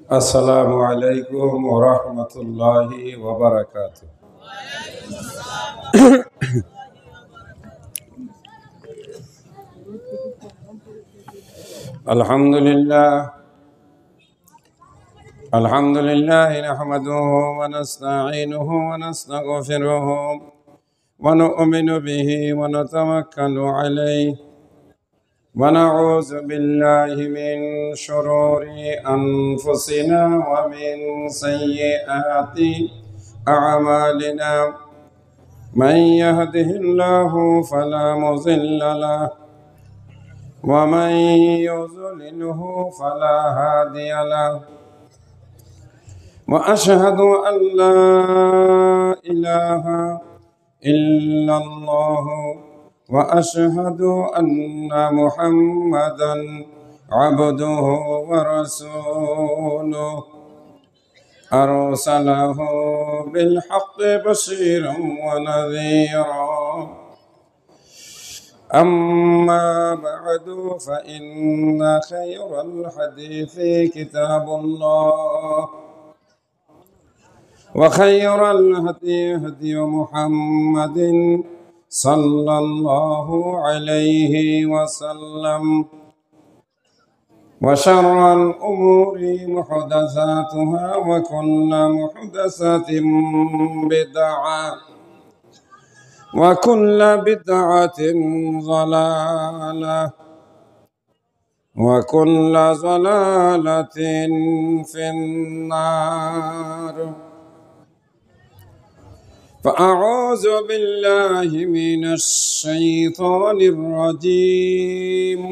السلام عليكم ورحمة الله وبركاته. الحمد لله نحمده ونستعينه ونستغفره ونؤمن به ونتوكل عليه ونعوذ بالله من شرور أنفسنا ومن سيئات أعمالنا. من يهده الله فلا مضل له ومن يضلله فلا هادي له. وأشهد أن لا إله إلا الله وأشهد أن محمدا عبده ورسوله أرسله بالحق بشيرا ونذيرا. أما بعد فإن خير الحديث كتاب الله وخير الهدي هدي محمد صلى الله عليه وسلم وشر الأمور محدثاتها وكل محدثة بدعة وكل بدعة ضلالة وكل ضلالة في النار. فأعوذ بالله من الشيطان الرجيم.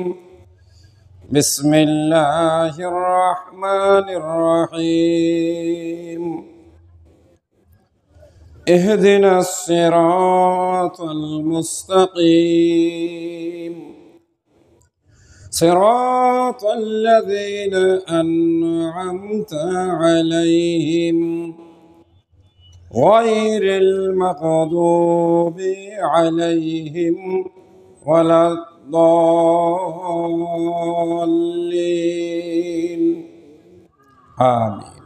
بسم الله الرحمن الرحيم. اهدنا الصراط المستقيم صراط الذين أنعمت عليهم غير المغضوب عليهم ولا الضالين آمين.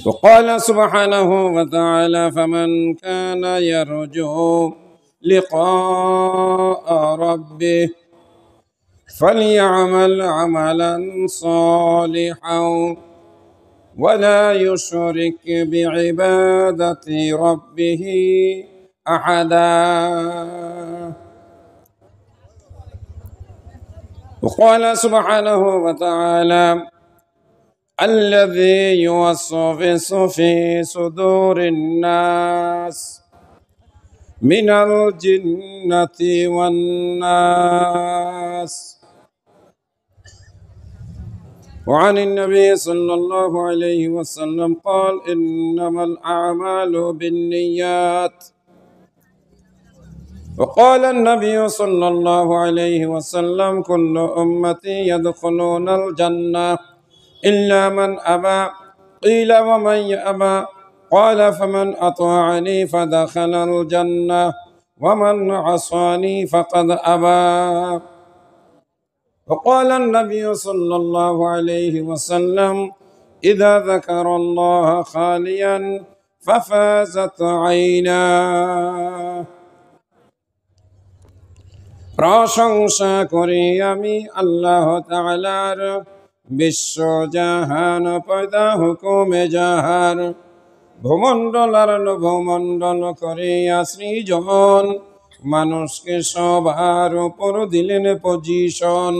وقال سبحانه وتعالى: فمن كان يرجو لقاء ربه فليعمل عملا صالحا ولا يشرك بعبادة ربه أحدا. وقال سبحانه وتعالى: الذي يوسوس في صدور الناس من الجنة والناس. وعن النبي صلى الله عليه وسلم قال: إنما الأعمال بالنيات. وقال النبي صلى الله عليه وسلم: كل أمتي يدخلون الجنة إلا من أبى. قيل: ومن يأبى؟ قال: فمن أطاعني فدخل الجنة ومن عصاني فقد أبى. وقال النبي صلى الله عليه وسلم: إذا ذكر الله خاليا ففازت عيناه। প্রশংসা করি আমি আল্লাহ তাআলার, বিশ্ব জাহান পয়দা হুকুমে যাহার। ভূমণ্ডল আর নভমণ্ডল করিয়া সৃজন, মানুষকে সবার উপর দিলেন পজিশন।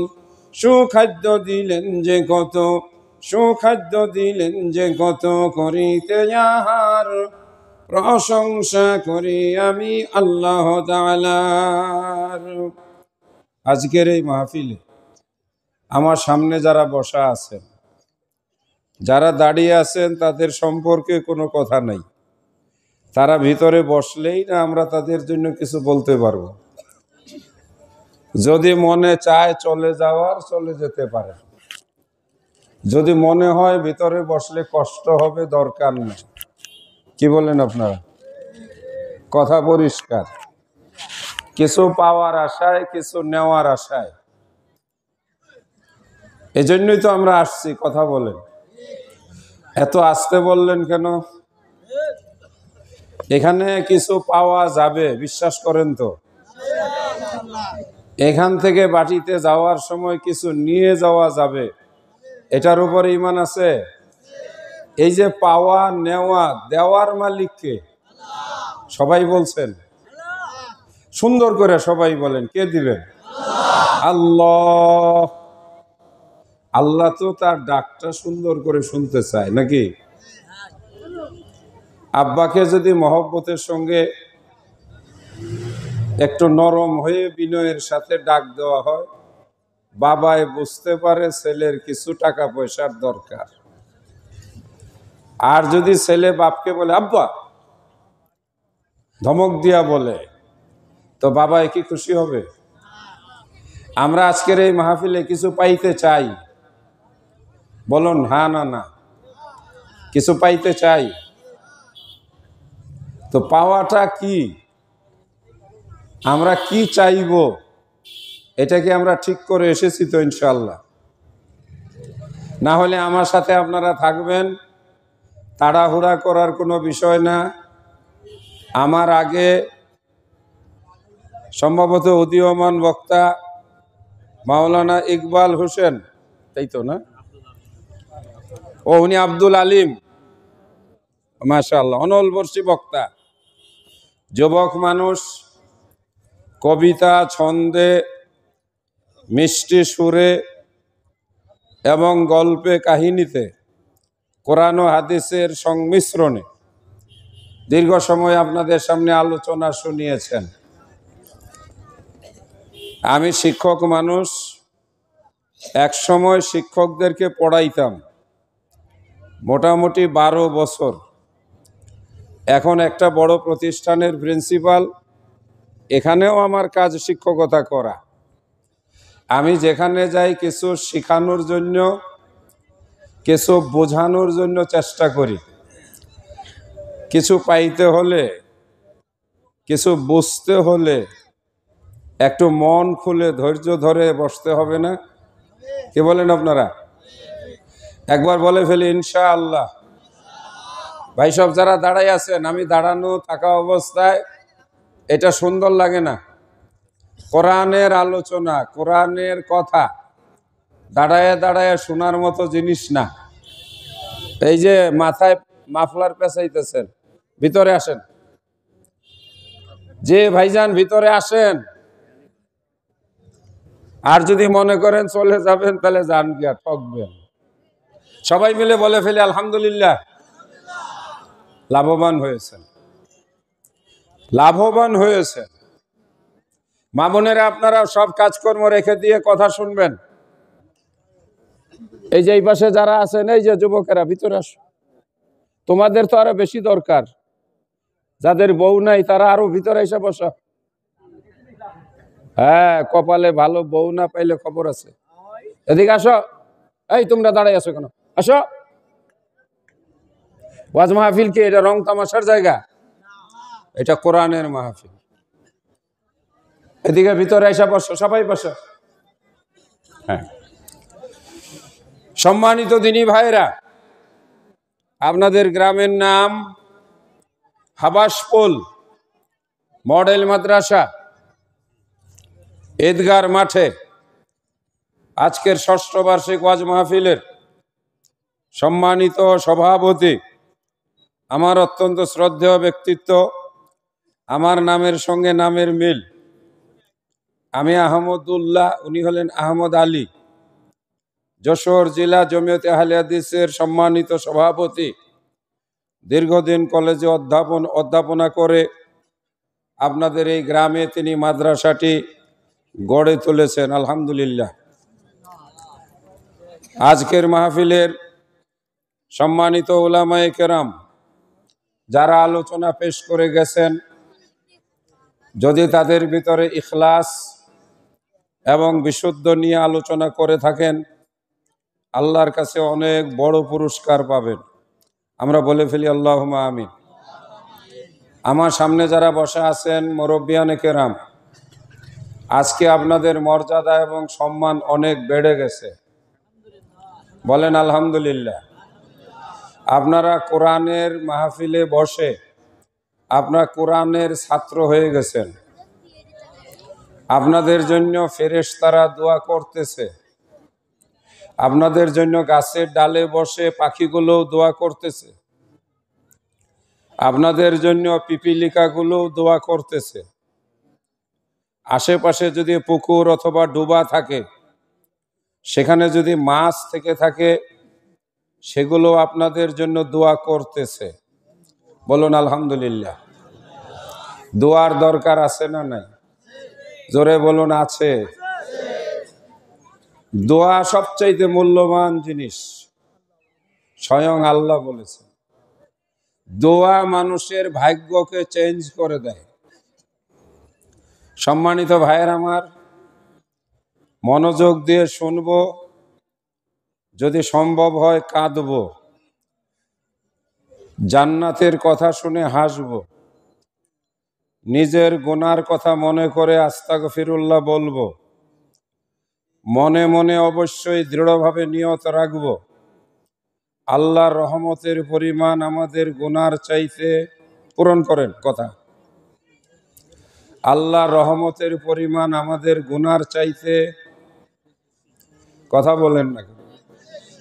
সুখাদ্য দিলেন যে কত, সুখাদ্য দিলেন যে কত, করিতে আহার। প্রশংসা করি আমি আল্লাহ তাআলার। আজকের এই মাহফিলে আমার সামনে যারা বসা আছেন, যারা দাঁড়িয়ে আছেন, তাদের সম্পর্কে কোনো কথা নাই। তারা ভিতরে বসলেই না আমরা তাদের জন্য কিছু বলতে পারবো। যদি মনে চায় চলে যাওয়ার, চলে যেতে পারে। যদি মনে হয় ভিতরে বসলে কষ্ট হবে, দরকার নেই। কি বলেন আপনারা? কথা পরিষ্কার। কিছু পাওয়ার আশায়, কিছু নেওয়ার আশায় এজন্যই তো আমরা আসছি, কথা বলেন। এত আসতে বললেন কেন? এখানে কিছু পাওয়া যাবে, বিশ্বাস করেন তো? এখান থেকে বাটিতে যাওয়ার সময় কিছু নিয়ে যাওয়া যাবে, এটার উপরে ঈমান আছে? এই যে পাওয়া নেওয়া, দেওয়ার মালিককে? সবাই বলছেন সুন্দর করে, সবাই বলেন, কে দিবেন? আল্লাহ। আল্লাহ তো তার ডাকটা সুন্দর করে শুনতে চায় নাকি? আব্বাকে যদি মহব্বতের সঙ্গে একটু নরম হয়ে বিনয়ের সাথে ডাক দেওয়া হয়, বাবায় বুঝতে পারে ছেলের কিছু টাকা পয়সার দরকার। আর যদি ছেলে বাপকে বলে আব্বা, ধমক দিয়া বলে, তো বাবায় কি খুশি হবে? আমরা আজকের এই মাহফিলে কিছু পাইতে চাই, বলুন হ্যাঁ না না? কিছু পাইতে চাই। তো পাওয়াটা কি, আমরা কি চাইব, এটাকে আমরা ঠিক করে এসেছি তো ইনশাআল্লাহ? না হলে আমার সাথে আপনারা থাকবেন, তাড়াহুড়া করার কোনো বিষয় না। আমার আগে সম্ভবত উদীয়মান বক্তা মাওলানা ইকবাল হোসেন, তাই তো না? ও উনি আব্দুল আলিম, মাশাআল্লাহ, অনলবর্ষী বক্তা, যুবক মানুষ, কবিতা ছন্দে, মিষ্টি সুরে এবং গল্পে কাহিনীতে কোরআন ও হাদিসের সংমিশ্রণে দীর্ঘ সময় আপনাদের সামনে আলোচনা শুনিয়েছেন। আমি শিক্ষক মানুষ, এক সময় শিক্ষকদেরকে পড়াইতাম মোটামুটি 12 বছর। এখন একটা বড় প্রতিষ্ঠানের প্রিন্সিপাল, এখানেও আমার কাজ শিক্ষকতা করা। আমি যেখানে যাই কিছু শেখানোর জন্য, কিছু বোঝানোর জন্য চেষ্টা করি। কিছু পাইতে হলে, কিছু বুঝতে হলে একটু মন খুলে ধৈর্য ধরে বসতে হবে না? কি বলেন আপনারা? একবার বলে ফেলি ইনশাআল্লাহ। ভাই সব যারা দাঁড়াই আছেন, আমি দাঁড়ানো থাকা অবস্থায় এটা সুন্দর লাগে না। কোরআনের আলোচনা, কোরআনের কথা দাঁড়ায় দাঁড়ায় শোনার মতো জিনিস না। এই যে মাথায় মাফলার পেঁচাইতেছেন, ভিতরে আসেন। যে ভাইজান ভিতরে আসেন। আর যদি মনে করেন চলে যাবেন, তাহলে যান গিয়া, ঠকবেন। সবাই মিলে বলে ফেলি আলহামদুলিল্লাহ। লাভবান হয়েছেন, লাভবান হয়েছেন। মা বোনেরা, আপনারা সব কাজকর্ম রেখে দিয়ে কথা শুনবেন। এই যে এই পাশে যারা আছেন, এই যে যুবকেরা, ভিতরে আসো। তোমাদের তো আরো বেশি দরকার, যাদের বউ নাই তারা আরো ভিতরে এসে বসো। হ্যাঁ, কপালে ভালো বউ না পাইলে খবর আছে। এদিকে আসো। এই তোমরা দাঁড়াই আছো কেন? আসো। ওয়াজ মাহফিল কি এটা রং তামাশার জায়গা? এটা কোরআনের মাহফিল। এদিকে ভিতরে এসে বসো, সবাই বসো। হ্যাঁ, সম্মানিত দিনী ভাইরা, আপনাদের গ্রামের নাম হাবাসপোল মডেল মাদ্রাসা, ঈদগার মাঠে আজকের ষষ্ঠ বার্ষিক ওয়াজ মাহফিলের সম্মানিত সভাপতি, আমার অত্যন্ত শ্রদ্ধেয় ব্যক্তিত্ব, আমার নামের সঙ্গে নামের মিল, আমি আহমদুল্লাহ, উনি হলেন আহমদ আলী, যশোর জেলা জমিয়তে আহলে হাদিসের সম্মানিত সভাপতি। দীর্ঘদিন কলেজে অধ্যাপনা করে আপনাদের এই গ্রামে তিনি মাদ্রাসাটি গড়ে তুলেছেন, আলহামদুলিল্লাহ। আজকের মাহফিলের সম্মানিত উলামায়ে কেরাম যারা আলোচনা পেশ করে গেছেন, যদি তাদের ভিতরে ইখলাস এবং বিশুদ্ধ নিয়ে আলোচনা করে থাকেন, আল্লাহর কাছে অনেক বড় পুরস্কার পাবেন। আমরা বলে ফেলি আল্লাহুম্মা আমিন। আমার সামনে যারা বসা আছেন মুরব্বিয়ানে কেরাম, আজকে আপনাদের মর্যাদা এবং সম্মান অনেক বেড়ে গেছে। বলেন আলহামদুলিল্লাহ। আপনারা কোরআনের মাহফিলে বসে আপনারা কোরআনের ছাত্র হয়ে গেছেন। আপনাদের জন্য ফেরেশতারা দোয়া করতেছে, আপনাদের জন্য গাছের ডালে বসে পাখিগুলো দোয়া করতেছে, আপনাদের জন্য পিপিলিকাগুলো দোয়া করতেছে। আশেপাশে যদি পুকুর অথবা ডুবা থাকে, সেখানে যদি মাছ থেকে থাকে, সেগুলো আপনাদের জন্য দোয়া করতেছে। বলুন আলহামদুলিল্লাহ। দোয়ার দরকার আছে না নাই? জোরে বলুন আছে। দোয়া সবচাইতে মূল্যবান জিনিস, স্বয়ং আল্লাহ বলেছেন। দোয়া মানুষের ভাগ্যকে চেঞ্জ করে দেয়। সম্মানিত ভাইয়ের আমার, মনোযোগ দিয়ে শুনবো, যদি সম্ভব হয় কাঁদবো, জান্নাতের কথা শুনে হাসবো, নিজের গুনার কথা মনে করে আস্তাগফিরুল্লাহ বলবো, মনে মনে অবশ্যই দৃঢ়ভাবে নিয়ত রাখবো আল্লাহর রহমতের পরিমাণ আমাদের গুনার চাইতে, পূরণ করেন কথা, আল্লাহর রহমতের পরিমাণ আমাদের গুনার চাইতে, কথা বলেন না।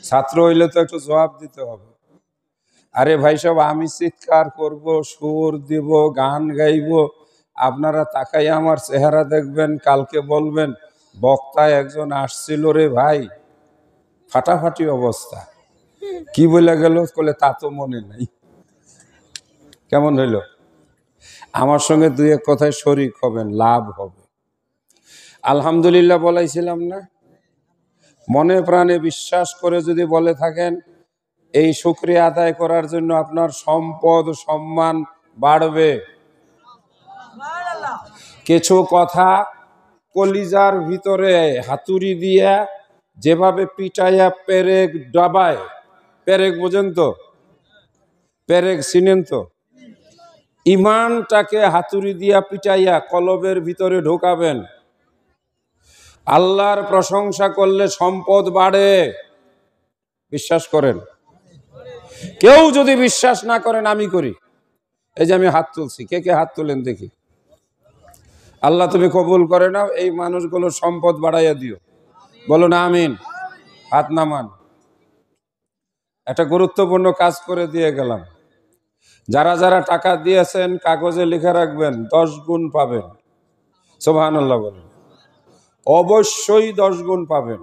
ছাত্র হইলে তো একটু জবাব দিতে হবে। আরে ভাই সব আমি চিৎকার করব, সুর দিব, গান গাইব, আপনারা তাকাই আমার চেহারা দেখবেন, কালকে বলবেন বক্তায় একজন আসছিল রে ভাই, ফাটাফাটি অবস্থা, কি বলে গেল, বলে তা তো মনে নাই। কেমন হইল? আমার সঙ্গে দুই এক কথায় শরীক হবেন, লাভ হবে। আলহামদুলিল্লাহ বলাইছিলাম না? মনে প্রাণে বিশ্বাস করে যদি বলে থাকেন, এই শুকরিয়া আদায় করার জন্য আপনার সম্পদ সম্মান বাড়বে। কিছু কথা কলিজার ভিতরে হাতুড়ি দিয়া যেভাবে পিটাইয়া পেরেক ডাবায়, পেরেক বোঝেন তো? পেরেক চিনেন তো? ইমানটাকে হাতুড়ি দিয়া পিটাইয়া কলবের ভিতরে ঢোকাবেন। আল্লাহর প্রশংসা করলে সম্পদ বাড়ে, বিশ্বাস করেন। কেউ যদি বিশ্বাস না করেন, আমি করি। এই যে আমি হাত তুলছি, কে কে হাত তুলেন দেখি। আল্লাহ তুমি কবুল করে নাও, এই মানুষগুলোর সম্পদ বাড়াইয়া দিও। বলো না আমিন। হাত নামান। একটা গুরুত্বপূর্ণ কাজ করে দিয়ে গেলাম। যারা যারা টাকা দিয়েছেন কাগজে লিখে রাখবেন, 10 গুণ পাবেন। সুবহানাল্লাহ বলেন। অবশ্যই 10 গুণ পাবেন।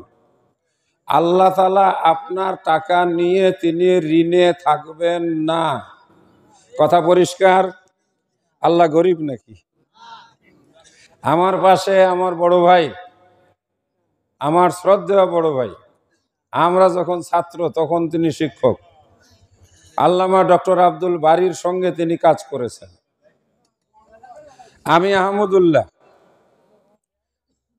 আল্লাহ তাআলা আপনার টাকা নিয়ে তিনি ঋণে থাকবেন না। কথা পরিষ্কার? আল্লাহ গরিব নাকি? আমার পাশে আমার বড় ভাই, আমার শ্রদ্ধেয় বড় ভাই, আমরা যখন ছাত্র তখন তিনি শিক্ষক, আল্লামা ডক্টর আব্দুল বারীর সঙ্গে তিনি কাজ করেছেন। আমি আহমদুল্লাহ,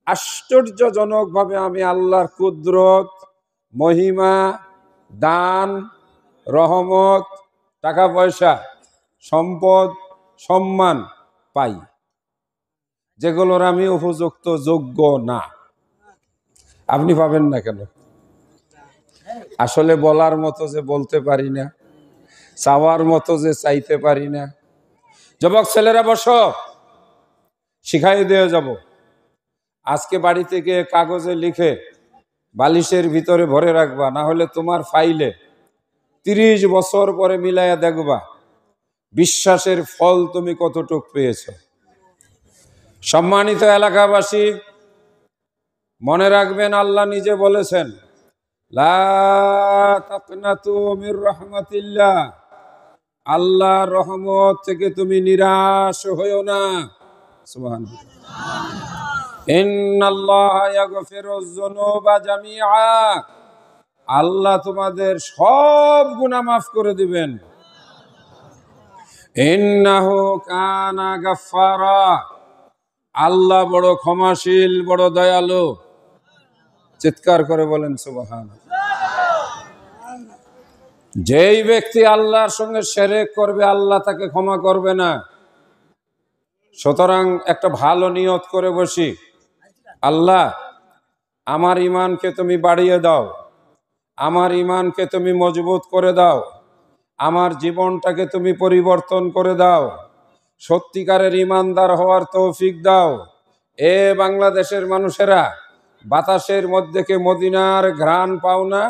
আশ্চর্যজনকভাবে আমি আল্লাহর কুদরত, মহিমা, দান, রহমত, টাকা পয়সা, সম্পদ, সম্মান পাই, যেগুলোর আমি উপযুক্ত, যোগ্য না। আপনি পাবেন না কেন? আসলে বলার মতো যে বলতে পারি না, চাওয়ার মতো যে চাইতে পারি না। যুবক ছেলেরা বসো, শিখাই দিয়ে যাব। আজকে বাড়ি থেকে কাগজে লিখে বালিশের ভিতরে ভরে রাখবা, না হলে তোমার ফাইলে 30 বছর পরে মিলাইয়া দেখবা বিশ্বাসের ফল তুমি কতটুক পেয়েছ। সম্মানিত এলাকাবাসী, মনে রাখবেন আল্লাহ নিজে বলেছেন, লা তাকনাতু মির রাহমাতিল্লাহ, আল্লাহর রহমত থেকে তুমি নিরাশ হইও না। সুবহানাল্লাহ। ইন্নাল্লাহা ইয়াগফিরুয যুনুবা জামিআ, আল্লাহ তোমাদের সব গুনাহ মাফ করে দিবেন। ইন্নাহু কানা গাফফারা, আল্লাহ বড় ক্ষমাশীল, বড় দয়ালু। চিৎকার করে বলেন সুবহানাল্লাহ। যেই ব্যক্তি আল্লাহর সঙ্গে শিরক করবে, আল্লাহ তাকে ক্ষমা করবে না। সুতরাং একটা ভালো নিয়ত করে বসি, আল্লাহ আমার ইমানকে তুমি বাড়িয়ে দাও, আমার ইমানকে তুমি মজবুত করে দাও, আমার জীবনটাকে তুমি পরিবর্তন করে দাও, সত্যিকারের ইমানদার হওয়ার তৌফিক দাও। এ বাংলাদেশের মানুষেরা, বাতাসের মধ্যে কে মদিনার ঘ্রাণ পাও না?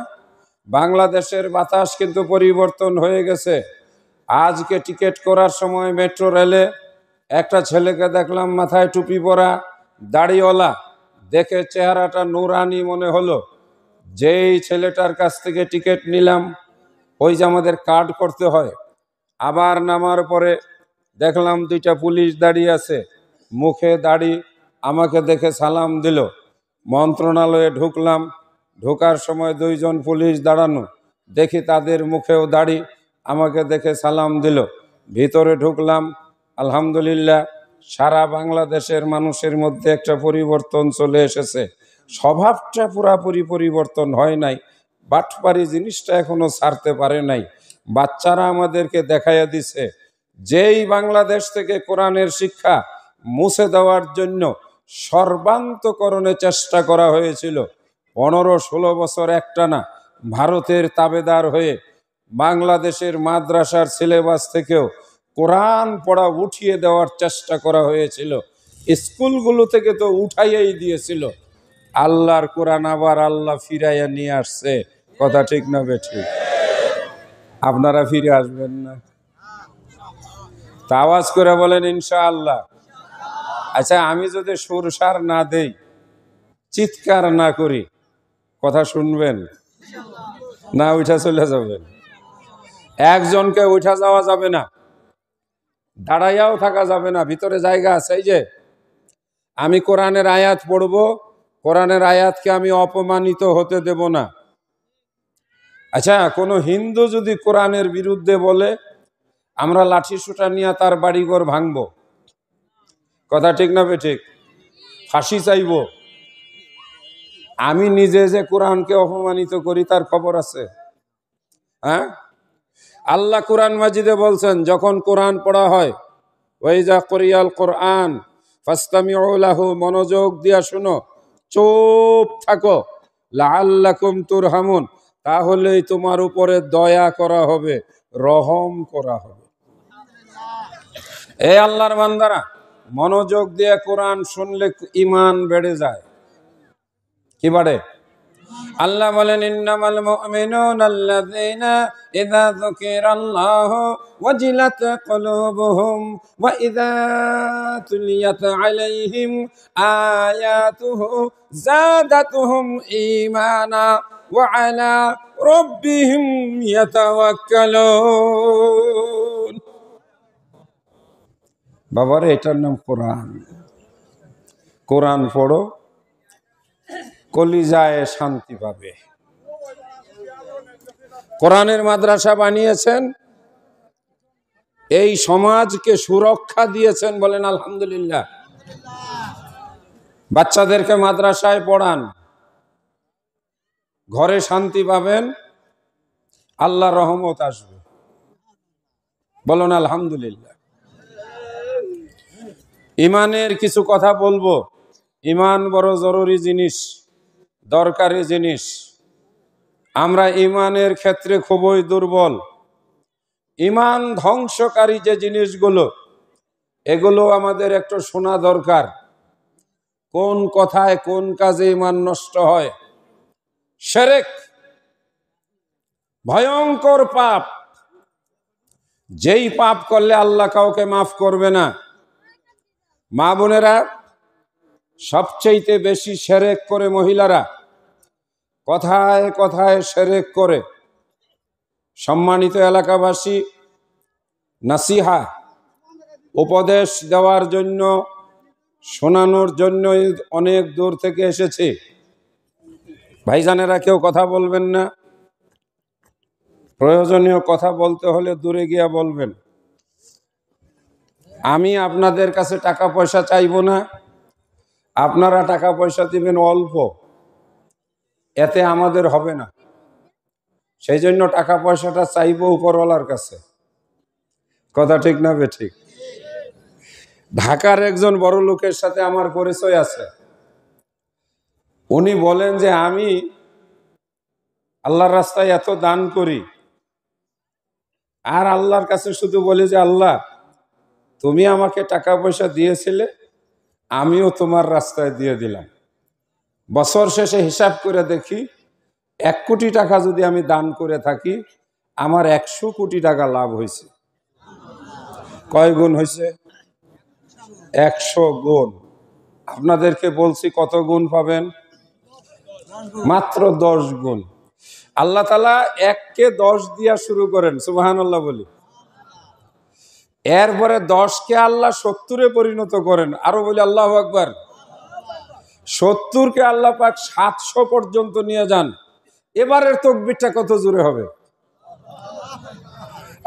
বাংলাদেশের বাতাস কিন্তু পরিবর্তন হয়ে গেছে। আজকে টিকিট করার সময় মেট্রো রেলে একটা ছেলেকে দেখলাম, মাথায় টুপি পরা, দাড়িওয়ালা, দেখে চেহারাটা নুরানি মনে হলো। যেই ছেলেটার কাছ থেকে টিকিট নিলাম, ওই যে আমাদের কার্ড করতে হয়, আবার নামার পরে দেখলাম দুইটা পুলিশ দাঁড়িয়ে আছে, মুখে দাড়ি, আমাকে দেখে সালাম দিল। মন্ত্রণালয়ে ঢুকলাম, ঢোকার সময় দুইজন পুলিশ দাঁড়ানো, দেখি তাদের মুখেও দাড়ি, আমাকে দেখে সালাম দিল। ভিতরে ঢুকলাম, আলহামদুলিল্লাহ সারা বাংলাদেশের মানুষের মধ্যে একটা পরিবর্তন চলে এসেছে। স্বভাবটা পুরাপুরি পরিবর্তন হয় নাই, বাটপারি জিনিসটা এখনো ছাড়তে পারে নাই। বাচ্চারা আমাদেরকে দেখাইয়া দিছে, যেই বাংলাদেশ থেকে কোরআনের শিক্ষা মুছে দেওয়ার জন্য সর্বান্তকরণে চেষ্টা করা হয়েছিল, 15-16 বছর একটানা ভারতের তাবেদার হয়ে বাংলাদেশের মাদ্রাসার সিলেবাস থেকেও কোরআন পড়া উঠিয়ে দেওয়ার চেষ্টা করা হয়েছিল। স্কুলগুলো থেকে তো উঠাইয়াই দিয়েছিল। আল্লাহর কোরআন আবার আল্লাহ ফিরাইয়া নিয়ে আসছে। কথা ঠিক না বেঠিক? আপনারা ফিরে আসবেন না? তা আওয়াজ করে বলেন ইনশাআল্লাহ। আচ্ছা, আমি যদি সুরসার না দেই, চিৎকার না করি, কথা শুনবেন না উঠা চলে যাবেন? একজনকে উঠা যাওয়া যাবে না, দাঁড়াইয়াও থাকা যাবে না, ভিতরে জায়গা আছে। এই যে আমি কোরআনের আয়াত পড়ব, কোরআনের আয়াতকে আমি অপমানিত হতে দেব না। আচ্ছা, কোনো হিন্দু যদি কোরআনের বিরুদ্ধে বলে, আমরা লাঠি সুটা নিয়ে তার বাড়িঘর ভাঙব। কথা ঠিক না বেঠিক? ফাঁসি চাইব। আমি নিজে যে কোরআনকে অপমানিত করি তার খবর আছে? হ্যাঁ, আল্লাহ কোরআন মাজিদে বলছেন, যখন কোরআন পড়া হয়, ওয়াইজা কুরিয়াল কোরআন ফাসতামিউ লাহু, মনোযোগ দিয়া শুনো, চুপ থাকো, লাআল্লাকুম তুরহামুন, তাহলেই তোমার উপরে দয়া করা হবে, রহম করা হবে। এই আল্লাহর বান্দারা, মনোযোগ দিয়ে কোরআন শুনলে ঈমান বেড়ে যায়। কি বাড়ে? আল্লাহ বলেন, ইন্নামাল মুমিনুনা আল্লাযীনা ইযা যুকিরাল্লাহু ওয়াজিলাত কুলুবুহুম ওয়া ইযা তুলিয়াত আলাইহিম আয়াতুহু যাদাতুহুম ঈমানা ওয়া আলা রাব্বিহিম ইয়াতাওয়াক্কালুন। বাবারে, এটার নাম কোরআন। কোরআন পড়ো, কলিজায় শান্তি পাবে। কোরআনের মাদ্রাসা বানিয়েছেন, এই সমাজকে সুরক্ষা দিয়েছেন, বলেন আলহামদুলিল্লাহ। বাচ্চাদেরকে মাদ্রাসায় পড়ান, ঘরে শান্তি পাবেন, আল্লাহর রহমত আসবে, বলুন আলহামদুলিল্লাহ। ইমানের কিছু কথা বলবো। ইমান বড় জরুরি জিনিস, দরকারি জিনিস। আমরা ইমানের ক্ষেত্রে খুবই দুর্বল। ইমান ধ্বংসকারী যে জিনিসগুলো, এগুলো আমাদের একটু শোনা দরকার। কোন কথায় কোন কাজে ইমান নষ্ট হয়? শিরক ভয়ঙ্কর পাপ, যেই পাপ করলে আল্লাহ কাউকে মাফ করবে না। মা বোনেরা, সবচেয়ে বেশি শিরক করে মহিলারা, কথায় কথায় শিরক করে। সম্মানিত এলাকাবাসী, নাসিহা, উপদেশ দেওয়ার জন্য, শোনানোর জন্য অনেক দূর থেকে এসেছি। ভাইজানেরা, কেউ কথা বলবেন না? প্রয়োজনীয় কথা বলতে হলে দূরে গিয়া বলবেন। আমি আপনাদের কাছে টাকা পয়সা চাইব না, আপনারা টাকা পয়সা দিবেন অল্প, এতে আমাদের হবে না। সেই জন্য টাকা পয়সাটা চাইব উপরওয়ালার কাছে। কথা ঠিক না বেঠিক? ঢাকার একজন বড় লোকের সাথে আমার পরিচয় আছে। উনি বলেন যে, আমি আল্লাহর রাস্তায় এত দান করি, আর আল্লাহর কাছে শুধু বলি যে আল্লাহ তুমি আমাকে টাকা পয়সা দিয়েছিলে, আমিও তোমার রাস্তায় দিয়ে দিলাম। বছর শেষে হিসাব করে দেখি 1 কোটি টাকা যদি আমি দান করে থাকি, আমার 100 কোটি টাকা লাভ হয়েছে। কয় গুণ হয়েছে? 100 গুণ। আপনাদেরকে বলছি কত গুণ পাবেন? মাত্র 10 গুণ। আল্লাহ তাআলা 1 কে 10 দিয়া শুরু করেন, সুবহানাল্লাহ বলি। এরপরে 10 কে আল্লাহ 70-এ পরিণত করেন, আরো বলি আল্লাহু আকবার। 70-কে আল্লাহ পাক 700 পর্যন্ত নিয়ে যান। এবারের তাকবীরটা কত জোরে হবে?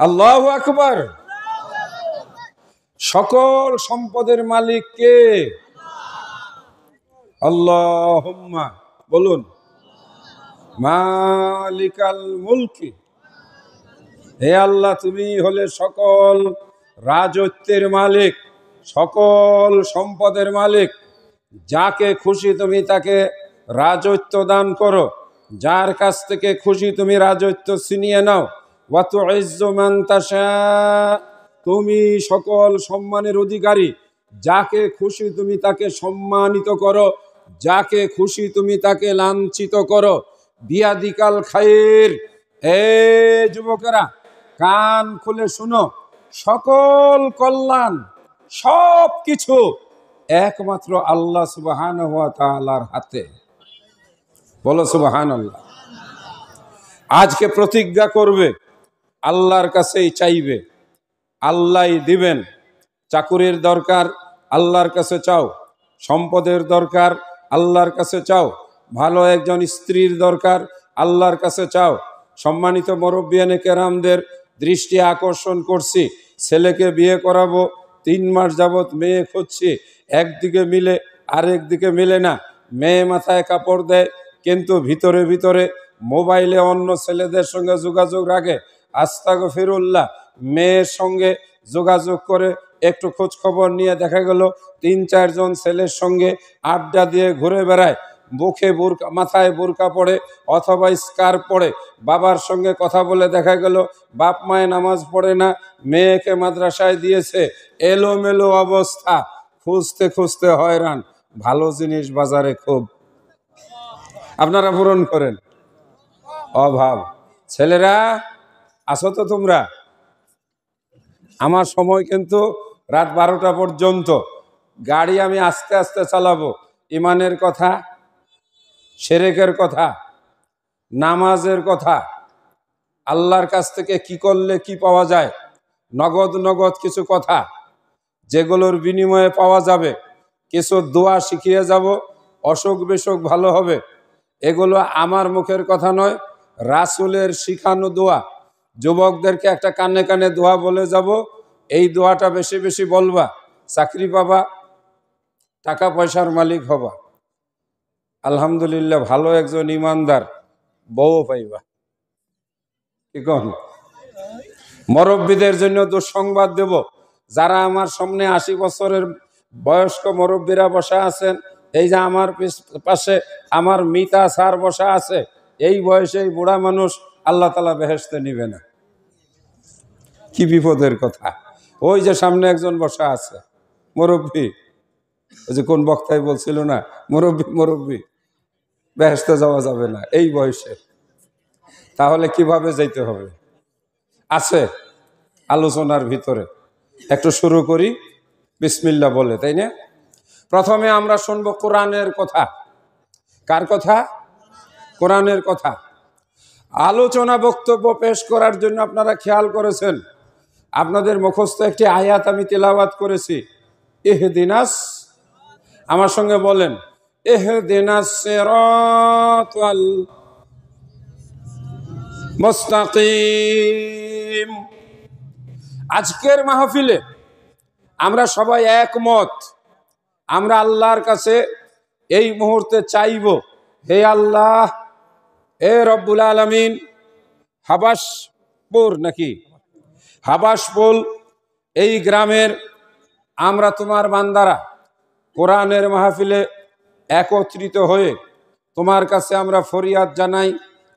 আল্লাহু আকবার। সকল সম্পদের মালিক কে? আল্লাহুম্মা বলুন, মালিকাল মুলকি। হে আল্লাহ, তুমি হলে সকল রাজত্বের মালিক, সকল সম্পদের মালিক। যাকে খুশি তুমি তাকে রাজত্ব দান করো, যার কাছ থেকে খুশি তুমি রাজত্ব ছিনিয়ে নাও। ওয়া তুইজ্জু মান তাশা, তুমি সকল সম্মানের অধিকারী। যাকে খুশি তুমি তাকে সম্মানিত করো, যাকে খুশি তুমি তাকে লাঞ্ছিত করো। বিয়াদিকাল খায়র। এ যুবকেরা, কান খুলে শুনো, সকল কল্যাণ সব কিছু একমাত্র আল্লাহ সুবহানাহু ওয়া তাআলার হাতে। বলো সুবহানাল্লাহ। আজকে প্রতিজ্ঞা করবে, আল্লাহর কাছেই চাইবে, আল্লাহই দিবেন। চাকুরির দরকার, আল্লাহর কাছে চাও। সম্পদের দরকার, আল্লাহর কাছে চাও। ভালো একজন স্ত্রীর দরকার, আল্লাহর কাছে চাও। সম্মানিত মুরব্বিয়ানে কেরামদের দৃষ্টি আকর্ষণ করছি, ছেলেকে বিয়ে করাবো, 3 মাস যাবত মেয়ে খুঁজছি, একদিকে মিলে আরেক দিকে মিলে না। মেয়ে মাথায় কাপড় দেয়, কিন্তু ভিতরে ভিতরে মোবাইলে অন্য ছেলেদের সঙ্গে যোগাযোগ রাখে। আস্তাগফিরুল্লাহ। মেয়ের সঙ্গে যোগাযোগ করে একটু খোঁজ খবর নিয়ে দেখা গেল 3-4 জন ছেলের সঙ্গে আড্ডা দিয়ে ঘুরে বেড়ায়। বুকে বুরকা, মাথায় বুরকা পড়ে অথবা স্কার্ফ পড়ে। বাবার সঙ্গে কথা বলে দেখা গেল বাপ মায়ে নামাজ পড়ে না, মেয়েকে মাদ্রাসায় দিয়েছে। এলোমেলো অবস্থা, খুঁজতে খুঁজতে হয়রান। ভালো জিনিস বাজারে খুব, আপনারা পূরণ করেন। অভাব। ছেলেরা আসো তো তোমরা, আমার সময় কিন্তু রাত 12টা পর্যন্ত। গাড়ি আমি আস্তে আস্তে চালাবো। ইমানের কথা, শিরকের কথা, নামাজের কথা, আল্লাহর কাছ থেকে কি করলে কি পাওয়া যায়, নগদ নগদ কিছু কথা যেগুলোর বিনিময়ে পাওয়া যাবে। কিছু দোয়া শিখিয়ে যাব, অসুখ বিসুখ ভালো হবে। এগুলো আমার মুখের কথা নয়, রাসূলের শিখানো দোয়া। যুবকদেরকে একটা কানে কানে দোয়া বলে যাব, এই দোয়াটা বেশি বেশি বলবা, চাকরি পাবা, টাকা পয়সার মালিক হবা। আলহামদুলিল্লাহ, ভালো একজন ইমানদার বউ পাইবা। কি কন? মুরব্বীদের জন্য দুঃসংবাদ দেব। যারা আমার সামনে 80 বছরের বয়স্ক মুরব্বীরা বসা আছেন, এই যে আমার পাশে আমার মিতা স্যার বসা আছে, এই বয়সে এই বুড়া মানুষ আল্লাহ তাআলা বেহেশতে নিবে না। কি বিপদের কথা। ওই যে সামনে একজন বসা আছে মুরব্বী, ওই যে কোন বক্তাই বলছিল না, মুরব্বী মুরব্বী, বেহেশতে যাওয়া যাবে না এই বয়সে। তাহলে কিভাবে যাইতে হবে আছে আলোচনার ভিতরে। একটু শুরু করি বিসমিল্লাহ বলে, তাই না? প্রথমে আমরা শুনবো কোরআনের কথা। কার কথা? কোরআনের কথা। আলোচনা বক্তব্য পেশ করার জন্য আপনারা খেয়াল করেছেন, আপনাদের মুখস্থ একটি আয়াত আমি তেলাওয়াত করেছি, ইহদিনাস, আমার সঙ্গে বলেন, ইহদিনাস সিরাতাল মুস্তাকিম। আজকের মাহফিলে আমরা সবাই একমত, আমরা আল্লাহর কাছে এই মুহূর্তে চাইব, হে আল্লাহ, হে রব্বুল আলামিন, হাবাসপুর নাকি হাবাসপুর এই গ্রামের আমরা তোমার বান্দারা কোরআনের মাহফিলে একত্রিত হয়ে তোমার কাছে আমরা ফরিয়াদ জানাই,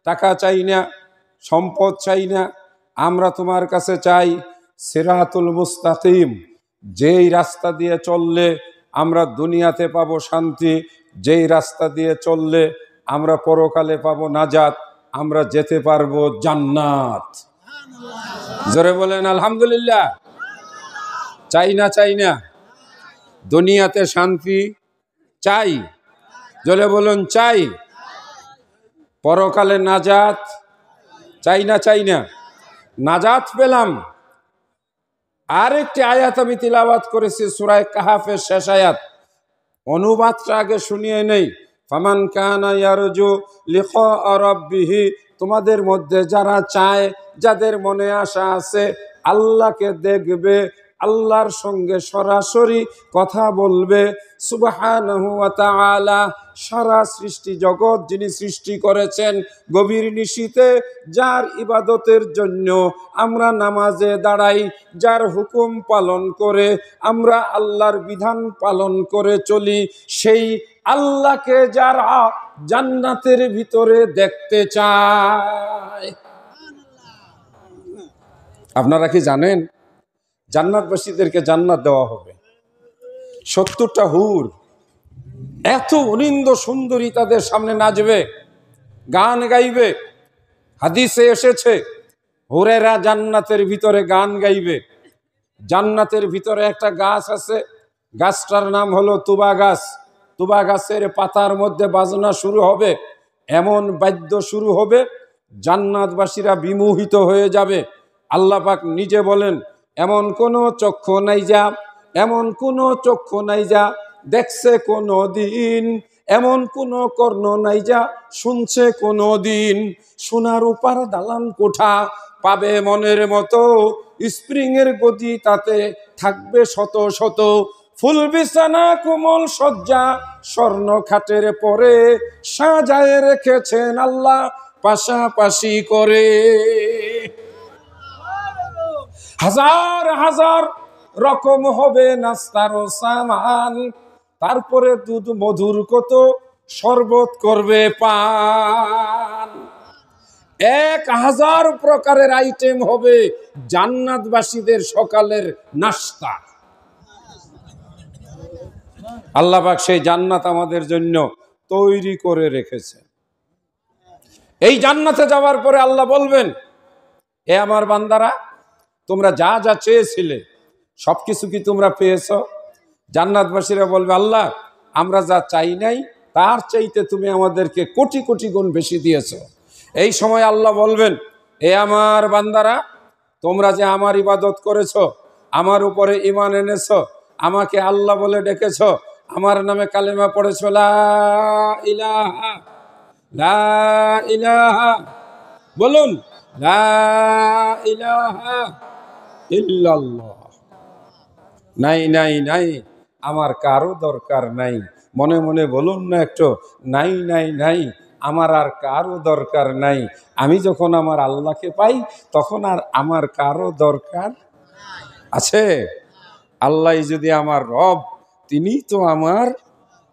টাকা চাই না, সম্পদ চাই না, আমরা তোমার কাছে চাই সিরাতুল মুস্তাকিম, যেই রাস্তা দিয়ে চললে আমরা দুনিয়াতে পাবো শান্তি, যেই রাস্তা দিয়ে চললে আমরা পরকালে পাবো নাজাত, আমরা যেতে পারবো জান্নাত। জোরে বলেন আলহামদুলিল্লাহ। চাই না চাই না? দুনিয়াতে শান্তি চাই, জোরে বলুন চাই। পরকালে নাজাত চাই না চাই না? নাজাত পেলাম। আরেকটি আয়াত আমি তিলাওয়াত করেছি সূরা কাহাফের শেষ আয়াত, অনুবাদটা আগে শুনিয়ে নেই। ফামান কানা ইয়ারজু লিকা রাব্বিহি, তোমাদের মধ্যে যারা চায়, যাদের মনে আশা আছে আল্লাহকে দেখবে, আল্লাহর সঙ্গে সরাসরি কথা বলবে, সুবহানাহু ওয়া তাআলা সারা সৃষ্টি জগৎ যিনি সৃষ্টি করেছেন, গভীর নিশীতে যার ইবাদতের জন্য আমরা নামাজে দাঁড়াই, যার হুকুম পালন করে আমরা আল্লাহর বিধান পালন করে চলি, সেই আল্লাহকে যারা জান্নাতের ভিতরে দেখতে চায়। আপনারা কি জানেন জান্নাতবাসীদেরকে জান্নাত দেওয়া হবে? 70টা হুর এত অনিন্দ সুন্দরী তাদের সামনে নাচবে, গান গাইবে। হাদিসে এসেছে হুরেরা জান্নাতের ভিতরে গান গাইবে। জান্নাতের ভিতরে একটা গাছ আছে, গাছটার নাম হলো তুবা গাছ। তুবা গাছের পাতার মধ্যে বাজনা শুরু হবে, এমন বাদ্য শুরু হবে জান্নাতবাসীরা বিমোহিত হয়ে যাবে। আল্লাহ পাক নিজে বলেন, এমন কোনো চক্ষু নাই যা, এমন কোনো চক্ষু নাই যা দেখছে কোনো দিন, এমন কোনো কর্ণ নাই যা শুনছে কোনো দিন। সোনার উপার দালান কোঠা পাবে মনের মতো, স্প্রিং এর গতি তাতে থাকবে শত শত, ফুল বিছানা কোমল সজ্জা স্বর্ণ খাটের পরে সাজায় রেখেছেন আল্লাহ পাশাপাশি করে। হাজার হাজার রকম হবে নাস্তার সামান, তারপরে দুধ মধুর কত শরবত করবে পান। 1000 প্রকারের আইটেম হবে জান্নাতবাসীদের সকালের নাস্তা। আল্লাহ পাক সেই জান্নাত আমাদের জন্য তৈরি করে রেখেছে। এই জান্নাতে যাওয়ার পরে আল্লাহ বলবেন, এ আমার বান্দারা, তোমরা যা যা চেয়েছিলে সবকিছু কি তোমরা পেয়েছ? জান্নাতবাসীরা বলবে, আল্লাহ আমরা যা চাই নাই তার চাইতে তুমি আমাদেরকে কোটি কোটি গুণ বেশি দিয়েছ। এই সময় আল্লাহ বলবেন, এ আমার বান্দারা, তোমরা যে আমার ইবাদত করেছ, আমার উপরে ঈমান এনেছ, আমাকে আল্লাহ বলে ডেকেছ, আমার নামে কালেমা পড়েছ, লা ইলাহা লা ইলাহা, বলুন লা ইলাহা ইল্লাল্লাহ। নাই নাই নাই, আমার কারো দরকার নাই। মনে মনে বলুন না একটু, নাই নাই নাই, আমার আর কারো দরকার নাই। আমি যখন আমার আল্লাহকে পাই তখন আর আমার কারো দরকার আছে? আল্লাহ যদি আমার রব, তিনি তো আমার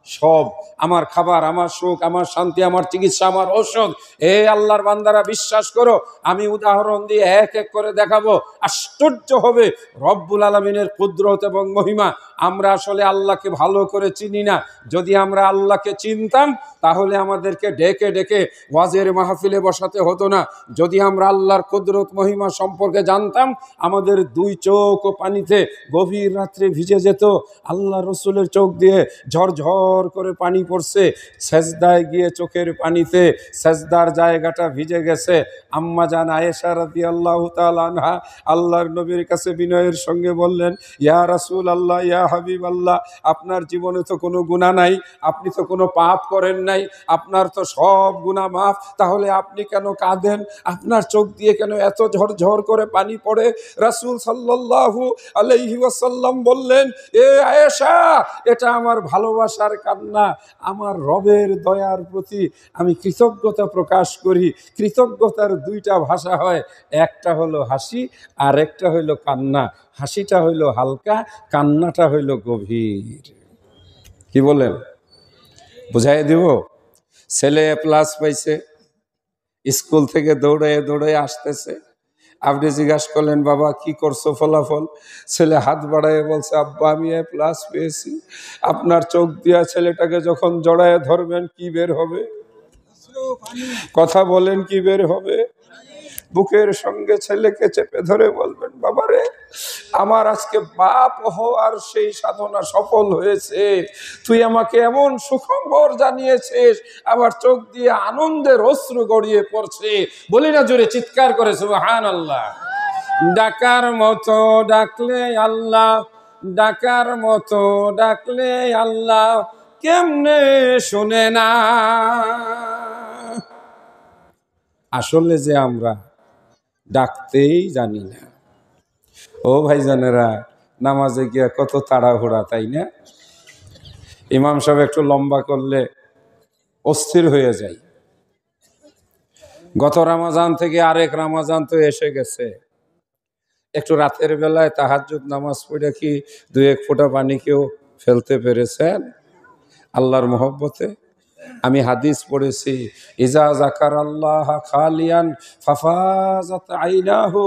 সব, আমার খাবার, আমার সুখ, আমার শান্তি, আমার চিকিৎসা, আমার ঔষধ। এ আল্লাহর বান্দারা বিশ্বাস করো, আমি উদাহরণ দিয়ে এক এক করে দেখাবো, আশ্চর্য হবে রব্বুল আলামিনের কুদরত এবং মহিমা। আমরা আসলে আল্লাহকে ভালো করে চিনি না। যদি আমরা আল্লাহকে চিনতাম তাহলে আমাদেরকে ডেকে ডেকে ওয়াজের মাহফিলে বসাতে হতো না। যদি আমরা আল্লাহর কুদরত মহিমা সম্পর্কে জানতাম, আমাদের 2 চোখ পানিতে গভীর রাত্রে ভিজে যেত। আল্লাহ রসুলের চোখ দিয়ে ঝরঝর করে পানি পড়ছে, সেজদায় গিয়ে চোখের পানিতে সেজদার জায়গাটা ভিজে গেছে। আম্মা জান আয়েশা রাদিয়াল্লাহু তাআলা আনহা আল্লাহর নবীর কাছে বিনয়ের সঙ্গে বললেন, ইয়া রাসূল আল্লাহ, ইয়া হাবিব আল্লাহ, আপনার জীবনে তো কোনো গুনাহ নাই, আপনি তো কোনো পাপ করেন নাই, আপনার তো সব গুনাহ মাফ, তাহলে আপনি কেন কাঁদেন? আপনার চোখ দিয়ে কেন এত ঝরঝর করে পানি পড়ে? রাসূল সাল্লাল্লাহু আলাইহি ওয়াসাল্লাম বললেন, এ আয়েশা, এটা আমার ভালোবাসার কান্না, আমার রবের দয়ার প্রতি আমি কৃতজ্ঞতা প্রকাশ করি। কৃতজ্ঞতার 2টা ভাষা হয়, একটা হলো হাসি আর একটা হইলো কান্না। হাসিটা হইলো হালকা, কান্নাটা হইলো গভীর। কি বলেন? বুঝাই দিব? ছেলে A+ পাইছে, স্কুল থেকে দৌড়াইয়ে দৌড়াইয়ে আসতেছে। আপনি জিজ্ঞাসা করলেন, বাবা কি করছো ফলাফল? ছেলে হাত বাড়াইয়ে বলছে, আব্বা আমি A+ পেয়েছি। আপনার চোখ দিয়া ছেলেটাকে যখন জড়ায় ধরবেন কি বের হবে? কথা বলেন, কি বের হবে? বুকের সঙ্গে ছেলেকে চেপে ধরে বলবেন, বাবারে আমার আজকে বাপ হওয়ার সেই সাধনা সফল হয়েছে, তুই আমাকে এমন সুখবর জানিয়েছিস। আবার চোখ দিয়ে আনন্দের অশ্রু গড়িয়ে পড়ছে। বলি না জোরে চিৎকার করে সুবহানাল্লাহ। ডাকার মতো ডাকলে আল্লাহ, ডাকার মতো ডাকলে আল্লাহ কেমনে শুনে না। আসলে যে আমরা ডাকতেই জানি না। ও ভাইজানেরা, নামাজে গিয়া কত তাড়াহুড়া, তাই না? ইমাম সাহেব একটু লম্বা করলে অস্থির হয়ে যায়। গত রমজান থেকে আরেক রমজান তো এসে গেছে। একটু রাতের বেলায় তাহাজ্জুদ নামাজ পড়ে কি 2-1 ফোঁটা পানি কেউ ফেলতে পেরেছেন আল্লাহর মহব্বতে? আমি হাদিস পড়েছি, ইজা যাকারাল্লাহ খালিয়ান ফাফাজাত আইনাহু,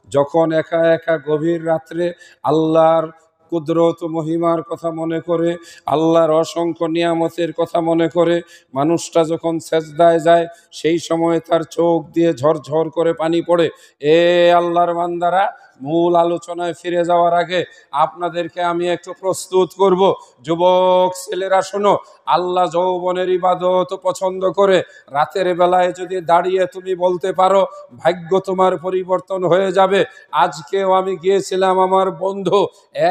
যখন একা একা গভীর রাত্রে আল্লাহর কুদরত মহিমার কথা মনে করে, আল্লাহর অসংখ্য নিয়ামতের কথা মনে করে মানুষটা যখন সেজদায় যায়, সেই সময় তার চোখ দিয়ে ঝরঝর করে পানি পড়ে। এ আল্লাহর বান্দারা, মূল আলোচনায় ফিরে যাওয়ার আগে আপনাদেরকে আমি একটু প্রস্তুত করব। যুবক ছেলেরা শোনো, আল্লাহ যৌবনের ইবাদত পছন্দ করে। রাতের বেলায় যদি দাঁড়িয়ে তুমি বলতে পারো, ভাগ্য তোমার পরিবর্তন হয়ে যাবে। আজকেও আমি গিয়েছিলাম, আমার বন্ধু,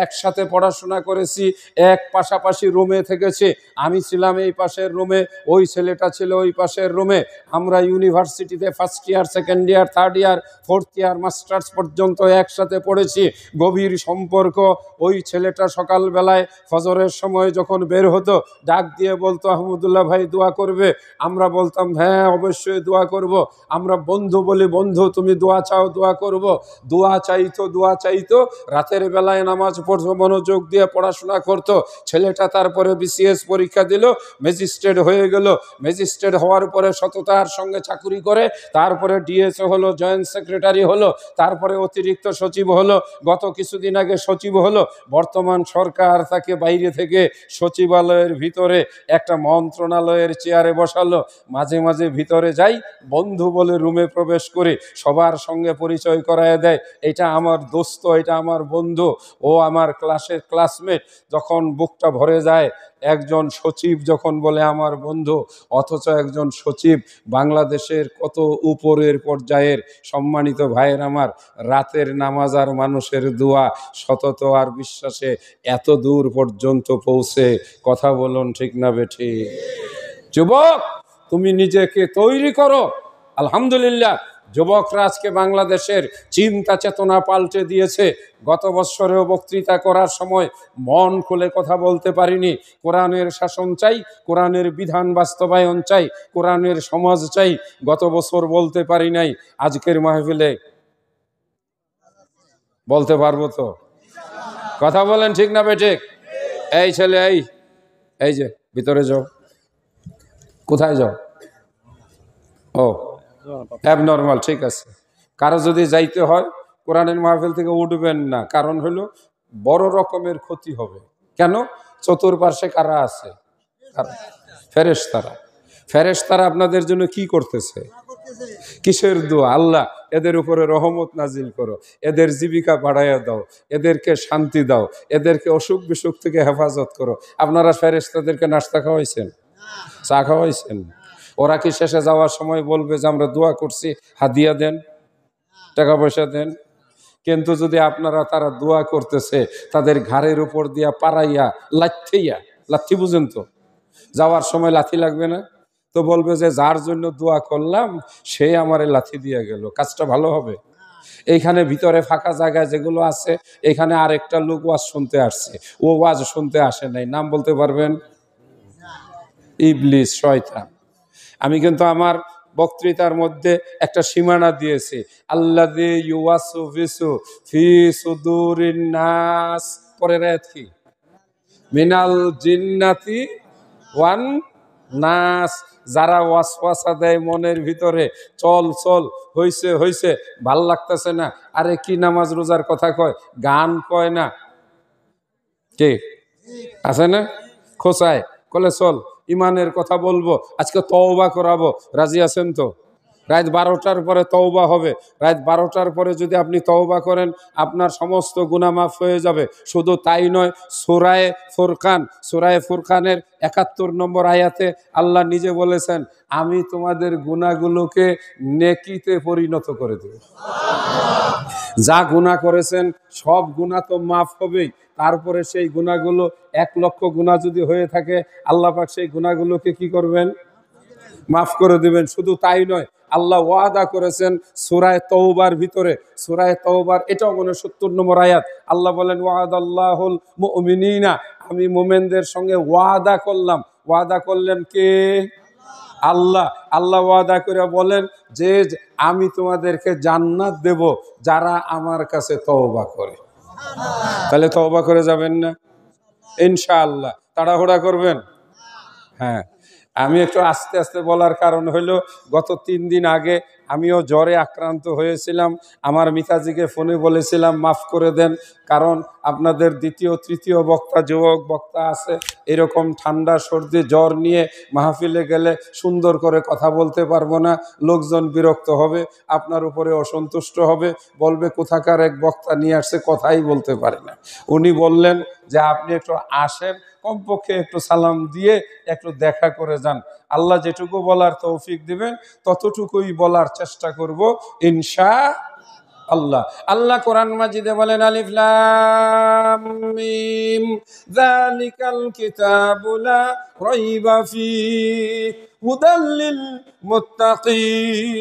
একসাথে পড়াশোনা করেছি, এক পাশাপাশি রুমে থেকেছি। আমি ছিলাম এই পাশের রুমে, ওই ছেলেটা ছিল ওই পাশের রুমে। আমরা ইউনিভার্সিটিতে 1st ইয়ার, 2nd ইয়ার, 3rd ইয়ার, 4th ইয়ার, মাস্টার্স পর্যন্ত একসাথে পড়েছি। গভীর সম্পর্ক। ওই ছেলেটা সকালবেলায় ফজরের সময় যখন বের হতো, ডাক দিয়ে বলতো, আহমদুল্লাহ ভাই দোয়া করবে? আমরা বলতাম, হ্যাঁ অবশ্যই দোয়া করব। আমরা বন্ধু বলি, বন্ধু তুমি দোয়া চাও, দোয়া করব। দোয়া চাইতো। রাতের বেলায় নামাজ পড়তো, মনোযোগ দিয়ে পড়াশোনা করতো। ছেলেটা তারপরে BCS পরীক্ষা দিল, ম্যাজিস্ট্রেট হয়ে গেল। ম্যাজিস্ট্রেট হওয়ার পরে সততার সঙ্গে চাকুরি করে, তারপরে DSO হলো, জয়েন্ট সেক্রেটারি হলো, তারপরে অতিরিক্ত সচিব হলো, গত কিছুদিন আগে সচিব হলো। বর্তমান সরকার তাকে বাইরে থেকে সচিবালয়ের ভিতরে একটা মন্ত্রণালয়ের চেয়ারে বসালো। মাঝে মাঝে ভিতরে যাই, বন্ধু বলে রুমে প্রবেশ করে সবার সঙ্গে পরিচয় করায় দেয়, এটা আমার দোস্ত, এটা আমার বন্ধু, ও আমার ক্লাসের ক্লাসমেট। যখন বুকটা ভরে যায়, একজন সচিব যখন বলে আমার বন্ধু, অথচ একজন সচিব বাংলাদেশের কত উপরের পর্যায়ের। সম্মানিত ভাইয়ের আমার, রাতের নামাজ আর মানুষের দোয়া, সতত আর বিশ্বাসে এত দূর পর্যন্ত পৌঁছে। কথা বলুন ঠিক না বেঠিক? যুবক, তুমি নিজেকে তৈরি করো। আলহামদুলিল্লাহ, যুবকরা আজকে বাংলাদেশের চিন্তা চেতনা পাল্টে দিয়েছে। গত বছরেও বক্তৃতা করার সময় মন খুলে কথা বলতে পারিনি। কোরআনের শাসন চাই, কোরআনের বিধান বাস্তবায়ন চাই, কোরআনের সমাজ চাই। গত বছর বলতে পারি নাই। আজকের মাহফিলে বলতে পারবো তো? কথা বলেন ঠিক না বেঠিক? এই ছেলে, এই যে ভিতরে যাও। কোথায় যাও? ও অ্যাবনর্মাল, ঠিক আছে। কারো যদি যাইতে হয় কোরআনের মাহফিল থেকে উঠবেন না, কারণ হলো বড় রকমের ক্ষতি হবে। কেন? চতুর্পার্শ্বে কারা আছে? ফেরেশতারা। ফেরেশতারা আপনাদের জন্য কি করতেছে? কিসের দোয়া? আল্লাহ এদের উপরে রহমত নাজিল করো, এদের জীবিকা বাড়াইয়া দাও, এদেরকে শান্তি দাও, এদেরকে অসুখ বিসুখ থেকে হেফাজত করো। আপনারা ফেরেশতাদেরকে নাস্তা খাওয়াইছেন? চা খাওয়াইছেন? ওরা কি শেষে যাওয়ার সময় বলবে যে আমরা দোয়া করছি, হাদিয়া দেন, টাকা পয়সা দেন? কিন্তু যদি আপনারা, তারা দোয়া করতেছে, তাদের ঘাড়ের উপর দিয়া পাড়াইয়া লাথি বুঝেন তো, যাওয়ার সময় লাথি লাগবে না? তো বলবে যে যার জন্য দোয়া করলাম সে আমারে লাথি দিয়ে গেল, কাজটা ভালো হবে? এইখানে ভিতরে ফাঁকা জায়গায় যেগুলো আছে, এখানে আরেকটা লোক ওয়াজ শুনতে আসছে, ও ওয়াজ শুনতে আসে নাই। নাম বলতে পারবেন? ইবলিস, শয়তান। আমি কিন্তু আমার বক্তৃতার মধ্যে একটা সীমানা দিয়েছি, আল্লাযী ইউওয়াসওয়িসু ফি সুদুরিন নাস। পরের আয়াত কি? মিনাল জিন্নাতি ওয়ান নাচ, যারা ওয়াসওয়াসা দেয় মনের ভিতরে, চল চল, হইছে হইছে, ভাল লাগতেছে না, আরে কি নামাজ রোজার কথা কয়, গান কয় না, কে আছে না, খোঁচায় কলে চল ইমানের কথা বলবো, আজকে তওবা করাবো, রাজি আছেন তো? রাত 12টার পরে তওবা হবে, রাত 12টার পরে যদি আপনি তওবা করেন আপনার সমস্ত গুনাহ মাফ হয়ে যাবে। শুধু তাই নয়, সূরায়ে ফুরকানের ৭১ নম্বর আয়াতে আল্লাহ নিজে বলেছেন, আমি তোমাদের গুনাহগুলোকে নেকিতে পরিণত করে দেব। যা গুনাহ করেছেন সব গুনাহ তো মাফ হবেই, তারপরে সেই গুনাহগুলো ১,০০,০০০ গুনাহ যদি হয়ে থাকে আল্লাহ পাক সেই গুনাহগুলোকে কি করবেন? মাফ করে দিবেন। শুধু তাই নয়, আল্লাহ ওয়াদা করেছেন সূরায়ে তওবার ভিতরে, সূরায়ে তওবার এটাও ৬৯ নম্বর আয়াত, আল্লাহ বলেন ওয়াদাল্লাহুল মুমিনিনা, আমি মুমিনদের সঙ্গে ওয়াদা করলাম। ওয়াদা করলেন কে? আল্লাহ। আল্লাহ ওয়াদা করে বলেন যে আমি তোমাদেরকে জান্নাত দেব যারা আমার কাছে তওবা করে। তাহলে তওবা করে যাবেন না ইনশাআল্লাহ? তাড়াহুড়া করবেন? হ্যাঁ, আমি একটু আস্তে আস্তে বলার কারণ হলো গত ৩ দিন আগে আমিও জ্বরে আক্রান্ত হয়েছিলাম। আমার মিতাজিকে ফোনে বলেছিলাম মাফ করে দেন, কারণ আপনাদের দ্বিতীয় তৃতীয় বক্তা যুবক বক্তা আছে, এরকম ঠান্ডা সর্দি জ্বর নিয়ে মাহফিলে গেলে সুন্দর করে কথা বলতে পারবো না, লোকজন বিরক্ত হবে, আপনার উপরে অসন্তুষ্ট হবে, বলবে কোথাকার এক বক্তা নিয়ে আসছে কথাই বলতে পারে না। উনি বললেন যে আপনি একটু আসেন, কমপক্ষে একটু সালাম দিয়ে একটু দেখা করে যান, আল্লাহ যেটুকু বলার তৌফিক দিবেন ততটুকুই বলার চেষ্টা করব ইনশাআল্লাহ। আল্লাহ কোরআন মাজিদে বলেন আলিফ লাম মিম যালিকাল কিতাবু লা রাইবা ফীহি হুদাল লিল মুত্তাকিন।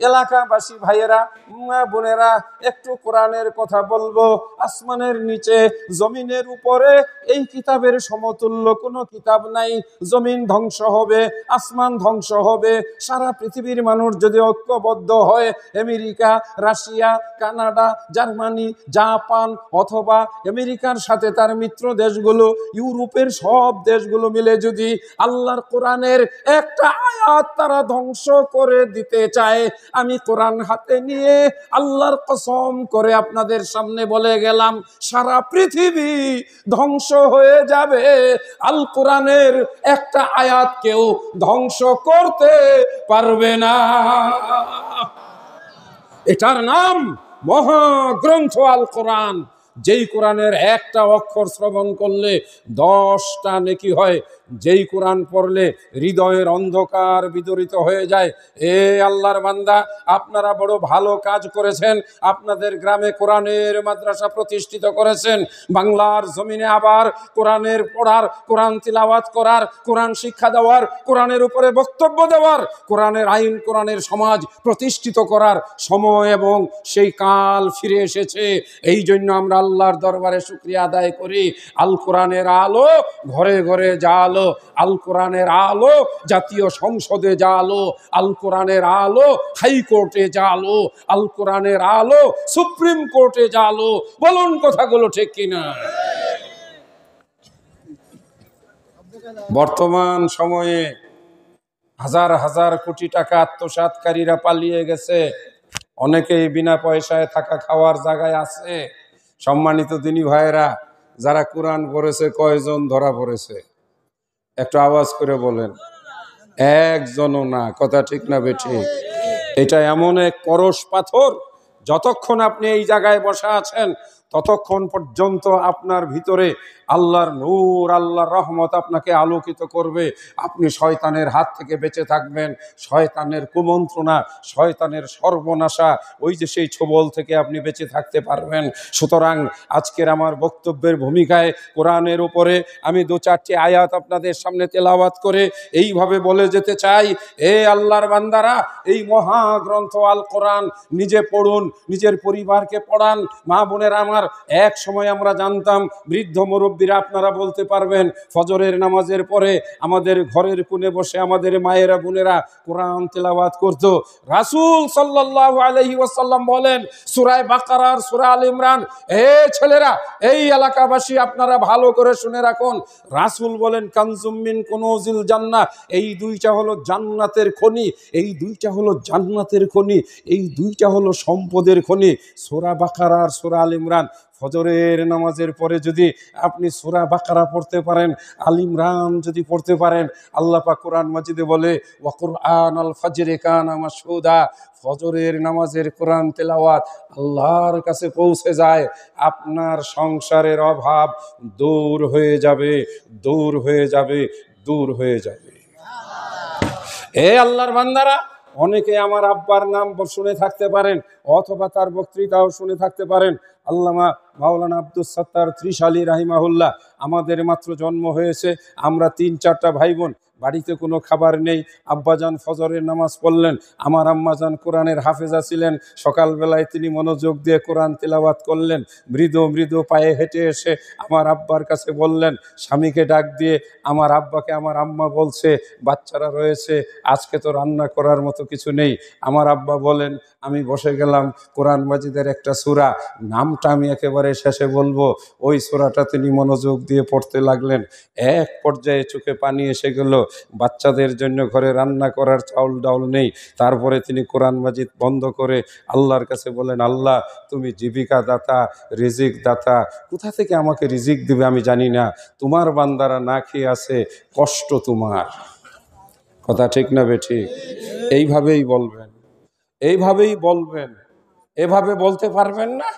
এলাকাবাসী ভাইয়েরা মা বোনেরা, একটু কোরআনের কথা বলবো। আসমানের নিচে জমিনের উপরে এই কিতাবের সমতুল্য কোনো কিতাব নাই। জমিন ধ্বংস হবে, আসমান ধ্বংস হবে, সারা পৃথিবীর মানুষ যদি ঐক্যবদ্ধ হয়, America, Russia, Canada, Germany, Japan অথবা আমেরিকার সাথে তার মিত্র দেশগুলো, ইউরোপের সব দেশগুলো মিলে যদি আল্লাহর কোরআনের একটা আয়াত তারা ধ্বংস করে দিতে চায়, আমি কোরআন হাতে নিয়ে আল্লাহর কসম করে আপনাদের সামনে বলে গেলাম সারা পৃথিবী ধ্বংস হয়ে যাবে, আল কোরআনের একটা আয়াত কেউ ধ্বংস করতে পারবে না। এটার নাম মহাগ্রন্থ আল কোরআন। যেই কোরআনের একটা অক্ষর শ্রবণ করলে 10টা নেকি হয়, যেই কোরআন পড়লে হৃদয়ের অন্ধকার বিদরিত হয়ে যায়। এ আল্লাহর বান্দা, আপনারা বড় ভালো কাজ করেছেন, আপনাদের গ্রামে কোরআনের মাদ্রাসা প্রতিষ্ঠিত করেছেন। বাংলার জমিনে আবার কোরআনের পড়ার, কোরআন তিলাওয়াত করার, কোরআন শিক্ষা দেওয়ার, কোরআনের উপরে বক্তব্য দেওয়ার, কোরআনের আইন, কোরআনের সমাজ প্রতিষ্ঠিত করার সময় এবং সেই কাল ফিরে এসেছে। এই জন্য আমরা আল্লাহর দরবারে শুকরিয়া আদায় করি। আল কোরআনের আলো ঘরে ঘরে জালো, আল কোরআনের আলো জাতীয় সংসদে জালো, আল কোরআনের আলো হাইকোর্টে জালো, আল কোরআনের আলো সুপ্রিম কোর্টে জালো। বলুন কথাগুলো ঠিক কিনা? বর্তমান সময়ে হাজার হাজার কোটি টাকা আত্মসাৎকারীরা পালিয়ে গেছে, অনেকেই বিনা পয়সায় থাকা খাওয়ার জায়গায় আছে। সম্মানিত দিনী ভাইয়েরা, যারা কোরআন পড়েছে কয়জন ধরা পড়েছে? একটু আওয়াজ করে বলেন। একজনও না। কথা ঠিক না বেঠিক? এটা এমন এক পরশ পাথর, যতক্ষণ আপনি এই জায়গায় বসা আছেন ততক্ষণ পর্যন্ত আপনার ভিতরে আল্লাহর নূর, আল্লাহর রহমত আপনাকে আলোকিত করবে। আপনি শয়তানের হাত থেকে বেঁচে থাকবেন, শয়তানের কুমন্ত্রণা, শয়তানের সর্বনাশা, ওই যে সেই ছোবল থেকে আপনি বেঁচে থাকতে পারবেন। সুতরাং আজকের আমার বক্তব্যের ভূমিকায় কোরআনের উপরে আমি 2-4টি আয়াত আপনাদের সামনে তেলাওয়াত করে এইভাবে বলে যেতে চাই, এ আল্লাহর বান্দারা, এই মহাগ্রন্থ আল কোরআন নিজে পড়ুন, নিজের পরিবারকে পড়ান, মা বোনেরা আমার, এক সময় আমরা জানতাম, বৃদ্ধ মুরব্বীরা আপনারা বলতে পারবেন, ফজরের নামাজের পরে আমাদের ঘরের কোণে বসে আমাদের মায়েরা বোনেরা কোরআন তেলাওয়াত করতো। রাসূল সাল্লাল্লাহু আলাইহি ওয়াসাল্লাম বলেন সূরা বাকারা আর সূরা আল ইমরান, হে ছেলেরা, এই এলাকাবাসী আপনারা ভালো করে শুনে রাখুন, রাসূল বলেন কানজুম মিন কুনুজিল জান্নাহ, এই দুইটা হলো জান্নাতের খনি, এই দুইটা হলো জান্নাতের খনি, এই দুইটা হলো সম্পদের খনি। সূরা বাকারা আর সূরা আল ইমরান, ফজরের নামাজের পরে যদি আপনি সূরা বাকারা পড়তে পারেন, আল ইমরান যদি পড়তে পারেন, আল্লাহ পাক কোরআন মাজিদে বলে ওয়া কুরআনাল ফাজরি কানা মাশহুদা, ফজরের নামাজের কোরআন তেলাওয়াত আল্লাহর কাছে পৌঁছে যায়, আপনার সংসারের অভাব দূর হয়ে যাবে, দূর হয়ে যাবে, দূর হয়ে যাবে। এ আল্লাহর বান্দারা, অনেকে আমার আব্বার নাম শুনে থাকতে পারেন অথবা তার বক্তৃতাও শুনে থাকতে পারেন। আল্লামা মাওলানা আব্দুস সাত্তার ত্রিশালী রাহিমাহুল্লাহ, আমাদের মাত্র জন্ম হয়েছে, আমরা ৩-৪টা ভাই বোন, বাড়িতে কোনো খাবার নেই। আব্বাজান ফজরের নামাজ পড়লেন, আমার আম্মাজান কোরআনের হাফেজা ছিলেন, সকালবেলায় তিনি মনোযোগ দিয়ে কোরআন তেলাওয়াত করলেন। মৃদু মৃদু পায়ে হেঁটে এসে আমার আব্বার কাছে বললেন, স্বামীকে ডাক দিয়ে আমার আব্বাকে আমার আম্মা বলছে বাচ্চারা রয়েছে, আজকে তো রান্না করার মতো কিছু নেই। আমার আব্বা বলেন, আমি বসে গেলাম, কোরআন মাজিদের একটা সূরা, নামটা আমি একেবারে শেষে বলবো, ওই সূরাটা তিনি মনোযোগ দিয়ে পড়তে লাগলেন। এক পর্যায়ে চোখে পানি এসে গেল, বাচ্চাদের জন্য ঘরে রান্না করার চাউল ডাউল নেই। তারপরে তিনি কোরআন মাজিদ বন্ধ করে আল্লাহর কাছে বলেন, আল্লাহ তুমি জীবিকা দাতা, রিজিক দাতা, কোথা থেকে আমাকে রিজিক দিবে আমি জানি না, তোমার বান্দারা না খেয়ে আছে, কষ্ট তোমার। কথা ঠিক না বেঠিক? এইভাবেই বলবেন, এইভাবেই বলবেন। এভাবে বলতে পারবেন না,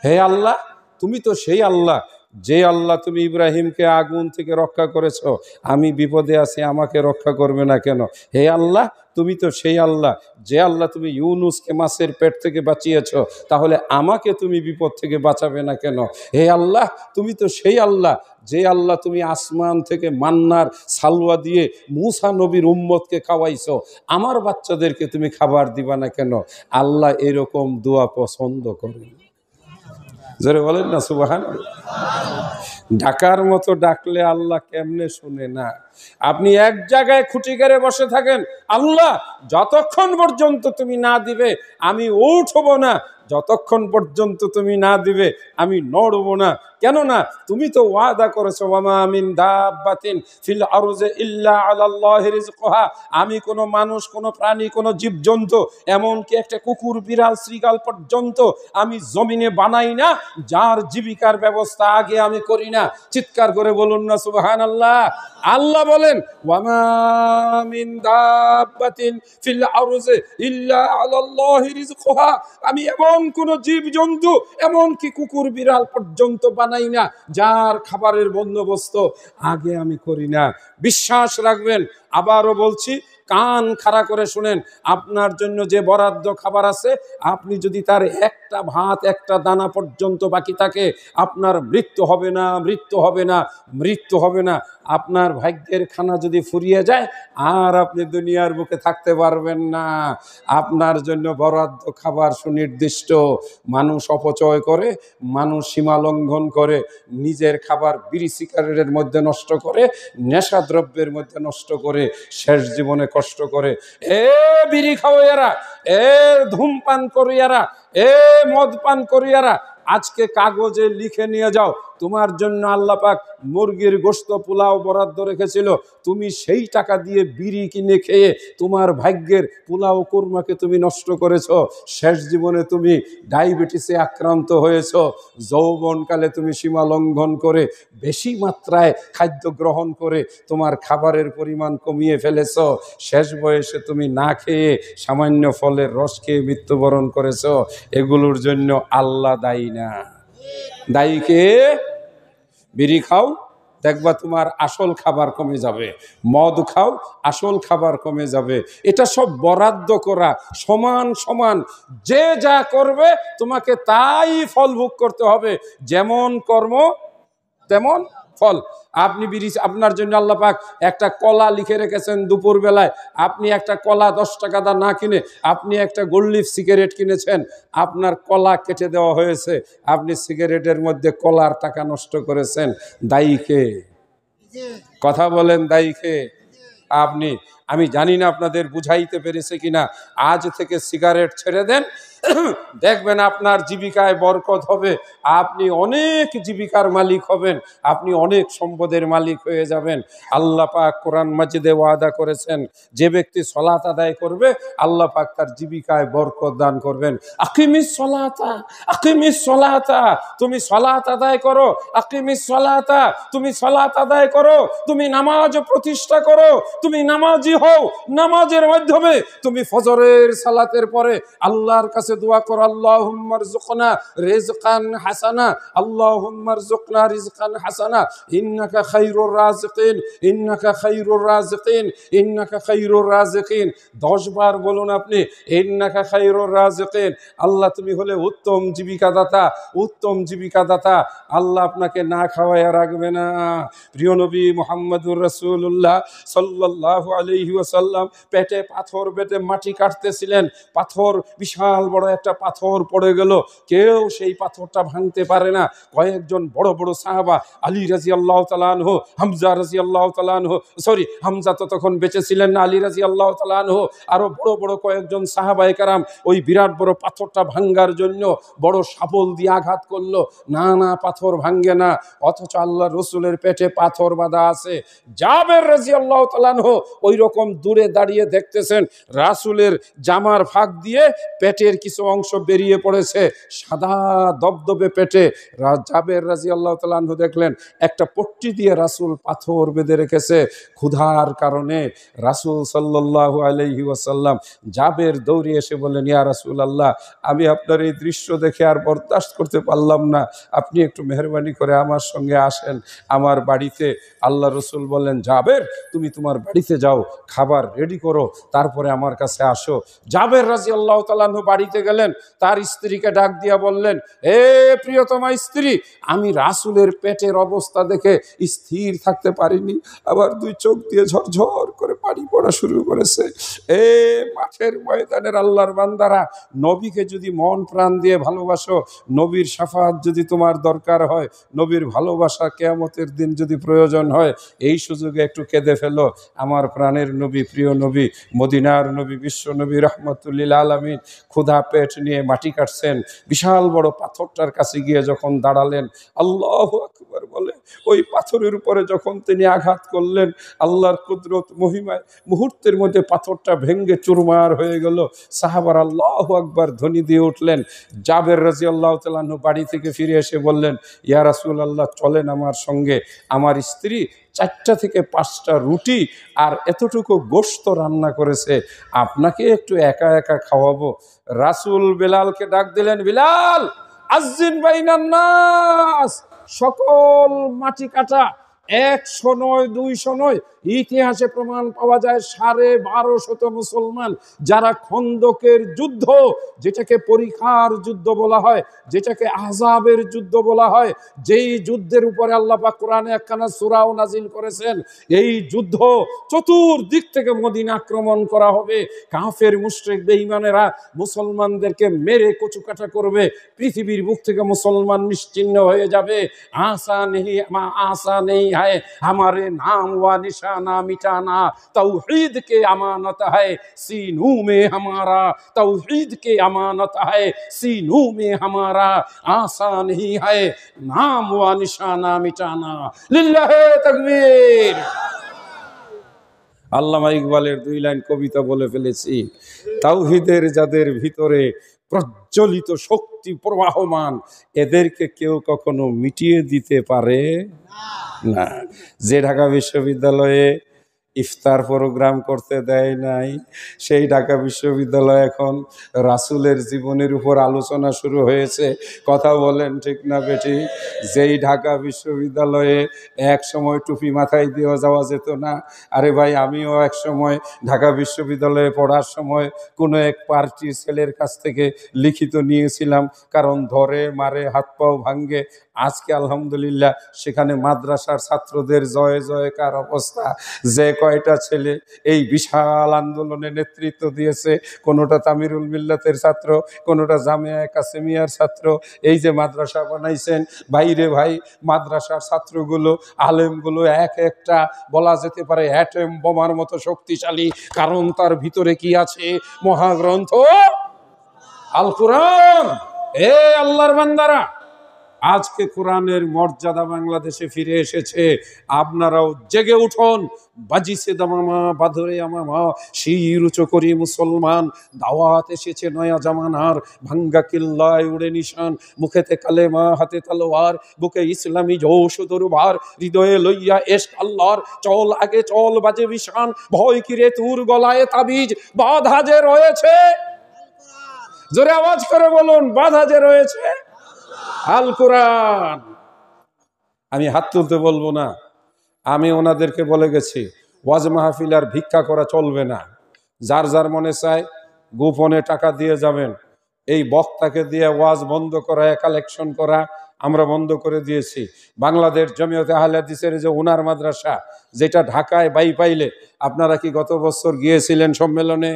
হে আল্লাহ তুমি তো সেই আল্লাহ, যে আল্লাহ তুমি ইব্রাহিমকে আগুন থেকে রক্ষা করেছো, আমি বিপদে আছি, আমাকে রক্ষা করবে না কেন? হে আল্লাহ তুমি তো সেই আল্লাহ, যে আল্লাহ তুমি ইউনুসকে মাছের পেট থেকে বাঁচিয়েছো, তাহলে আমাকে তুমি বিপদ থেকে বাঁচাবে না কেন? হে আল্লাহ তুমি তো সেই আল্লাহ, যে আল্লাহ তুমি আসমান থেকে মান্নার সালওয়া দিয়ে মূসা নবীর উম্মতকে খাওয়াইছো, আমার বাচ্চাদেরকে তুমি খাবার দিবা না কেন? আল্লাহ এরকম দোয়া পছন্দ করেন। জোরে বলেন না সুবহানাল্লাহ। ডাকার মতো ডাকলে আল্লাহ কেমনে শুনে না? আপনি এক জায়গায় খুঁটি গেড়ে বসে থাকেন, আল্লাহ যতক্ষণ পর্যন্ত তুমি না দিবে আমি উঠবো না, যতক্ষণ পর্যন্ত তুমি না দিবে আমি নড়বো না। কেননা তুমি তো ওয়াদা করেছো, ওয়ামা মিন দাব্বাতিন ফিল আরজি ইল্লা আলাল্লাহি রিজকুহা, আমি কোনো মানুষ, কোনো প্রাণী, কোনো জীবজন্তু, এমনকি একটা কুকুর, বিড়াল, শ্রীগাল পর্যন্ত আমি জমিনে বানাই না যার জীবিকার ব্যবস্থা আগে আমি করি না। চিৎকার করে বলুন না সুবহানাল্লাহ। আল্লাহ বলেন ওয়ামা মিন দাব্বাতিন ফিল আরজি ইল্লা আলাল্লাহি রিজকুহা, আমি এমন কোন জীবজন্তু, এমনকি কুকুর বিড়াল পর্যন্ত বানাই না যার খাবারের বন্দোবস্ত আগে আমি করি না। বিশ্বাস রাখবেন, আবারও বলছি, কান খাড়া করে শুনেন, আপনার জন্য যে বরাদ্দ খাবার আছে, আপনি যদি তার একটা ভাত, একটা দানা পর্যন্ত বাকি থাকে, আপনার মৃত্যু হবে না, মৃত্যু হবে না, মৃত্যু হবে না। আপনার ভাগ্যের খানা যদি ফুরিয়ে যায় আর আপনি দুনিয়ার বুকে থাকতে পারবেন না। আপনার জন্য বরাদ্দ খাবার সুনির্দিষ্ট। মানুষ অপচয় করে, মানুষ সীমা লঙ্ঘন করে, নিজের খাবার বিড়ি সিগারেটের মধ্যে নষ্ট করে, নেশাদ্রব্যের মধ্যে নষ্ট করে, শেষ জীবনে কষ্ট করে। এ বিড়ি খাওয়াইয়ারা, এ ধূমপান করিয়ারা, এ মদ পান করিয়ারা, আজকে কাগজে লিখে নিয়ে যাও, তোমার জন্য আল্লাহ পাক মুরগির গোশত পোলাও বরাদ্দ রেখেছিল, তুমি সেই টাকা দিয়ে বিড়ি কিনে খেয়ে তোমার ভাগ্যের পোলাও কুরমাকে তুমি নষ্ট করেছো। শেষ জীবনে তুমি ডায়াবেটিসে আক্রান্ত হয়েছো। যৌবনকালে তুমি সীমা লঙ্ঘন করে বেশি মাত্রায় খাদ্য গ্রহণ করে তোমার খাবারের পরিমাণ কমিয়ে ফেলেছো। শেষ বয়সে তুমি না খেয়ে সামান্য ফলের রস খেয়ে মৃত্যুবরণ করেছো। এগুলোর জন্য আল্লাহ দায়ী না। দায়ী কে? বিড়ি খাও, দেখবা তোমার আসল খাবার কমে যাবে। মদ খাও, আসল খাবার কমে যাবে। এটা সব বরাদ্দ করা, সমান সমান। যে যা করবে তোমাকে তাই ফল ভোগ করতে হবে। যেমন কর্ম তেমন ফল। আপনি বিড়ি, আপনার জন্য আল্লাহ পাক একটা কলা লিখে রেখেছেন দুপুর বেলায়, আপনি একটা কলা 10 টাকা দা না কিনে আপনি একটা গোল্ড লিফ সিগারেট কিনেছেন, আপনার কলা কেটে দেওয়া হয়েছে, আপনি সিগারেটের মধ্যে কলার টাকা নষ্ট করেছেন, দায়ী কে? কথা বলেন, দায়ী কে? আপনি। আমি জানি না আপনাদের বুঝাইতে পেরেছে কিনা। আজ থেকে সিগারেট ছেড়ে দেন, দেখবেন আপনার জীবিকায় বরকত হবে, আপনি অনেক জীবিকার মালিক হবেন, আপনি অনেক সম্পদের মালিক হয়ে যাবেন। আল্লাহ পাক কোরআন মাজিদে ওয়াদা করেছেন, যে ব্যক্তি সালাত আদায় করবে আল্লাহ পাক তার জীবিকায় বরকত দান করবেন। আকিমিস সালাতা, আকিমিস সালাতা, তুমি সালাত আদায় করো। আকিমিস সালাতা, তুমি সালাত আদায় করো, তুমি নামাজ প্রতিষ্ঠা করো, তুমি নামাজি হও। নামাজের মাধ্যমে তুমি ফজরের সালাতের পরে আল্লাহর কাছে দোয়া করো, আল্লাহুম্মা রযুকনা রিজকান হাসানা, আল্লাহুম্মা রযুকনা রিজকান হাসানা, ইন্নাকা খায়রুর রাযিকিন, ইন্নাকা খায়রুর রাযিকিন, ইন্নাকা খায়রুর রাযিকিন। 10 বার বলুন আপনি, ইন্নাকা খায়রুর রাযিকিন। আল্লাহ তুমি হলে উত্তম জীবিকা দাতা, উত্তম জীবিকা দাতা। আল্লাহ আপনাকে না খাওয়ায়া রাখবে না। প্রিয় নবী মুহাম্মদুর রাসূলুল্লাহ সাল্লাল্লাহু আলাইহি ওয়াসাল্লাম পেটে পাথর বেঁধে মাটি কাটতেছিলেন, পাথর, বিশাল বড় একটা পাথর পড়ে গেল, কেউ সেই পাথরটা ভাঙতে পারে না। কয়েকজন বড় বড় সাহাবা, আলী রাদিয়াল্লাহু তাআলা আনহু, হামজা রাদিয়াল্লাহু তাআলা আনহু, হামজা তো তখন বেঁচে ছিলেন না, আলী রাদিয়াল্লাহু তাআলা আনহু, আরো বড় বড় কয়েকজন সাহাবায়ে কেরাম ওই বিরাট বড় পাথরটা ভাঙার জন্য বড় শাবল দিয়ে আঘাত করলো, না না পাথর ভাঙে না। অথচ আল্লাহ রসুলের পেটে পাথর বাঁধা আছে। জাবের রাদিয়াল্লাহু তাআলা আনহু ওই রকম দূরে দাঁড়িয়ে দেখতেছেন, রাসূলের জামার ফাঁক দিয়ে পেটের কিছু অংশ বেরিয়ে পড়েছে, সাদা দবদবে পেটে। জাবের রাদিয়াল্লাহু তাআলা আনহু দেখলেন একটা পট্টি দিয়ে রাসূল পাথর বেঁধে রেখেছে। ক্ষুধার কারণে রাসূল সাল্লাল্লাহু আলাইহি ওয়াসাল্লাম, জাবের দৌড়ে এসে বললেন, ইয়া রাসূলুল্লাহ, আমি আপনার এই দৃশ্য দেখে আর বরদাস্ত করতে পারলাম না, আপনি একটু মেহরবানি করে আমার সঙ্গে আসেন আমার বাড়িতে। আল্লাহ রসুল বললেন, জাবের তুমি তোমার বাড়িতে যাও, খাবার রেডি করো, তারপরে আমার কাছে আসো। জাবের রাদিয়াল্লাহু তাআলা আনহু বাড়িতে গেলেন, তার স্ত্রীকে ডাক দিয়া বললেন, এ প্রিয়তমা স্ত্রী, আমি রাসূলের পেটের অবস্থা দেখে স্থির থাকতে পারিনি, আবার 2 চোখ দিয়ে ঝরঝর করে পানি পড়া শুরু করেছে। এ মাঠের ময়দানের আল্লাহর বান্দারা, নবীকে যদি মন প্রাণ দিয়ে ভালোবাসো, নবীর শাফাআত যদি তোমার দরকার হয়, নবীর ভালোবাসা কিয়ামতের দিন যদি প্রয়োজন হয়, এই সুযোগে একটু কেঁদে ফেলো। আমার প্রাণের নবী, প্রিয় নবী, মদিনার নবী, বিশ্ব নবী রাহমাতুল লিল আলামিন ক্ষুধা পেট নিয়ে মাটি কাটছেন, বিশাল বড় পাথরটার কাছে গিয়ে যখন দাঁড়ালেন, আল্লাহু আকবার বলে ওই পাথরের উপরে যখন তিনি আঘাত করলেন, আল্লাহর কুদরত মহিমায় মুহূর্তের মধ্যে পাথরটা ভেঙ্গে চুরমার হয়ে গেল। সাহাবারা আল্লাহু আকবার ধ্বনি দিয়ে উঠলেন। জাবের রাদিয়াল্লাহু তাআলা আনহু বাড়ি থেকে ফিরে এসে বললেন, ইয়া রাসূলুল্লাহ, চলেন আমার সঙ্গে, আমার স্ত্রী 4টা থেকে 5টা রুটি আর এতটুকু গোশত রান্না করেছে, আপনাকে একটু একা একা খাওয়াবো। রাসূল বেলালকে ডাক দিলেন, বিলাল, আযজিন বাইনান নাস, সকল মাটি কাটা 100 নয় 200 নয়, ইতিহাসে প্রমাণ পাওয়া যায় 1250 মুসলমান যারা খন্দকের যুদ্ধ, যেটাকে পরীক্ষার যুদ্ধ বলা হয়, যেটাকে আহজাবের যুদ্ধ বলা হয়, যেই যুদ্ধের উপরে আল্লাহ পাক কোরআনে একখানা সূরাও নাজিল করেছেন, এই যুদ্ধ চতুর্দিক থেকে মদিনা আক্রমণ করা হবে, কাফের মুশরিক বেঈমানেরা মুসলমানদেরকে মেরে কচুকাটা করবে, পৃথিবীর বুক থেকে মুসলমান নিশ্চিহ্ন হয়ে যাবে। আশা নেই है हमारे नाम व निशाना मिटाना, तौहीद के अमानत है सीनों में हमारा, तौहीद के अमानत है सीनों में हमारा, आशा नहीं है नाम व निशाना मिटाना। लिल्लाहे तकबीर। আল্লামা ইকবালের 2 লাইন কবিতা বলে ফেলেছি। তাওহীদের যাদের ভিতরে প্রজ্বলিত শক্তি প্রবাহমান, এদেরকে কেউ কখনো মিটিয়ে দিতে পারে না। যে ঢাকা বিশ্ববিদ্যালয়ে ইফতার প্রোগ্রাম করতে দেয় নাই। সেই ঢাকা বিশ্ববিদ্যালয় এখন রাসূলের জীবনের উপর আলোচনা শুরু হয়েছে। কথা বলেন ঠিক না বেটি? যেই ঢাকা বিশ্ববিদ্যালয়ে এক সময় টুপি মাথায় দিয়ে যাওয়া যেত না। আরে ভাই, আমিও এক সময় ঢাকা বিশ্ববিদ্যালয়ে পড়ার সময় কোনো এক পার্টির ছেলের কাছ থেকে লিখিত নিয়েছিলাম, কারণ ধরে মারে, হাত পাও ভাঙ্গে। আজকে আলহামদুলিল্লাহ সেখানে মাদ্রাসার ছাত্রদের জয় জয়কার অবস্থা। যে কয়টা ছেলে এই বিশাল আন্দোলনে নেতৃত্ব দিয়েছে, কোনোটা তামিরুল মিল্লাতের ছাত্র, কোনোটা জামিয়া কাসেমিয়ার ছাত্র, এই যে মাদ্রাসা বানাইছেন ভাইরে ভাই, মাদ্রাসার ছাত্রগুলো, আলেমগুলো এক একটা বলা যেতে পারে অ্যাটম বোমার মতো শক্তিশালী। কারণ তার ভিতরে কি আছে? মহাগ্রন্থ আল কোরআন। এ আল্লাহর বান্দারা, আজকে কোরআনের মর্যাদা বাংলাদেশে ফিরে এসেছে। আপনারাও জেগে উঠুন। বাজিছে দামামা বাধরে আমামা, শির উঁচু করি মুসলমান। দাওয়াত এসেছে নয়া জামানার, ভাঙ্গা কিল্লায় উড়ে নিশান। মুখেতে কালেমা, হাতে তলোয়ার, বুকে ইসলামী জোশ দুর্বার। হৃদয়ে লইয়া এশক আল্লাহর, চল আগে চল বাজে বিশান। ভয় কিরে তুর গলায় তাবিজ, বাধা যে রয়েছে। জোরে আওয়াজ করে বলুন, বাধা যে রয়েছে আল কোরআন। আমি হাত তুলতে বলবো না, আমি ওনাদেরকে বলে গেছি ওয়াজ মাহফিল আর ভিক্ষা করা চলবে না। যার যার মনে চায় গোপনে টাকা দিয়ে যাবেন। এই বক্তাকে দিয়ে ওয়াজ বন্ধ করা, কালেকশন করা আমরা বন্ধ করে দিয়েছি। বাংলাদেশ জমিয়তে আহলে হাদিসের যে উনার মাদ্রাসা, যেটা ঢাকায় বাইপাইলে, আপনারা কি গত বছর গিয়েছিলেন সম্মেলনে?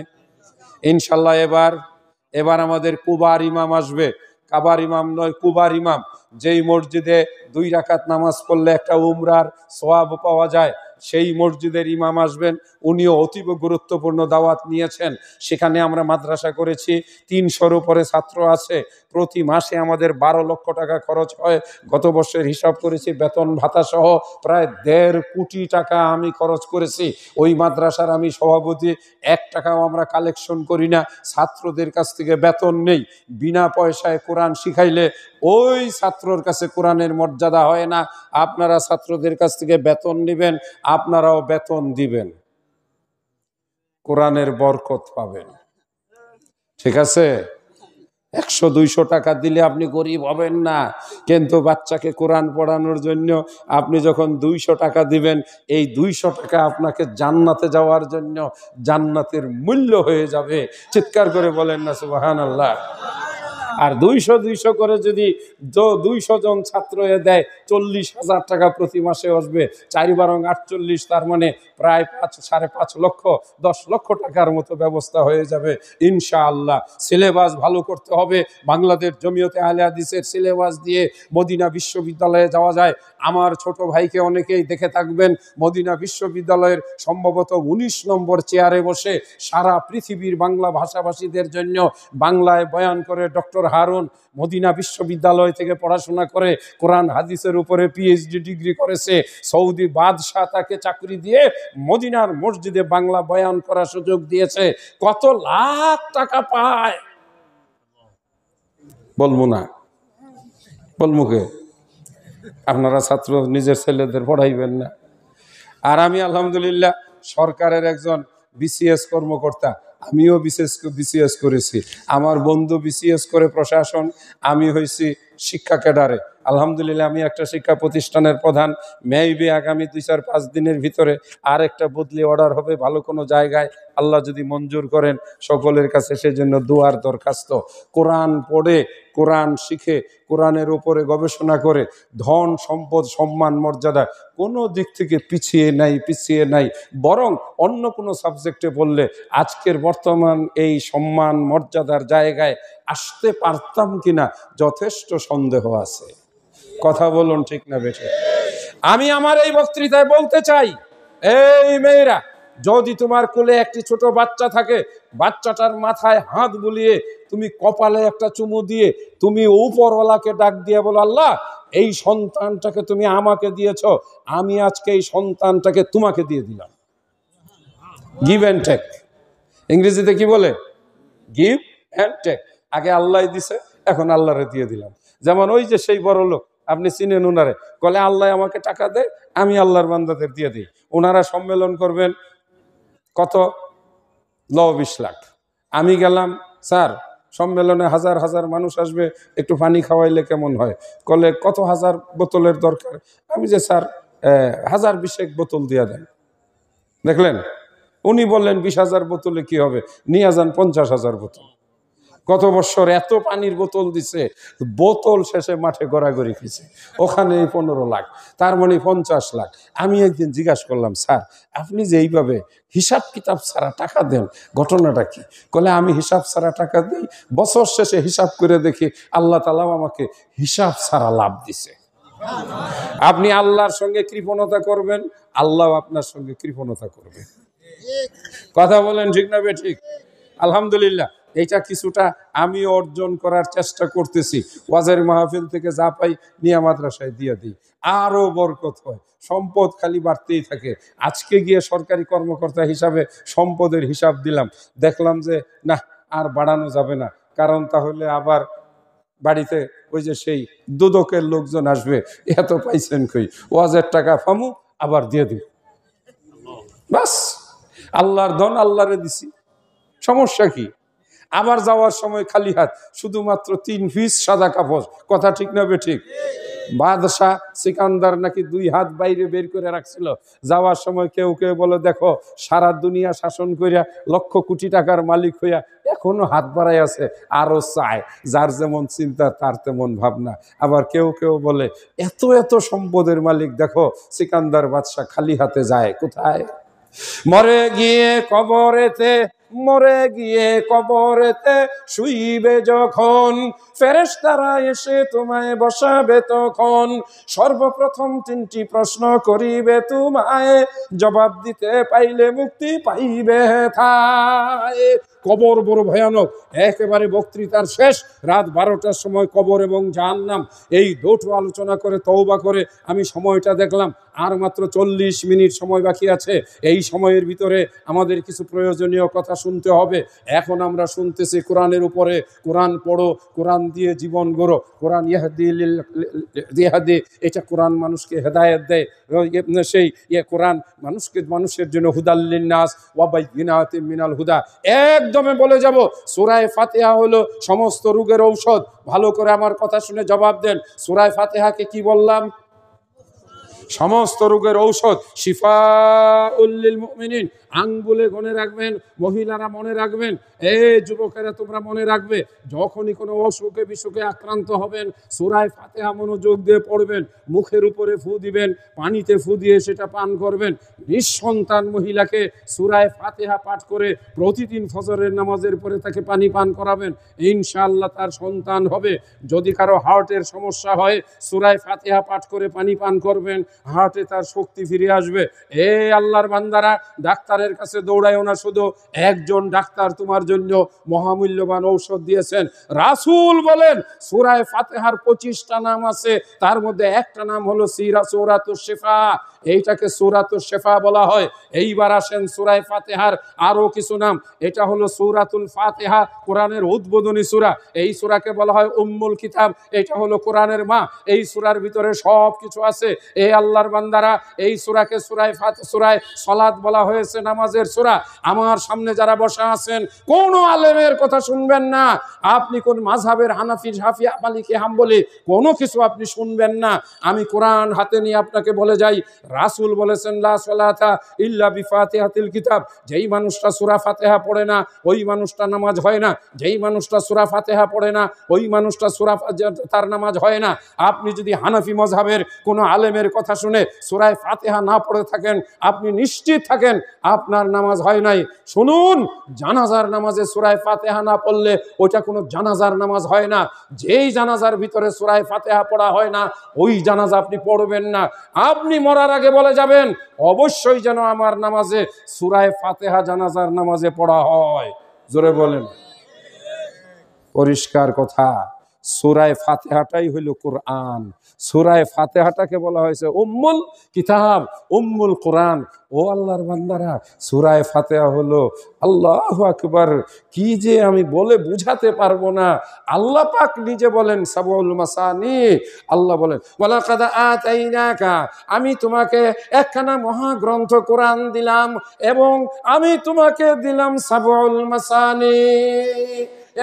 ইনশাল্লাহ এবার আমাদের কুবার ইমাম আসবে। কাবার ইমাম নয়, কুবার ইমাম। যেই মসজিদে 2 রাকাত নামাজ পড়লে একটা উমরার সওয়াব পাওয়া যায়, সেই মসজিদের ইমাম আসবেন। উনিও অতীব গুরুত্বপূর্ণ দাওয়াত নিয়েছেন। সেখানে আমরা মাদ্রাসা করেছি, 300-র উপরে ছাত্র আছে। প্রতি মাসে আমাদের 12 লক্ষ টাকা খরচ হয়। গত বছর হিসাব করেছি, বেতন ভাতা সহ প্রায় 1.5 কোটি টাকা আমি খরচ করেছি। ওই মাদ্রাসার আমি সভাপতি। 1 টাকাও আমরা কালেকশন করি না। ছাত্রদের কাছ থেকে বেতন নেই। বিনা পয়সায় কোরআন শিখাইলে ওই ছাত্রর কাছে কোরআনের মর্যাদা হয় না। আপনারা ছাত্রদের কাছ থেকে বেতন নেবেন, আপনারাও বেতন দিবেন, কোরআনের বরকত পাবেন। ঠিক আছে? 100-200 টাকা দিলে আপনি গরিব হবেন না, কিন্তু বাচ্চাকে কোরআন পড়ানোর জন্য আপনি যখন 200 টাকা দিবেন, এই 200 টাকা আপনাকে জান্নাতে যাওয়ার জন্য জান্নাতের মূল্য হয়ে যাবে। চিৎকার করে বলেন না সুবহানাল্লাহ। আর 200 করে যদি 200 জন ছাত্র দেয়, 40,000 টাকা প্রতি মাসে আসবে। 4 বারং 48, তার মানে প্রায় 5.5 লক্ষ, 10 লক্ষ টাকার মতো ব্যবস্থা হয়ে যাবে ইনশাআল্লাহ। সিলেবাস ভালো করতে হবে। বাংলাদেশ জমিয়তে আহলে হাদিসের সিলেবাস দিয়ে মদিনা বিশ্ববিদ্যালয়ে যাওয়া যায়। আমার ছোট ভাইকে অনেকেই দেখে থাকবেন, মদিনা বিশ্ববিদ্যালয়ের সম্ভবত 19 নম্বর চেয়ারে বসে সারা পৃথিবীর বাংলা ভাষাভাষীদের জন্য বাংলায় বয়ান করে ডক্টর হারুন। মদিনা বিশ্ববিদ্যালয় থেকে পড়াশোনা করে কোরআন হাদিসের উপরে PhD ডিগ্রি করেছে। সৌদি বাদশাহ তাকে চাকরি দিয়ে মদিনার মসজিদে বাংলা বয়ান করার সুযোগ দিয়েছে। কত লাখ টাকা পায় বলবো না, বলমুখে। আপনারা ছাত্র নিজের ছেলেদের পড়াইবেন না। আর আমি আলহামদুলিল্লাহ সরকারের একজন BCS কর্মকর্তা। আমিও BCS করেছি। আমার বন্ধু BCS করে প্রশাসন, আমি হয়েছি শিক্ষা ক্যাডারে। আলহামদুলিল্লাহ আমি একটা শিক্ষা প্রতিষ্ঠানের প্রধান। মেবি আগামী 2-4-5 দিনের ভিতরে আর একটা বদলি অর্ডার হবে ভালো কোনো জায়গায়, আল্লাহ যদি মঞ্জুর করেন। সকলের কাছে সেজন্য দুয়ার দরখাস্ত। কোরআন পড়ে, কোরআন শিখে, কোরআনের উপরে গবেষণা করে ধন সম্পদ সম্মান মর্যাদা কোনো দিক থেকে পিছিয়ে নাই, বরং অন্য কোনো সাবজেক্টে বললে আজকের বর্তমান এই সম্মান মর্যাদার জায়গায় আসতে পারতাম কিনা যথেষ্ট সন্দেহ আছে। কথা বলুন ঠিক না বেশি? আমি আমার এই বক্তৃতায় বলতে চাই, এই মেয়েরা, যদি তোমার কোলে একটি ছোট বাচ্চা থাকে, বাচ্চাটার মাথায় হাত বুলিয়ে তুমি কপালে একটা চুমু দিয়ে তুমি উপরওয়ালাকে ডাক দিয়ে বলো, আল্লাহ এই সন্তানটাকে তুমি আমাকে দিয়েছ, আমি আজকে এই সন্তানটাকে তোমাকে দিয়ে দিলাম। Give and take. ইংরেজিতে কি বলে? Give and take. আগে আল্লাহ দিছে, এখন আল্লাহরে দিয়ে দিলাম। যেমন ওই যে সেই বড় লোক, আপনি চিনেন ওনারে? বলে আল্লাহ আমাকে টাকা দেয়, আমি আল্লাহর বান্দাদের দিয়ে দিই। ওনারা সম্মেলন করবেন কত 20 লাখ। আমি গেলাম, স্যার সম্মেলনে হাজার হাজার মানুষ আসবে, একটু পানি খাওয়াইলে কেমন হয়? বলে কত হাজার বোতলের দরকার? আমি যে স্যার 1020 বোতল দিয়ে দেন। দেখলেন, উনি বললেন 20,000 বোতলে কি হবে, নিয়ে যান 50,000 বোতল। কত বছর এত পানির বোতল দিছে, বোতল শেষে মাঠে গড়াগড়ি খেয়েছে, ওখানে 15 লাখ, তার মানে 50 লাখ। আমি একদিন জিজ্ঞাসা করলাম, স্যার আপনি যে এইভাবে হিসাব কিতাব ছাড়া টাকা দেন, ঘটনাটা কি? বলে আমি হিসাব ছাড়া টাকা দিই, বছর শেষে হিসাব করে দেখি আল্লাহ তাআলা আমাকে হিসাব ছাড়া লাভ দিছে। আপনি আল্লাহর সঙ্গে কৃপণতা করবেন, আল্লাহ আপনার সঙ্গে কৃপণতা করবে। কথা বলেন ঠিক না বেঠিক? আলহামদুলিল্লাহ, এইটা কিছুটা আমি অর্জন করার চেষ্টা করতেছি। ওয়াজের মাহফিল থেকে যা পাই নিয়া মাদ্রাসায় দিয়ে দিই, আরো বরকত হয়, সম্পদ খালি বাড়তেই থাকে। আজকে গিয়ে সরকারি কর্মকর্তা হিসাবে সম্পদের হিসাব দিলাম, দেখলাম যে না, আর বাড়ানো যাবে না, কারণ তাহলে আবার বাড়িতে ওই যে সেই দুদকের লোকজন আসবে, এত পাইছেন কই, ওয়াজের টাকা ফামু আবার দিয়ে দিব, বাস আল্লাহর ধন আল্লাহরে দিছি, সমস্যা কি? আবার যাওয়ার সময় খালি হাত, শুধুমাত্র 3 পিস সাদা কাপড়। কথা ঠিক না বেঠিক? বাদশাহ সিকান্দার নাকি 2 হাত বাইরে বের করে রাখছিল। যাওয়ার সময় কেউ কেউ বলে, দেখো সারা দুনিয়া শাসন করিয়া লক্ষ কোটি টাকার মালিক হইয়া এখনো হাত বাড়াই আছে, আরো চায়। যার যেমন চিন্তা তার তেমন ভাবনা। আবার কেউ কেউ বলে, এত এত সম্পদের মালিক, দেখো সিকান্দার বাদশাহ খালি হাতে যায় কোথায়? মরে গিয়ে কবরেতে, মরে গিয়ে কবরেতে শুইবে যখন, ফেরেশতারা এসে তোমায় বসাবে তখন, সর্বপ্রথম 3টি প্রশ্ন করিবে তোমায়, জবাব দিতে পাইলে মুক্তি পাইবে হেথায়। কবর বড় ভয়ানক। একেবারে বক্তৃতার শেষ, রাত 12টার সময় কবর এবং জাহান্নাম, এই দুটো আলোচনা করে তওবা করে আমি সময়টা দেখলাম, আর মাত্র 40 মিনিট সময় বাকি আছে। এই সময়ের ভিতরে আমাদের কিছু প্রয়োজনীয় কথা শুনতে হবে। এখন আমরা শুনতেছি কোরআনের উপরে, কোরআন পড়ো, কোরআন দিয়ে জীবন গড়ো, কোরআন ইহাদি, এটা কোরআন মানুষকে হেদায়েত দেয়। সেই কোরআন মানুষের জন্য হুদাল্লিন নাস ওয়া বাইয়িনাতিন মিনাল হুদা। একদমে বলে যাব, সূরা ফাতিহা হলো সমস্ত রোগের ঔষধ। ভালো করে আমার কথা শুনে জবাব দেন, সূরা ফাতিহাকে কি বললাম? সমস্ত রোগের ঔষধ, শিফাউল লিল মুমিনিন। আঙ্গুলে গনে রাখবেন, মহিলারা মনে রাখবেন, এই যুবকেরা তোমরা মনে রাখবে, যখনই কোনো অসুখে বিসুখে আক্রান্ত হবেন, সূরা ফাতিহা মনোযোগ দিয়ে পড়বেন, মুখের উপরে ফু দিবেন, পানিতে ফু দিয়ে সেটা পান করবেন। নিঃসন্তান মহিলাকে সূরা ফাতিহা পাঠ করে প্রতিদিন ফজরের নামাজের পরে তাকে পানি পান করাবেন, ইনশাআল্লাহ তার সন্তান হবে। যদি কারো হার্টের সমস্যা হয়, সূরা ফাতিহা পাঠ করে পানি পান করবেন, হার্টে তার শক্তি ফিরে আসবে। এ আল্লাহর বান্দারা, ডাক্তারের কাছে দৌড়ায়ও না, শুধু একজন ডাক্তার তোমার জন্য মহামূল্যবান ঔষধ দিয়েছেন। রাসূল বলেন, সূরা ফাতিহার 25টা নাম আছে, তার মধ্যে একটা নাম হলো সূরাতুশ শিফা, এইটাকে সূরাতুশ শিফা বলা হয়। এইবার আসেন সূরা ফাতিহার আরো কিছু নাম। এটা হলো সূরাতুল ফাতিহা, কোরআনের উদ্বোধনী সূরা। এই সূরাকে বলা হয় উম্মুল কিতাব, এটা হলো কোরআনের মা। এই সূরার ভিতরে সব কিছু আছে। এই আল্লাহর বান্দারা, এই সূরাকে সূরা সালাত বলা হয়েছে, নামাজের সূরা। আমার সামনে যারা বসা আছেন, কোন আলেমের কথা শুনবেন না। আপনি কোন মাযহাবের হানাফি, শাফিঈ, মালিকি, হাম্বলি কোনো কিছু আপনি শুনবেন না। আমি কোরআন হাতে নিয়ে আপনাকে বলে যাই, রাসূল বলেছেন, লা সালাতা ইল্লা বিফাতিহাতিল কিতাব। যেই মানুষটা সূরা ফাতিহা পড়ে না, ওই মানুষটা নামাজ হয় না। যেই মানুষটা সূরা ফাতিহা পড়ে না, ওই মানুষটা তার নামাজ হয় না। আপনি যদি হানাফি মাযহাবের কোনো আলেমের কথা শুনে সূরা ফাতিহা না পড়ে থাকেন, আপনি নিশ্চিত থাকেন আপনার নামাজ হয় নাই। শুনুন, জানাজার নামাজে সূরা ফাতিহা না পড়লে ওটা কোনো জানাজার নামাজ হয় না। যেই জানাজার ভিতরে সূরা ফাতিহা পড়া হয় না, ওই জানাজা আপনি পড়বেন না। আপনি মরার আগে বলে যাবেন, অবশ্যই যেন আমার নামাজে সূরা ফাতিহা জানাজার নামাজে পড়া হয়। জোরে বলেন। পরিষ্কার কথা। সূরায়ে ফাতিহাটাই হইল কোরআন। সূরায়ে ফাতিহাটাকে বলা হয়েছে উম্মুল কিতাব, উম্মুল কোরআন। ও আল্লাহর বান্দারা, সূরায়ে ফাতিহা হলো, আল্লাহু আকবার, কি যে আমি বলে বুঝাতে পারবো না। আল্লাহ পাক নিজে বলেন সাবউল মাসানি, আল্লাহ বলেন ওয়ালাকাদ আতাইনাকা, আমি তোমাকে একখানা মহাগ্রন্থ কোরআন দিলাম এবং আমি তোমাকে দিলাম সাবউল মাসানি,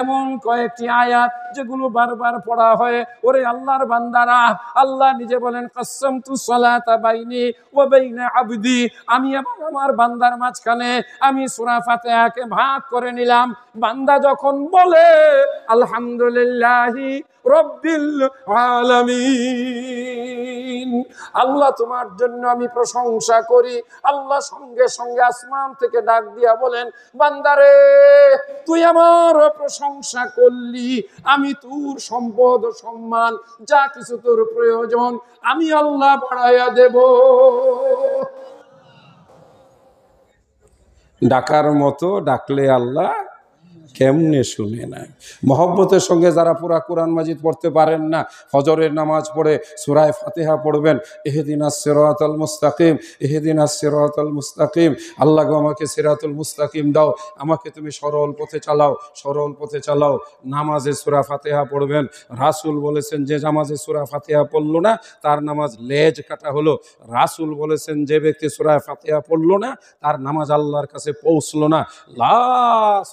এমন কয়েকটি আয়াত যেগুলো বারবার পড়া হয়। ওরে আল্লাহর বান্দারা, আল্লাহ নিজে বলেন কাসসামতু সালাতা বাইনি ওয়া বাইনা আবদি, আমি এবং আমার বান্দার মাঝখানে আমি সূরা ফাতিহাকে ভাগ করে নিলাম। বান্দা যখন বলে আলহামদুলিল্লাহি রব্বিল আলামিন, আল্লাহ তোমার জন্য আমি প্রশংসা করি, আল্লাহ সঙ্গে সঙ্গে আসমান থেকে ডাক দিয়া বলেন বান্দারে তুই আমার প্রশংসা করলি, আমি তোর সম্পদ ও সম্মান যা কিছু তোর প্রয়োজন আমি আল্লাহ বাড়াইয়া দেব। ডাকার মতো ডাকলে আল্লাহ কেমনে শুনে না। মহব্বতের সঙ্গে যারা পুরা কোরআন মাজিদ পড়তে পারেন না, ফজরের নামাজ পড়ে সূরা ফাতিহা পড়বেন, ইহদিনাস সিরাতাল মুস্তাকিম, ইহদিনাস সিরাতাল মুস্তাকিম, আল্লাহ গো আমাকে সিরাতুল মুস্তাকিম দাও, আমাকে তুমি সরল পথে চালাও, সরল পথে চালাও। নামাজে সূরা ফাতিহা পড়বেন। রাসূল বলেছেন যে নামাজে সূরা ফাতিহা পড়লো না তার নামাজ লেজ কাটা হলো। রাসূল বলেছেন যে ব্যক্তি সূরা ফাতিহা পড়লো না তার নামাজ আল্লাহর কাছে পৌঁছলো না। লা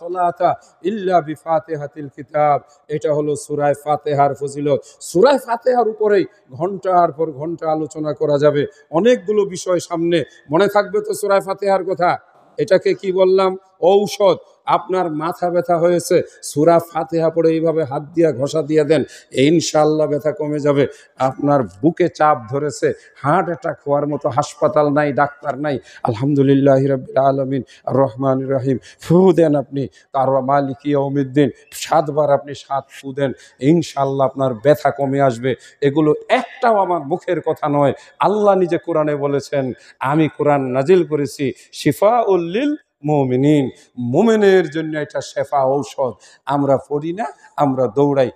সালাতা ইল্লা বিফাতিহাতিল কিতাব, এটা হলো সূরা ফাতিহার ফজিলত। সূরা ফাতিহার উপরেই ঘন্টার পর ঘন্টা আলোচনা করা যাবে। অনেকগুলো বিষয় সামনে মনে থাকবে তো সূরা ফাতিহার কথা। এটাকে কি বললাম? ঔষধ। আপনার মাথা ব্যথা হয়েছে, সূরা ফাতিহা পড়ে এইভাবে হাত দিয়া ঘষা দিয়ে দেন, ইনশাআল্লাহ ব্যথা কমে যাবে। আপনার বুকে চাপ ধরেছে, হার্ট অ্যাটাক হওয়ার মতো হাসপাতাল নাই, ডাক্তার নাই, আলহামদুলিল্লাহি রাব্বিল আলামিন আর রহমানির রহিম ফু দেন আপনি, তার মালিকি ইয়াউমিদ্দিন 7 বার আপনি 7 ফু দেন, ইনশাআল্লাহ আপনার ব্যথা কমে আসবে। এগুলো একটাও আমার মুখের কথা নয়, আল্লাহ নিজে কোরআনে বলেছেন, আমি কোরআন নাজিল করেছি শিফাউল লিল মুমিনিন, মুমিনের জন্য এটা শেফা, ঔষধ। আমরা পড়ি না, আমরা দৌড়াই।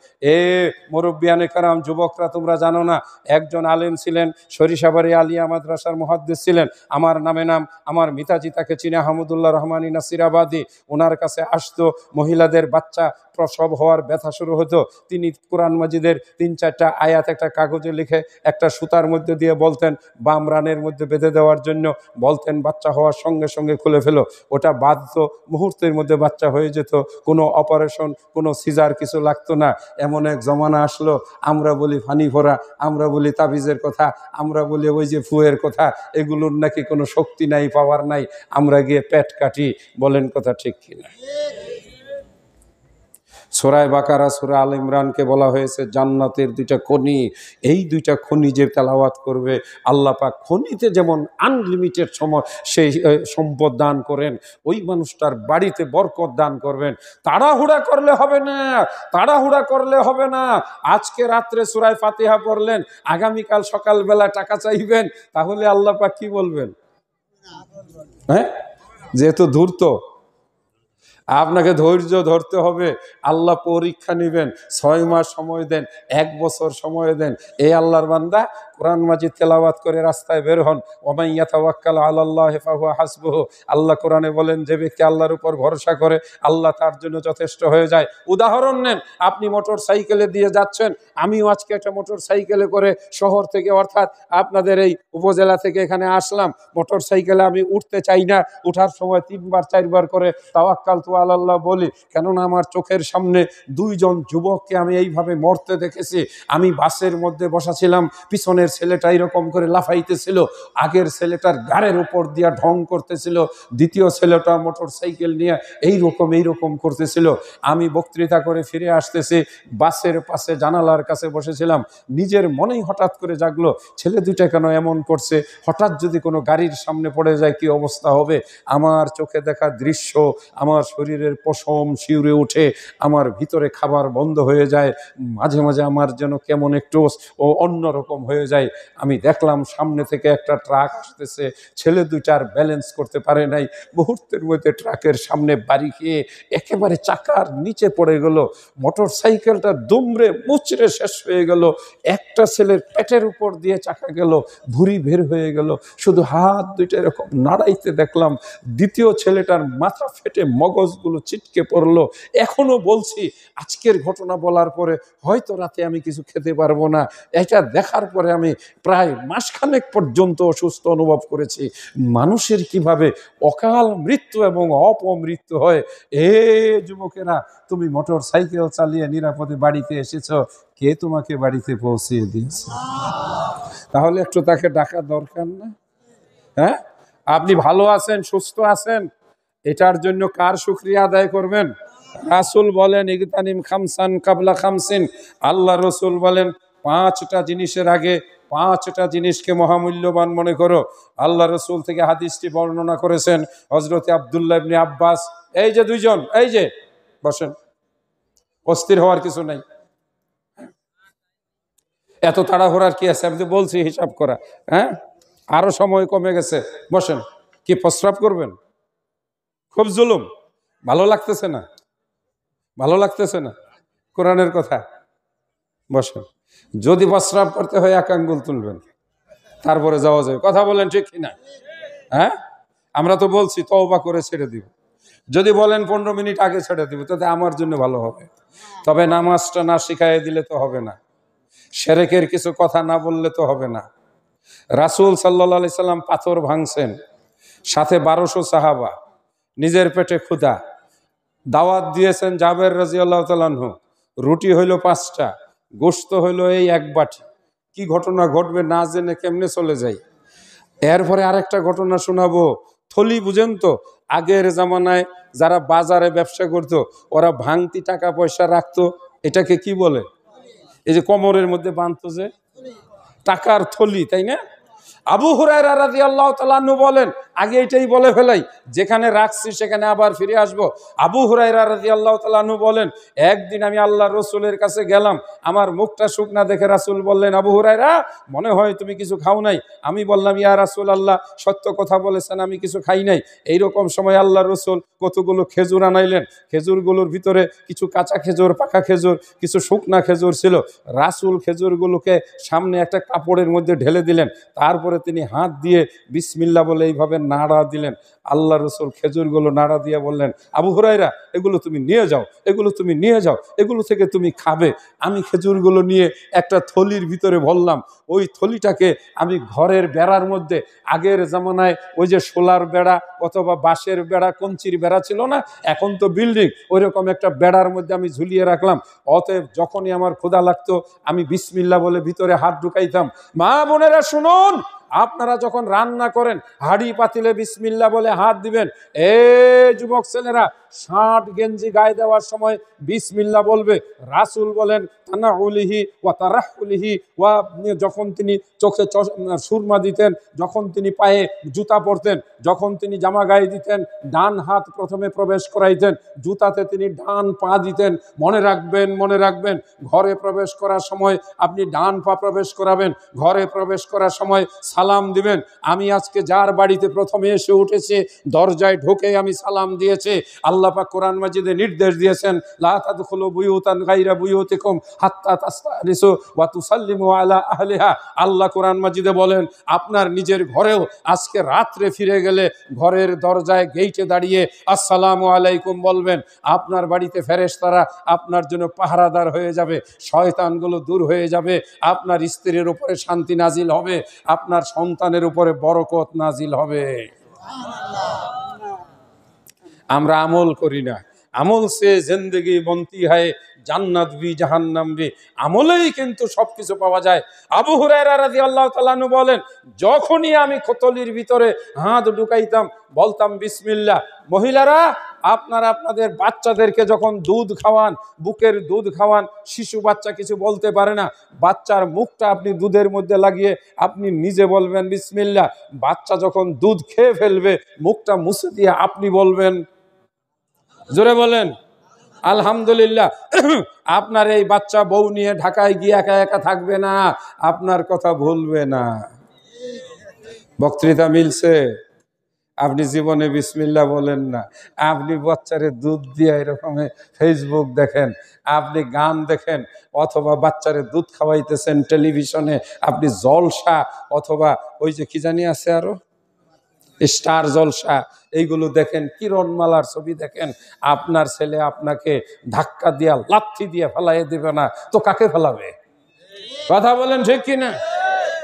মুরব্বিয়ানে কারাম, যুবকরা তোমরা জানো না, একজন আলেম ছিলেন, সরিষাবাড়ি আলিয়া মাদ্রাসার মুহাদ্দিস ছিলেন। আমার নামে নাম, আমার মিতাজি তাকে চিনে, হামুদুল্লাহ রহমানী নাসিরাবাদী। ওনার কাছে আসতো মহিলাদের বাচ্চা প্রসব হওয়ার ব্যথা শুরু হতো, তিনি কোরআন মাজিদের 3-4টা আয়াত একটা কাগজে লিখে একটা সুতার মধ্যে দিয়ে বলতেন বাম রানের মধ্যে বেঁধে দেওয়ার জন্য, বলতেন বাচ্চা হওয়ার সঙ্গে সঙ্গে খুলে ফেলো। ওটা বাঁধতো, মুহূর্তের মধ্যে বাচ্চা হয়ে যেত, কোনো অপারেশন, কোনো সিজার কিছু লাগতো না। এমন এক জমানা আসলো, আমরা বলি ফানি ভরা, আমরা বলি তাবিজের কথা, আমরা বলি ওই যে ফুয়ের কথা, এগুলোর নাকি কোনো শক্তি নাই, পাওয়ার নাই, আমরা গিয়ে পেট কাটি। বলেন কথা ঠিক কিনা? সূরা বাকারা, সূরা আল ইমরানকে বলা হয়েছে জান্নাতের 2টা খনি। এই 2টা খনি যে তেলাওয়াত করবে, আল্লাহ পাক খনিতে যেমন আনলিমিটেড সময় সেই সম্পদ দান করেন, ওই মানুষটার বাড়িতে বরকত দান করবেন। তাড়াহুড়া করলে হবে না, তাড়াহুড়া করলে হবে না। আজকে রাত্রে সূরা ফাতিহা পড়লেন, আগামীকাল সকালবেলা টাকা চাইবেন, তাহলে আল্লাহ পাক কি বলবেন? হ্যাঁ, যেহেতু ধূর্ত, আপনাকে ধৈর্য ধরতে হবে। আল্লাহ পরীক্ষা নেবেন, 6 মাস সময় দেন, 1 বছর সময় দেন। এই আল্লাহর বান্দা কোরআন মাজিদ তেলাওয়াত করে রাস্তায় বের হন, ওমান ইয়াতাওয়াক্কাল আলাল্লাহি ফাহুয়া হাসবুহু। আল্লাহ কোরআনে বলেন যে ব্যক্তি আল্লাহর উপর ভরসা করে আল্লাহ তার জন্য যথেষ্ট হয়ে যায়। উদাহরণ নেন, আপনি মোটর সাইকেলে দিয়ে যাচ্ছেন, আমিও আজকে একটা মোটর সাইকেলে করে শহর থেকে অর্থাৎ আপনাদের এই উপজেলা থেকে এখানে আসলাম। মোটর সাইকেলে আমি উঠতে চাই না, উঠার সময় 3-4 বার করে তাওয়াক্কালতু আলাল্লাহ বলি, কেননা আমার চোখের সামনে 2 জন যুবককে আমি এইভাবে মরতে দেখেছি। আমি বাসের মধ্যে বসা ছিলাম, পিছনের ছেলেটা এরকম করে লাফাইতেছিল, আগের ছেলেটার গাড়ের উপর দিয়া ঢং করতেছিল, দ্বিতীয় ছেলেটা মোটর সাইকেল নিয়ে এইরকম করতেছিল। আমি বক্তৃতা করে ফিরে আসতেছি, বাসের পাশে জানালার কাছে বসেছিলাম, নিজের মনেই হঠাৎ করে জাগলো, ছেলে 2টা কেন এমন করছে, হঠাৎ যদি কোনো গাড়ির সামনে পড়ে যায় কি অবস্থা হবে। আমার চোখে দেখা দৃশ্য আমার শরীর শরীরের পশম শিউরে উঠে, আমার ভিতরে খাবার বন্ধ হয়ে যায়, মাঝে মাঝে আমার যেন কেমন একটু অন্যরকম হয়ে যায়। আমি দেখলাম সামনে থেকে একটা ট্রাক আসতেছে, ছেলে দুইটার ব্যালেন্স করতে পারে নাই, মুহূর্তের মধ্যে ট্রাকের সামনে বাড়ি খেয়ে একেবারে চাকার নিচে পড়ে গেল। মোটর সাইকেলটা দুমড়ে মুচড়ে শেষ হয়ে গেল। একটা ছেলের পেটের উপর দিয়ে চাকা গেল, ভুঁড়ি বের হয়ে গেল, শুধু হাত দুইটা এরকম নাড়াইতে দেখলাম। দ্বিতীয় ছেলেটার মাথা ফেটে মগজগুলো ছিটকে পড়লো। এখনো বলছি, আজকের ঘটনা বলার পরে হয়তো রাতে আমি কিছু খেতে পারবো না। এটা দেখার পরে আমি প্রায় মাসখানেক পর্যন্ত অসুস্থ অনুভব করেছি। মানুষের কিভাবে অকাল মৃত্যু এবং অপমৃত্যু হয়। এ যুবকেরা, তুমি মোটর সাইকেল চালিয়ে নিরাপদে বাড়িতে এসেছ, কে তোমাকে বাড়িতে পৌঁছিয়ে দিয়েছে? তাহলে একটু তাকে ডাকা দরকার না? হ্যাঁ, আপনি ভালো আছেন, সুস্থ আছেন, এটার জন্য কার শুকরিয়া আদায় করবেন? রাসূল বলেন ইগতানিম খামসান কাবলা খামসিন। আল্লাহ রসুল বলেন 5টা জিনিসের আগে 5টা জিনিসকে মহামূল্যবান মনে করো। আল্লাহ রসুল থেকে হাদিসটি বর্ণনা করেছেন হযরত আব্দুল্লাহ ইবনে আব্বাস। এই যে দুইজন, এই যে বসেন, অস্থির হওয়ার কিছু নাই। এত তাড়াহুড়ার কি আছে? আমি তো বলছি হিসাব করা। হ্যাঁ, আরো সময় কমে গেছে, বসেন। কি প্রস্রাব করবেন? খুব জুলুম, ভালো লাগতেছে না? ভালো লাগতেছে না কোরআনের কথা? বসেন। যদি প্রস্রাব করতে হয় এক আঙ্গুল তুলবেন, তারপরে যাওয়া যাবে। কথা বলেন ঠিক কিনা? হ্যাঁ, আমরা তো বলছি তওবা করে ছেড়ে দিব। যদি বলেন 15 মিনিট আগে ছেড়ে দিব, তাতে আমার জন্য ভালো হবে। তবে নামাজটা না শিখাইয়ে দিলে তো হবে না, শিরকের কিছু কথা না বললে তো হবে না। রাসূল সাল্লাল্লাহু আলাইহি সাল্লাম পাথর ভাঙছেন, সাথে 1200 সাহাবা, নিজের পেটে ক্ষুধা, দাওয়াত দিয়েছেন জাবের রাদিয়াল্লাহু তাআলা আনহু। রুটি হইল 5টা, গোশত হইল এই 1 বাটি। কি ঘটনা ঘটবে না জেনে কেমনে চলে যাই। এরপরে আরেকটা ঘটনা শোনাবো। থলি বুঝেন তো? আগের জামানায় যারা বাজারে ব্যবসা করতো, ওরা ভাঙতি টাকা পয়সা রাখতো, এটাকে কি বলে? এই যে কোমরের মধ্যে বাঁধতো যে, টাকার থলি, তাই না? আবু হুরায়রা রাদিয়াল্লাহু তাআলা আনহু বলেন, আগে এটাই বলে ফেলাই, যেখানে রাখছি সেখানে আবার ফিরে আসব। আবু হুরায়রা রাদিয়াল্লাহু তাআলা আনহু বলেন, একদিন আমি আল্লাহর রাসূলের কাছে গেলাম, আমার মুখটা শুকনা দেখে রাসূল বললেন, আবু হুরায়রা, মনে হয় তুমি কিছু খাও নাই। আমি বললাম, ইয়া রাসূলুল্লাহ, সত্য কথা বলেছেন, আমি কিছু খাই নাই। এইরকম সময় আল্লাহর রাসূল কতগুলো খেজুর আনাইলেন। খেজুরগুলোর ভিতরে কিছু কাঁচা খেজুর, পাকা খেজুর, কিছু শুকনা খেজুর ছিল। রাসূল খেজুরগুলোকে সামনে একটা কাপড়ের মধ্যে ঢেলে দিলেন, তারপরে তিনি হাত দিয়ে বিসমিল্লাহ বলে এইভাবে নাড়া দিলেন। আল্লাহ রসুল খেজুরগুলো নাড়া দিয়ে বললেন, আবু হুরায়রা, এগুলো তুমি নিয়ে যাও, এগুলো তুমি নিয়ে যাও, এগুলো থেকে তুমি খাবে। আমি খেজুরগুলো নিয়ে একটা থলির ভিতরে ভরলাম। ওই থলিটাকে আমি ঘরের বেড়ার মধ্যে, আগের জামানায় ওই যে সোলার বেড়া অথবা বাঁশের বেড়া, কঞ্চির বেড়া ছিল না, এখন তো বিল্ডিং, ওই রকম একটা বেড়ার মধ্যে আমি ঝুলিয়ে রাখলাম। অতএব যখনই আমার ক্ষুধা লাগতো, আমি বিসমিল্লাহ বলে ভিতরে হাত ঢুকাইতাম। মা বোনেরা শুনুন, আপনারা যখন রান্না করেন, হাঁড়ি পাতিলে বিসমিল্লাহ বলে হাত দিবেন। এ যুবক ছেলেরা, শার্ট গেঞ্জি গায়ে দেওয়ার সময় বিসমিল্লাহ বলবে। রাসূল বলেন, তানাউলিহি ওয়া তারাহুলিহি ওয়া, যখন তিনি চোখে সুরমা দিতেন, যখন তিনি পায়ে জুতা পরতেন, যখন তিনি জামা গায়ে দিতেন, ডান হাত প্রথমে প্রবেশ করাইতেন, জুতাতে তিনি ডান পা দিতেন। মনে রাখবেন, মনে রাখবেন, ঘরে প্রবেশ করার সময় আপনি ডান পা প্রবেশ করাবেন, ঘরে প্রবেশ করার সময় সালাম দিবেন। আমি আজকে যার বাড়িতে প্রথমে এসে উঠেছি, দরজায় ঢোকে আমি সালাম দিয়েছি। আল্লাহ পাক কোরআন মাজিদে নির্দেশ দিয়েছেন, লা তাদখুলু বুয়ুতান গায়রা বুয়ুতিকুম হাত্তা তাসতানিসু ওয়া তুসাল্লিমু আলা আহলিহা। আল্লাহ কোরআন মাজিদে বলেন, আপনার নিজের ঘরেও আজকে রাত্রে ফিরে গেলে ঘরের দরজায় গেইটে দাঁড়িয়ে আসসালামু আলাইকুম বলবেন। আপনার বাড়িতে ফেরেশতারা আপনার জন্য পাহারাদার হয়ে যাবে, শয়তানগুলো দূর হয়ে যাবে, আপনার স্ত্রীর উপরে শান্তি নাজিল হবে, আপনার সন্তানের উপরে বরকত নাজিল হবে। আমরা আমল করি না। আমল সে জিন্দেগি বনতি হয়, জান্নাত ভি জাহান্নাম ভি। আমলেই কিন্তু সবকিছু পাওয়া যায়। আবু হুরায়রা রাদিয়াল্লাহু তাআলা আনহু বলেন, যখনই আমি কোতলির ভিতরে হাত ঢুকাইতাম, বলতাম বিসমিল্লাহ। মহিলারা, আপনারা আপনাদের বাচ্চাদেরকে যখন দুধ খাওয়ান, বুকের দুধ খাওয়ান, শিশু বাচ্চা কিছু বলতে পারে না, বাচ্চার মুখটা আপনি দুধের মধ্যে লাগিয়ে আপনি নিজে বলবেন বিসমিল্লাহ। বাচ্চা যখন দুধ খেয়ে ফেলবে, মুখটা মুছে দিয়ে আপনি বলবেন জোরে বলেন আলহামদুলিল্লাহ। আপনার এই বাচ্চা বউ নিয়ে ঢাকায় গিয়ে একা একা থাকবে না, আপনার কথা ভুলবে না। বক্তৃতা মিলছে? আপনি জীবনে বিসমিল্লাহ বলেন না, আপনি বাচ্চারে দুধ দিয়ে এরকম ফেসবুক দেখেন, আপনি গান দেখেন, অথবা বাচ্চারে দুধ খাওয়াইতেছেন টেলিভিশনে, আপনি জলসা অথবা ওই যে কি জানি আছে আরো স্টার জলসা, এইগুলো দেখেন, কিরণমালার ছবি দেখেন, আপনার ছেলে আপনাকে ধাক্কা দিয়া লাথি দিয়ে ফেলাই দেবে না তো কাকে ফেলাবে? কথা বলেন ঠিক কিনা?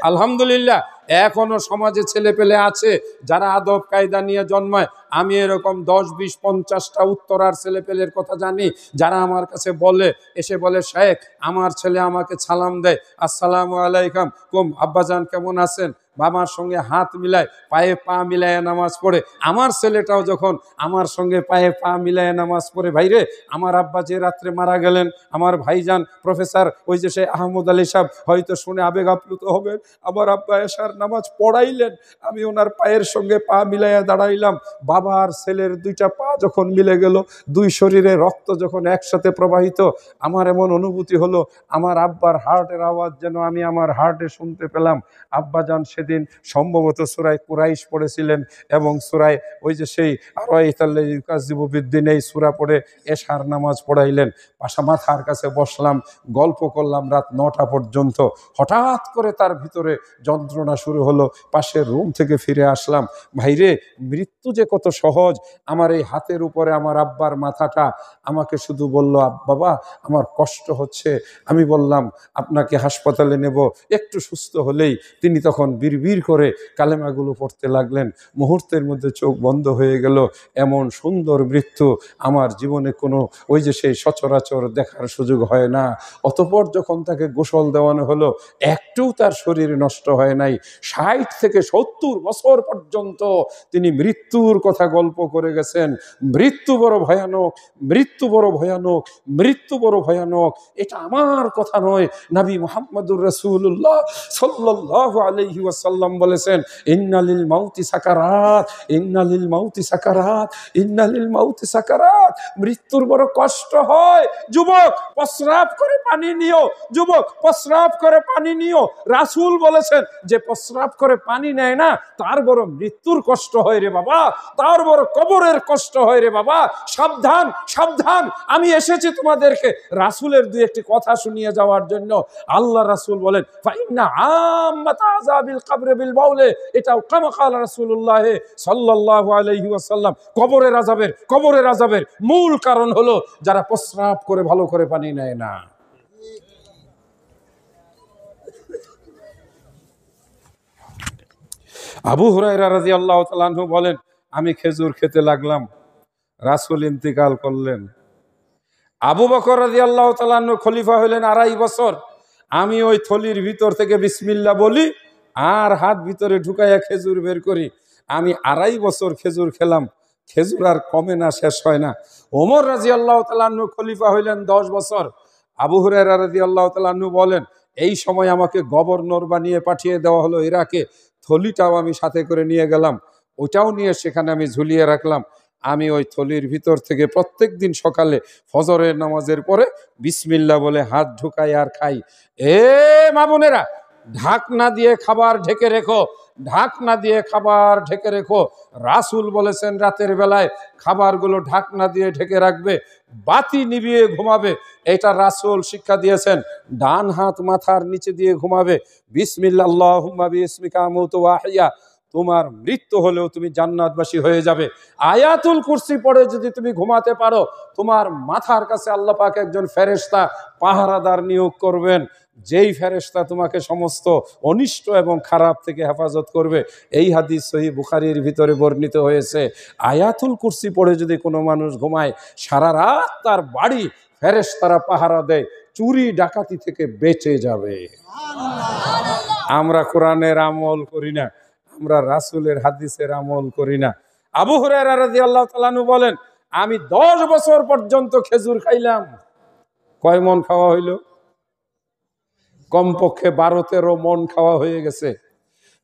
আলহামদুলিল্লাহ এখনো সমাজে ছেলে পেলে আছে যারা আদব কায়দা নিয়ে জন্মায়। আমি এরকম 10, 20, 50টা উত্তরার ছেলে পেলের কথা জানি, যারা আমার কাছে বলে, এসে বলে, শেখ আমার ছেলে আমাকে সালাম দেয়, আসসালামু আলাইকুম, কুম আব্বাজান কেমন আছেন, বাবার সঙ্গে হাত মিলায়, পায়ে পা মিলায় নামাজ পড়ে। আমার ছেলেটাও যখন আমার সঙ্গে পায়ে পা মিলায় নামাজ পড়ে, ভাইরে আমার আব্বা যে রাত্রে মারা গেলেন, আমার ভাইজান প্রফেসর ওই যে সে আহমদ আলী সাহেব হয়তো শুনে আবেগ আপ্লুত হবেন, আমার আব্বা এশার নামাজ পড়াইলেন, আমি ওনার পায়ের সঙ্গে পা মিলাইয়া দাঁড়াইলাম। বাবা আর ছেলের দুইটা পা যখন মিলে গেল, দুই শরীরে রক্ত যখন একসাথে প্রবাহিত, আমার এমন অনুভূতি হলো আমার আব্বার হার্টের আওয়াজ যেন আমি আমার হার্টে শুনতে পেলাম। আব্বাজান সেদিন সম্ভবত সূরা কুরাইশ পড়েছিলেন এবং সূরা ওই যে সেই আরাইতাল্লাযীবুদ্দিন এই সূরা পড়ে এশার নামাজ পড়াইলেন। পাশা মাথার কাছে বসলাম, গল্প করলাম রাত 9টা পর্যন্ত। হঠাৎ করে তার ভিতরে যন্ত্রণা শুরু হলো, পাশের রুম থেকে ফিরে আসলাম। ভাইরে মৃত্যু যে কত সহজ। আমার এই হাতের উপরে আমার আব্বার মাথাটা, আমাকে শুধু বলল, বাবা আমার কষ্ট হচ্ছে। আমি বললাম আপনাকে হাসপাতালে নেব, একটু সুস্থ হলেই। তিনি তখন বিড়বিড় করে কালেমাগুলো পড়তে লাগলেন। মুহূর্তের মধ্যে চোখ বন্ধ হয়ে গেল। এমন সুন্দর মৃত্যু আমার জীবনে কোনো ওই যে সেই সচরাচর দেখার সুযোগ হয় না। অতঃপর যখন তাকে গোসল দেওয়ানো হলো, একটু তার শরীর নষ্ট হয় নাই। 60 থেকে 70 বছর পর্যন্ত তিনি মৃত্যুর কথা গল্প করে গেছেন। মৃত্যু বড় ভয়ানক, মৃত্যু বড় ভয়ানক, মৃত্যু বড় ভয়ানক। এটা আমার কথা নয়, নবী মুহাম্মদুর রাসূলুল্লাহ সাল্লাল্লাহু আলাইহি ওয়াসাল্লাম বলেছেন, ইন্নালিল মাউতি সাকারাত, ইন্নালিল মাউতি সাকারাত, ইন্নালিল মাউতি সাকারাত। মৃত্যুর বড় কষ্ট হয়। যুবক প্রস্রাব করে পানি নিও, যুবক প্রস্রাব করে পানি নিও। রাসূল বলেছেন যে প্রস্রাব করে পানি নেয় না, তার বড় মৃত্যুর কষ্ট হয় রে বাবা, তার বড় কবরের কষ্ট হয় রে বাবা। সাবধান, সাবধান। আমি এসেছি তোমাদেরকে রাসূলের দুই একটি কথা শুনিয়ে যাওয়ার জন্য। আল্লাহ রাসূল বলেন, ফাইন্না আম্মাতা আযাবিল কবরি বিল বাউলে, এটাও কামা ক্বালা রাসূলুল্লাহ সাল্লাল্লাহু আলাইহি ওয়াসাল্লাম। কবরের আযাবের মূল কারণ হলো যারা প্রস্রাব করে ভালো করে পানি নেয় না। আবু হুরায়রা রাদিয়াল্লাহু তাআলা আনহু বলেন, আমি খেজুর খেতে লাগলাম, রাসূল ইন্তিকাল করলেন। আবু বকর রাদিয়াল্লাহু তাআলা আনহু খলিফা হলেন 2.5 বছর। আমি ওই থলির ভিতর থেকে বিসমিল্লাহ বলি আর হাত ভিতরে ঢুকাইয়া খেজুর বের করি। আমি 2.5 বছর খেজুর খেলাম, খেজুর আর কমে না, শেষ হয় না। ওমর রাদিয়াল্লাহু তাআলা আনহু খলিফা হইলেন 10 বছর। আবু হুরায়রা রাদিয়াল্লাহু তাআলা আনহু বলেন, এই সময় আমাকে গভর্নর বানিয়ে পাঠিয়ে দেওয়া হলো ইরাকে। থলিটাও আমি সাথে করে নিয়ে গেলাম, ওটাও নিয়ে সেখানে আমি ঝুলিয়ে রাখলাম। আমি ওই থলির ভিতর থেকে প্রত্যেক দিন সকালে ফজরের নামাজের পরে বিসমিল্লাহ বলে হাত ঢুকাই আর খাই। মা বোনেরা, ঢাকনা দিয়ে খাবার ঢেকে রেখো, ঢাকনা দিয়ে খাবার ঢেকে রেখো। রাসূল বলেছেন রাতের বেলায় খাবারগুলো ঢাকনা দিয়ে ঢেকে রাখবে, বাতি নিভিয়ে ঘুমাবে। এটা রাসূল শিক্ষা দিয়েছেন। ডান হাত মাথার নিচে দিয়ে ঘুমাবে। বিসমিল্লাহ আল্লাহুম্মা বিসমিকা আমুতু ওয়া আহইয়া। তোমার মৃত্যু হলেও তুমি জান্নাতবাসী হয়ে যাবে। আয়াতুল কুরসি পড়ে যদি তুমি ঘুমাতে পারো, তোমার মাথার কাছে আল্লাহ পাক একজন ফেরেশতা পাহারাদার নিয়োগ করবেন, যেই ফেরেশতা তোমাকে সমস্ত অনিষ্ট এবং খারাপ থেকে হেফাজত করবে। এই হাদিস সহিহ বুখারীর ভিতরে বর্ণিত হয়েছে। আয়াতুল কুরসি পড়ে যদি কোনো মানুষ ঘুমায়, সারা রাত তার বাড়ি ফেরেশতারা পাহারা দেয়, চুরি ডাকাতি থেকে বেঁচে যাবে। আমরা কোরআনের আমল করি না, আমরা রাসূলের হাদিসের আমল করি না। আবু হুরায়রা রাদিয়াল্লাহু তাআলা আনহু বলেন, আমি 10 বছর পর্যন্ত খেজুর খাইলাম। কয় মন খাওয়া হইল? কমপক্ষে 12-13 মন খাওয়া হয়ে গেছে।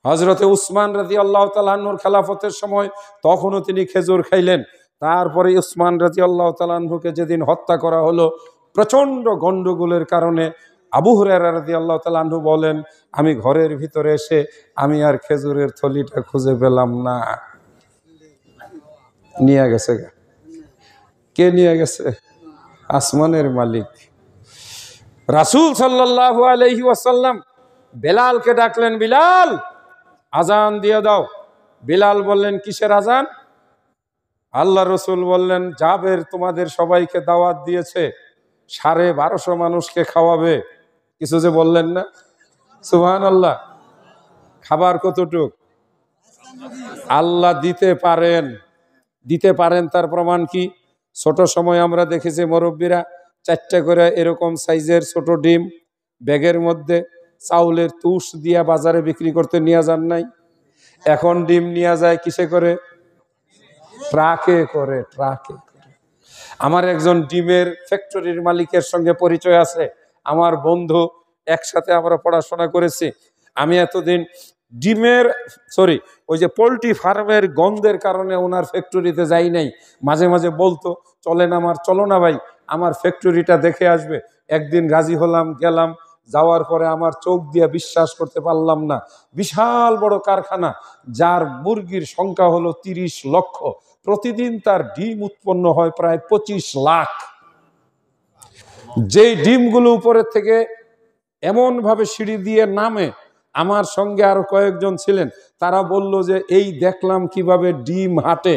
হযরতে উসমান রাদিয়াল্লাহু তাআলা আনহুর খেলাফতের সময় তখনও তিনি খেজুর খাইলেন। তারপরে উসমান রাদিয়াল্লাহু তাআলা আনহুকে যেদিন হত্যা করা হলো, প্রচণ্ড গণ্ডগোলের কারণে আবু হুরায়রা রাদিয়াল্লাহু তাআলা আনহু বলেন, আমি ঘরের ভিতরে এসে আমি আর খেজুরের থলিটা খুঁজে পেলাম না। নিয়ে গেছে। কে নিয়ে গেছে? আসমানের মালিক। রাসূল সাল্লাল্লাহু আলাইহি ওয়াসাল্লাম বেলালকে ডাকলেন, বিলাল আজান দিয়ে দাও। বিলাল বললেন, কিসের আজান? আল্লাহ রসুল বললেন, জাবের তোমাদের সবাইকে দাওয়াত দিয়েছে, 1250 মানুষকে খাওয়াবে। কিছু যে বললেন না, সুবহানাল্লাহ। খাবার কতটুক? আল্লাহ দিতে পারেন, দিতে পারেন। তার প্রমাণ কি? ছোট সময় আমরা দেখেছি মুরব্বীরা 4টা করে এরকম সাইজের ছোট ডিম ব্যাগের মধ্যে চাউলের তুষ দিয়া বাজারে বিক্রি করতে নিয়ে যান নাই? এখন ডিম নিয়ে যায় কিসে করে? ট্রাকে করে, ট্রাকে করে। আমার একজন ডিমের ফ্যাক্টরির মালিকের সঙ্গে পরিচয় আছে, আমার বন্ধু, একসাথে আমরা পড়াশোনা করেছি। আমি এতদিন ডিমের ওই যে পোলট্রি ফার্মের গন্ধের কারণে ওনার ফ্যাক্টরিতে যাই নাই। মাঝে মাঝে বলতো, চলেন আমার, চলো না ভাই, আমার ফ্যাক্টরিটা দেখে আসবে। একদিন রাজি হলাম, গেলাম। যাওয়ার পরে আমার চোখ দিয়ে বিশ্বাস করতে পারলাম না। বিশাল বড় কারখানা, যার মুরগির সংখ্যা হলো 30 লক্ষ। প্রতিদিন তার ডিম উৎপন্ন হয় প্রায় 25 লাখ। যেই ডিমগুলো উপরের থেকে এমন ভাবে সিঁড়ি দিয়ে নামে, আমার সঙ্গে আরো কয়েকজন ছিলেন, তারা বলল যে এই দেখলাম কিভাবে ডিম হাঁটে।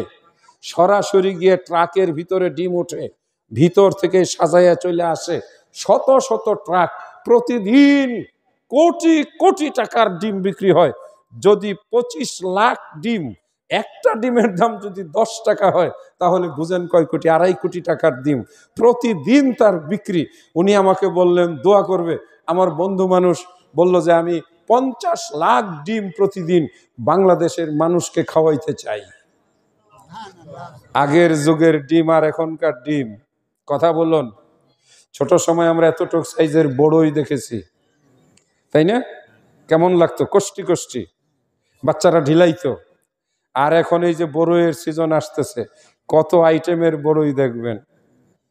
সরাসরি গিয়ে ট্রাকের ভিতরে ডিম ওঠে, ভিতর থেকে সাজাইয়া চলে আসে। শত শত ট্রাক, প্রতিদিন কোটি কোটি টাকার ডিম বিক্রি হয়। যদি 25 লাখ ডিম, একটা ডিমের দাম যদি 10 টাকা হয়, তাহলে বুঝেন কয় কোটি? 2.5 কোটি টাকার ডিম প্রতিদিন তার বিক্রি। উনি আমাকে বললেন দোয়া করবে। আমার বন্ধু মানুষ বলল যে আমি 50 লাখ ডিম প্রতিদিন বাংলাদেশের মানুষকে খাওয়াইতে চাই। আগের যুগের ডিম আর এখনকার ডিম, কথা বলুন। ছোট সময় আমরা এতটুক সাইজের বড়ই দেখেছি, তাই না? কেমন লাগতো? কষ্টি কষ্টি, বাচ্চারা ঢিলাইতো। আর এখন এই যে বড়ইয়ের সিজন আসতেছে, কত আইটেমের বড়ই দেখবেন,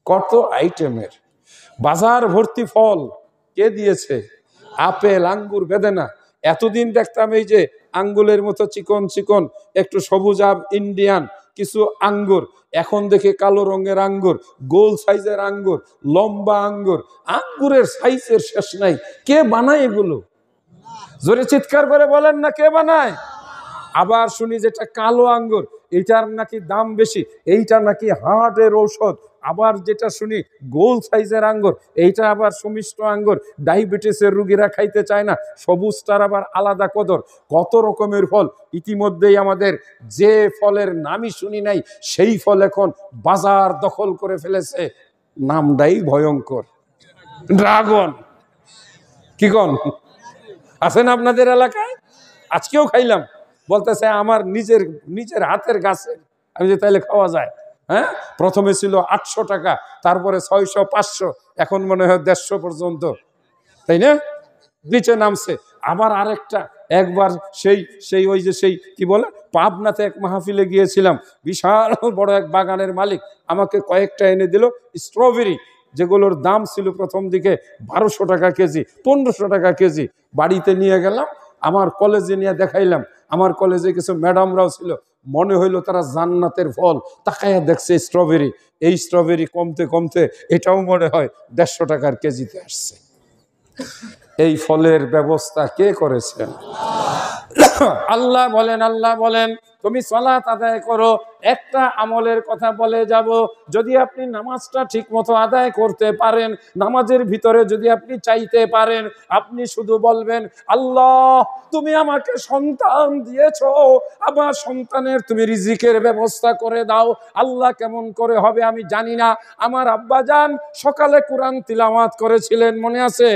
কত আইটেমের। বাজার ভর্তি ফল, কে দিয়েছে? আপেল, আঙ্গুর, বেদানা। এতদিন দেখতাম এই যে আঙ্গুলের মতো চিকন চিকন, একটু সবুজ ইন্ডিয়ান কিছু আঙ্গুর, এখন দেখে কালো রঙের আঙ্গুর, গোল সাইজের আঙ্গুর, লম্বা আঙ্গুর। আঙ্গুরের সাইজের শেষ নাই। কে বানায় এগুলো? জোরে চিৎকার করে বলেন না, কে বানায়? আবার শুনি যেটা কালো আঙ্গুর, এইটার নাকি দাম বেশি, এইটা নাকি হার্টের ঔষধ। আবার যেটা শুনি গোল সাইজের আঙ্গুর, এইটা আবার সুমিষ্ট আঙ্গুর, ডায়াবেটিসের রোগীরা খাইতে চায় না। সবুজটার আবার আলাদা কদর। কত রকমের ফল। ইতিমধ্যেই আমাদের যে ফলের নামই শুনি নাই, সেই ফল এখন বাজার দখল করে ফেলেছে। নামটাই ভয়ঙ্কর, ড্রাগন। কি কোন? আছেন আপনাদের এলাকায়? আজকেও খাইলাম, বলতেছে আমার নিজের হাতের গাছে। আমি যে তাইলে খাওয়া যায়? হ্যাঁ, প্রথমে ছিল 800 টাকা, তারপরে 600, 500, এখন মনে হয় 150 পর্যন্ত, তাই না? নিচে নামছে। আবার আরেকটা, একবার সেই ওই যে সেই কি বলে, পাবনাতে এক মাহফিলে গিয়েছিলাম। বিশাল বড় এক বাগানের মালিক আমাকে কয়েকটা এনে দিল স্ট্রবেরি, যেগুলোর দাম ছিল প্রথম দিকে 1200 টাকা কেজি, 1500 টাকা কেজি। বাড়িতে নিয়ে গেলাম, আমার কলেজে নিয়ে দেখাইলাম। আমার কলেজে কিছু ম্যাডামরাও ছিল, মনে হইলো তারা জান্নাতের ফল। তাকায়া দেখছে স্ট্রবেরি। এই স্ট্রবেরি কমতে কমতে এটাও মনে হয় 150 টাকার কেজিতে আসছে। এই ফলের ব্যবস্থা কে করেছেন? আল্লাহ বলেন, আল্লাহ বলেন তুমি সালাত আদায় করো। একটা আমলের কথা বলে যাব, যদি আপনি নামাজটা ঠিক মতো আদায় করতে পারেন, নামাজের ভিতরে যদি আপনি চাইতে পারেন, আপনি শুধু বলবেন, আল্লাহ তুমি আমাকে সন্তান দিয়েছো, আমার সন্তানের তুমি রিজিকের ব্যবস্থা করে দাও। আল্লাহ কেমন করে হবে আমি জানি না। আমার আব্বাজান সকালে কোরআন তিলাওয়াত করেছিলেন, মনে আছে?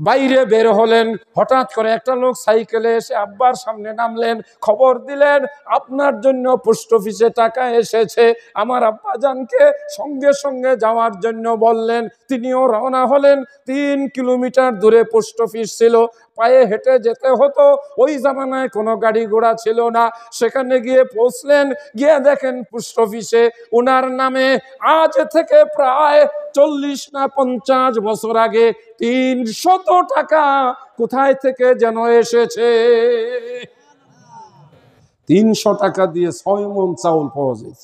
বাইরে বের হলেন, হঠাৎ করে একটা লোক সাইকেলে এসে আব্বার সামনে নামলেন, খবর দিলেন আপনার জন্য পোস্ট অফিসে টাকা এসেছে। আমার আব্বাজানকে সঙ্গে সঙ্গে যাওয়ার জন্য বললেন, তিনিও রওনা হলেন। 3 কিলোমিটার দূরে পোস্ট অফিস ছিল, পায়ে হেঁটে যেতে হতো। ওই জামানায় কোনো গাড়ি ঘোড়া ছিল না। সেখানে গিয়ে পৌঁছলেন, গিয়ে দেখেন পোস্ট অফিসে ওনার নামে আজ থেকে প্রায় 40 না 50 বছর আগে 300 টাকা কোথায় থেকে যেন এসেছে। 300 টাকা দিয়ে 6 মণ চাউল পাওয়া যেত।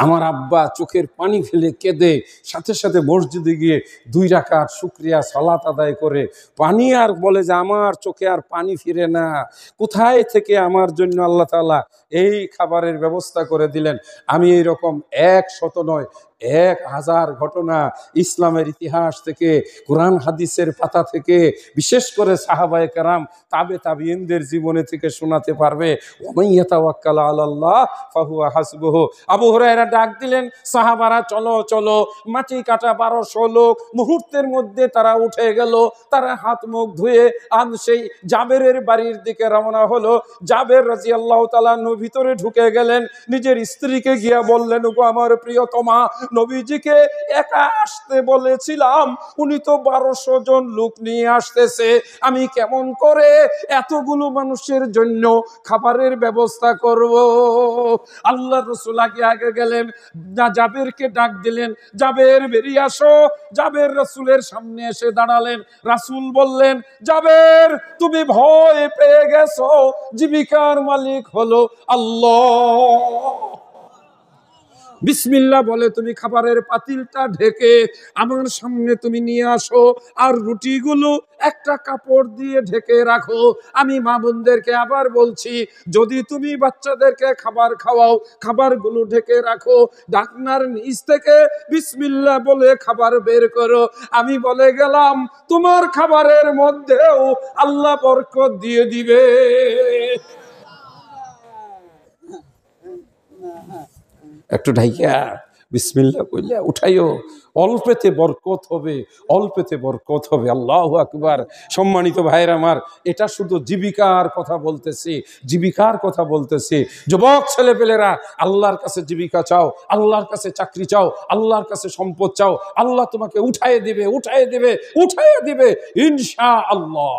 আমার আব্বা চোখের পানি ফেলে কেঁদে সাথে সাথে মসজিদে গিয়ে 2 রাকাত শুকরিয়া সালাত আদায় করে পানি, আর বলে যে আমার চোখে আর পানি ফিরে না, কোথায় থেকে আমার জন্য আল্লাহ তাআলা এই খাবারের ব্যবস্থা করে দিলেন। আমি এইরকম 100 নয় 1000 ঘটনা ইসলামের ইতিহাস থেকে, কোরআন হাদিসের পাতা থেকে, বিশেষ করে সাহাবায়ে কেরাম তাবে তাবিঈনদের জীবনে থেকে শোনাতে পারবে। ওমান ইয়াতাওয়াক্কাল আলাল্লাহ ফাহুয়া হাসবুহু। আবু হুরায়রা ডাক দিলেন, সাহাবারা চলো চলো। মাটি কাটা 1200 লোক, মুহূর্তের মধ্যে তারা উঠে গেল। তারা হাত মুখ ধুয়ে সেই জাবেরের বাড়ির দিকে রওনা হলো। জাবের রাদিয়াল্লাহু তাআলা ভিতরে ঢুকে গেলেন, নিজের স্ত্রীকে গিয়া বললেন, ওগো আমার প্রিয়তমা, নবীজিকে একা আসতে বলেছিলাম, উনি তো 1200 জন লোক নিয়ে আসতেছে, আমি কেমন করে এতগুলো মানুষের জন্য খাবারের ব্যবস্থা করব? আল্লাহ রাসূল আগে গেলেন, জাবেরকে ডাক দিলেন, জাবের বেরিয়ে আসো। জাবের রাসূলের সামনে এসে দাঁড়ালেন। রাসূল বললেন, জাবের তুমি ভয় পেয়ে গেছো, জীবিকার মালিক হলো আল্লাহ। বিসমিল্লাহ বলে তুমি খাবারের পাতিলটা ঢেকে আমার সামনে তুমি নিয়ে আসো, আর রুটিগুলো একটা কাপড় দিয়ে ঢেকে রাখো। আমি মা বোনদেরকে আবার বলছি, যদি তুমি বাচ্চাদেরকে খাবার খাওয়াও, খাবারগুলো ঢেকে রাখো, ঢাকনার নিচ থেকে বিসমিল্লাহ বলে খাবার বের করো। আমি বলে গেলাম তোমার খাবারের মধ্যেও আল্লাহ বরকত দিয়ে দিবে। একটু ঢাইকা বিসমিল্লাহ কইলা উঠাইও, অল্পেতে বরকত হবে, অল্পেতে বরকত হবে। আল্লাহু আকবার। সম্মানিত ভাইরা আমার, এটা শুধু জীবিকার কথা বলতেছি, জীবিকার কথা বলতেছি। যুবক ছেলেপেলেরা, আল্লাহর কাছে জীবিকা চাও, আল্লাহর কাছে চাকরি চাও, আল্লাহর কাছে সম্পদ চাও, আল্লাহ তোমাকে উঠাইয়ে দিবে, উঠাইয়ে দিবে, উঠাইয়ে দিবে ইনশাআল্লাহ।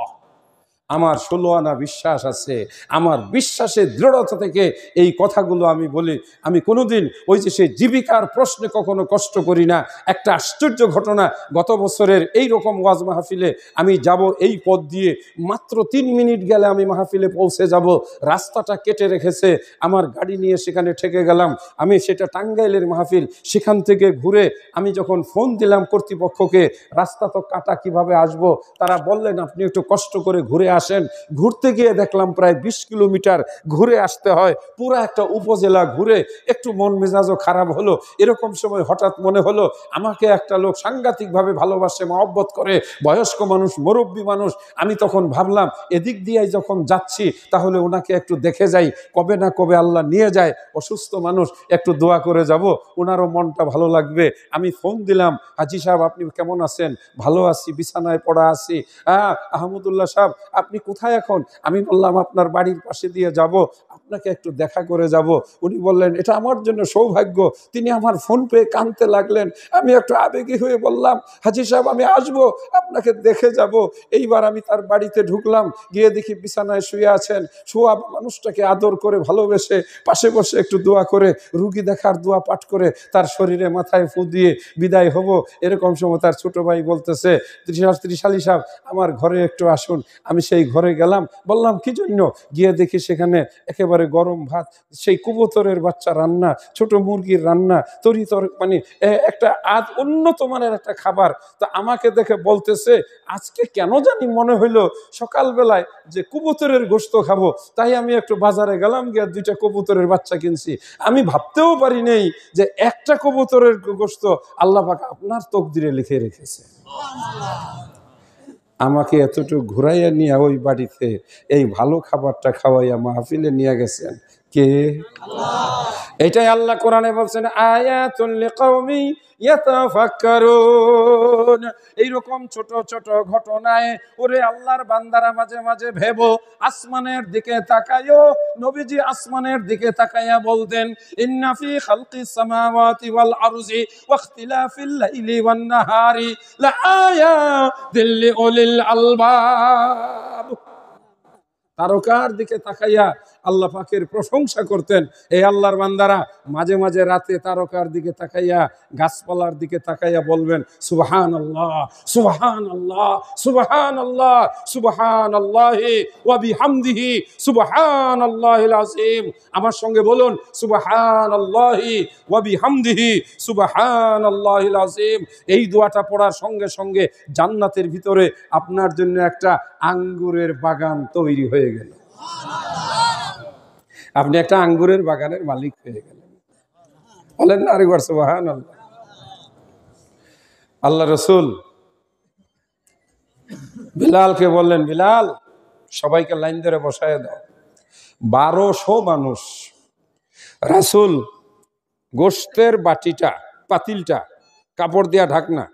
আমার 16 আনা বিশ্বাস আছে। আমার বিশ্বাসের দৃঢ়তা থেকে এই কথাগুলো আমি বলি। আমি কোনোদিন ওই যে সেই জীবিকার প্রশ্নে কখনো কষ্ট করি না। একটা আশ্চর্য ঘটনা, গত বছরের এই রকম ওয়াজ মাহফিলে আমি যাব, এই পথ দিয়ে মাত্র 3 মিনিট গেলে আমি মাহফিলে পৌঁছে যাব। রাস্তাটা কেটে রেখেছে, আমার গাড়ি নিয়ে সেখানে ঠেকে গেলাম। আমি সেটা টাঙ্গাইলের মাহফিল, সেখান থেকে ঘুরে আমি যখন ফোন দিলাম কর্তৃপক্ষকে, রাস্তা তো কাটা, কিভাবে আসব? তারা বললেন আপনি একটু কষ্ট করে ঘুরে আসেন। ঘুরতে গিয়ে দেখলাম প্রায় 20 কিলোমিটার ঘুরে আসতে হয়। পুরা একটা উপজেলা ঘুরে একটু মন মেজাজও খারাপ হলো। এরকম সময় হঠাৎ মনে হলো আমাকে একটা লোক সাংঘাতিকভাবে ভালোবাসে, মহব্বত করে, বয়স্ক মানুষ, মুরব্বী মানুষ। আমি তখন ভাবলাম এদিক দিয়ে যখন যাচ্ছি তাহলে ওনাকে একটু দেখে যাই, কবে না কবে আল্লাহ নিয়ে যায়, অসুস্থ মানুষ, একটু দোয়া করে যাব, ওনারও মনটা ভালো লাগবে। আমি ফোন দিলাম, হাজি সাহেব আপনি কেমন আছেন? ভালো আছি, বিছানায় পড়া আছি। আহমদুল্লাহ সাহেব আপনি কোথায় এখন? আমি বললাম আপনার বাড়ির পাশে দিয়ে যাব, আপনাকে একটু দেখা করে যাব। উনি বললেন এটা আমার জন্য সৌভাগ্য। তিনি আমার ফোন পেয়ে কাঁদতে লাগলেন। আমি একটু আবেগী হয়ে বললাম হাজি সাহেব আমি আসবো, আপনাকে দেখে যাব। এইবার আমি তার বাড়িতে ঢুকলাম, গিয়ে দেখি বিছানায় শুয়ে আছেন। শোয়া মানুষটাকে আদর করে ভালোবেসে পাশে বসে একটু দোয়া করে, রুগী দেখার দোয়া পাঠ করে তার শরীরে মাথায় ফু দিয়ে বিদায় হব। এরকম সময় তার ছোট ভাই বলতেছে, ত্রিশালী সাহেব আমার ঘরে একটু আসুন। আমি সেই ঘরে গেলাম, বললাম কি জন্য? গিয়ে দেখি সেখানে একেবারে গরম ভাত, সেই কবুতরের বাচ্চা রান্না, ছোট মুরগির রান্না, মানে একটা উন্নত মানের একটা খাবার। তা আমাকে দেখে বলতেছে আজকে কেন জানি মনে হইলো সকালবেলায় যে কবুতরের গোশত খাবো, তাই আমি একটু বাজারে গেলাম, গিয়ে 2টা কবুতরের বাচ্চা কিনছি। আমি ভাবতেও পারি নেই যে একটা কবুতরের গোশত আল্লাহ পাক আপনার তকদিরে লিখে রেখেছে। আমাকে এতটুকু ঘুরাইয়া নিয়ে ওই বাড়িতে এই ভালো খাবারটা খাওয়াইয়া মাহফিলে নিয়ে গেছেন। কে? এটাই আল্লাহ কোরআনে বলছেন, আয়াতুল লিকাউমি ইয়াতাফাক্কারুন। এইরকম ছোট ছোট ঘটনায় ওরে আল্লাহর বান্দারা মাঝে মাঝে ভেবো, আসমানের দিকে তাকায়ো। নবীজি আসমানের দিকে তাকাইয়া বলতেন, ইন্না ফি খালকিস সামাওয়াতি ওয়াল আরজি ওয়া ইখতিলাফিল লাইলি ওয়ান নাহারি লাআয়াতিল লিউলিল আলবাব। তারকার দিকে তাকাইয়া আল্লাহ পাকের প্রশংসা করতেন। এই আল্লাহর বান্দারা মাঝে মাঝে রাতে তারকার দিকে তাকাইয়া, গাছপালার দিকে তাকাইয়া বলবেন, সুবহানাল্লাহ সুবহানাল্লাহ সুবহানাল্লাহ সুবহানাল্লাহি ওয়া বিহামদিহি সুবহানাল্লাহিল আযীম। আমার সঙ্গে বলুন, সুবহানাল্লাহি ওয়া বিহামদিহি সুবহানাল্লাহিল আযীম। এই দোয়াটা পড়ার সঙ্গে সঙ্গে জান্নাতের ভিতরে আপনার জন্য একটা আঙ্গুরের বাগান তৈরি হয়ে গেল। আপনি একটা আঙ্গুরের বাগানের মালিক হয়ে গেলেন। বলেন না আরেকবার সুবহানাল্লাহ। আল্লাহ রসুল বিলালকে বললেন, বিলাল সবাইকে লাইন ধরে বসায় দাও। 1200 মানুষ। রাসূল গোশতের বাটিটা, পাতিলটা কাপড় দিয়া ঢাকনা,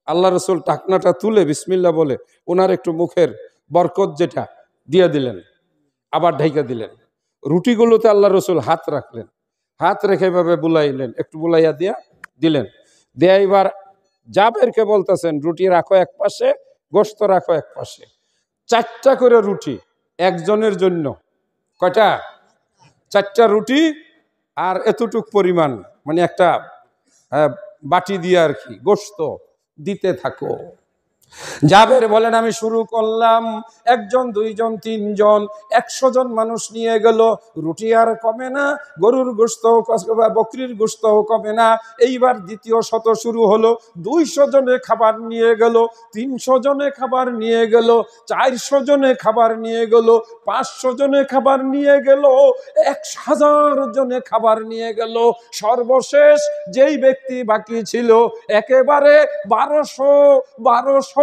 আল্লাহ রসুল ঢাকনাটা তুলে বিসমিল্লাহ বলে ওনার একটু মুখের বরকত যেটা দিয়ে দিলেন, আবার ঢাইকা দিলেন। রুটিগুলোতে আল্লাহ রসুল হাত রাখলেন, হাত রেখে এভাবে বুলাইলেন, একটু বুলাইয়া দিয়া দিলেন। দিয়ে এবার জাবেরকে বলতেছেন, রুটি রাখো এক পাশে, গোশত রাখো এক পাশে। 4টা করে রুটি একজনের জন্য। কয়টা? 4টা রুটি আর এতটুক পরিমাণ, মানে একটা বাটি দিয়ে আর কি গোশত দিতে থাকো। জাবের বলেন, আমি শুরু করলাম, 1 জন 2 জন 3 জন 100 জন মানুষ নিয়ে গেল। রুটি আর কমে না, গরুর গোশত বকরির গোশত কমে না। এইবার দ্বিতীয় শত শুরু হলো। 200 জনে খাবার নিয়ে গেল, 300 জনে খাবার নিয়ে গেল, 400 জনে খাবার নিয়ে গেল, 500 জনে খাবার নিয়ে গেল, 1000 জনে খাবার নিয়ে গেল। সর্বশেষ যেই ব্যক্তি বাকি ছিল, একেবারে 1200